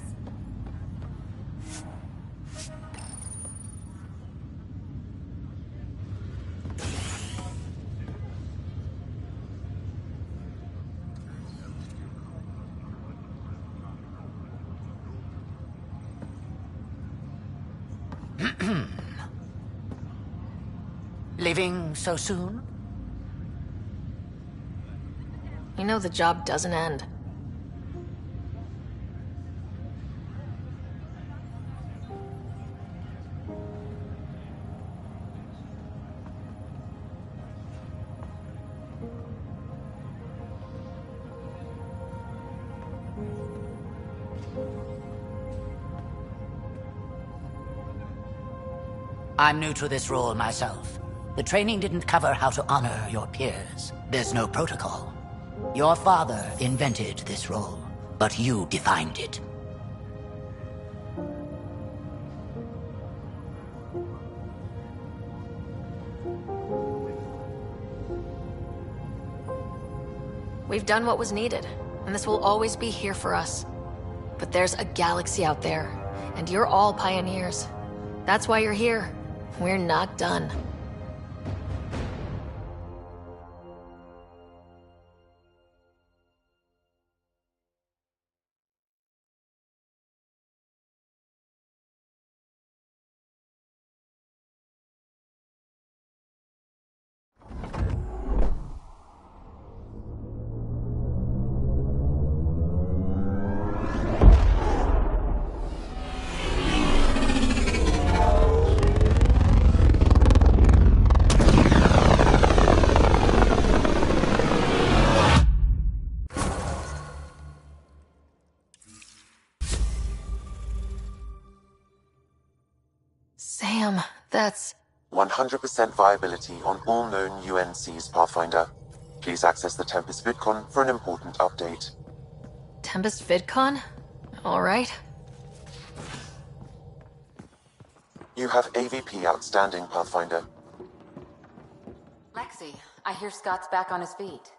Leaving so soon? You know the job doesn't end. I'm new to this role myself. The training didn't cover how to honor your peers. There's no protocol. Your father invented this role, but you defined it. We've done what was needed, and this will always be here for us. But there's a galaxy out there, and you're all pioneers. That's why you're here. We're not done. Sam, that's... 100% viability on all known UNCs, Pathfinder. Please access the Tempest VidCon for an important update. Tempest VidCon? Alright. You have AVP outstanding, Pathfinder. Lexi, I hear Scott's back on his feet.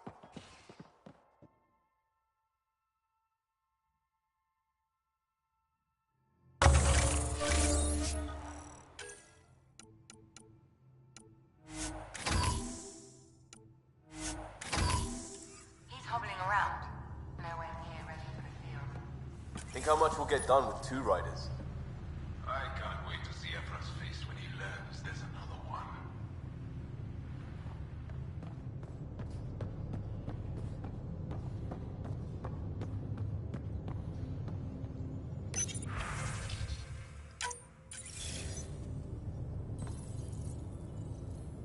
Think how much we'll get done with 2 riders. I can't wait to see Ephra's face when he learns there's another one.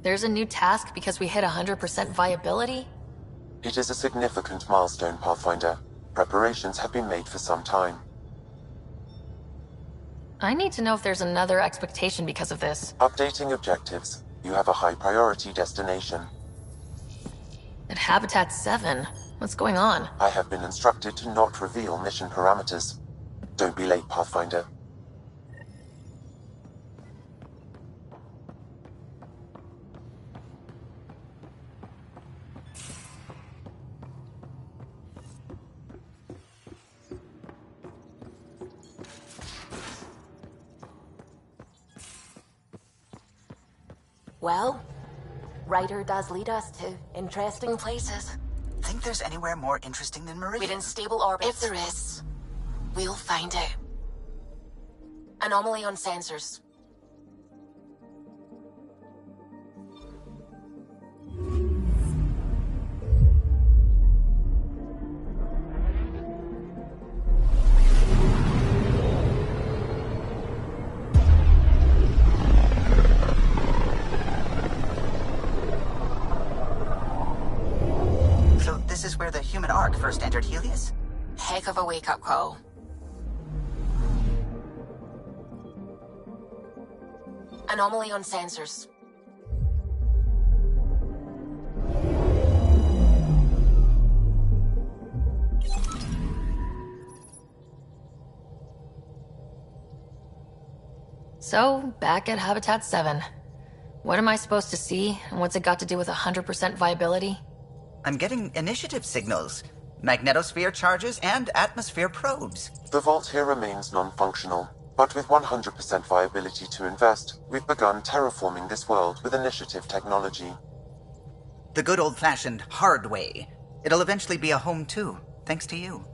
There's a new task because we hit 100% viability? It is a significant milestone, Pathfinder. Preparations have been made for some time. I need to know if there's another expectation because of this. Updating objectives. You have a high priority destination. At Habitat 7? What's going on? I have been instructed to not reveal mission parameters. Don't be late, Pathfinder. Well, Ryder does lead us to interesting places. Think there's anywhere more interesting than Meridian? We're in stable orbit. If there is, we'll find it. Anomaly on sensors. So this is where the human Ark first entered Helios? Heck of a wake-up call. Anomaly on sensors. So, back at Habitat 7. What am I supposed to see, and what's it got to do with 100% viability? I'm getting initiative signals, magnetosphere charges, and atmosphere probes. The vault here remains non-functional, but with 100% viability to invest, we've begun terraforming this world with initiative technology. The good old-fashioned hard way. It'll eventually be a home too, thanks to you.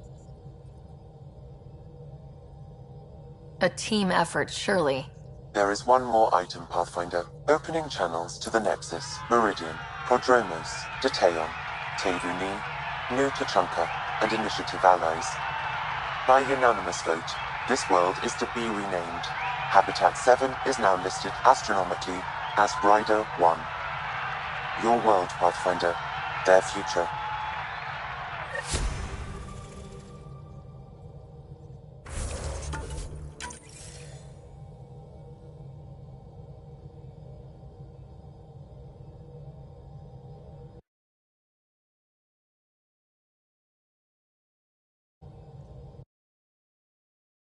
A team effort, surely. There is one more item, Pathfinder. Opening channels to the Nexus, Meridian, Prodromos, Detaeon, Tevuni, New Tachanka, and Initiative allies. By unanimous vote, this world is to be renamed. Habitat 7 is now listed astronomically as Rider 1. Your world, Pathfinder. Their future.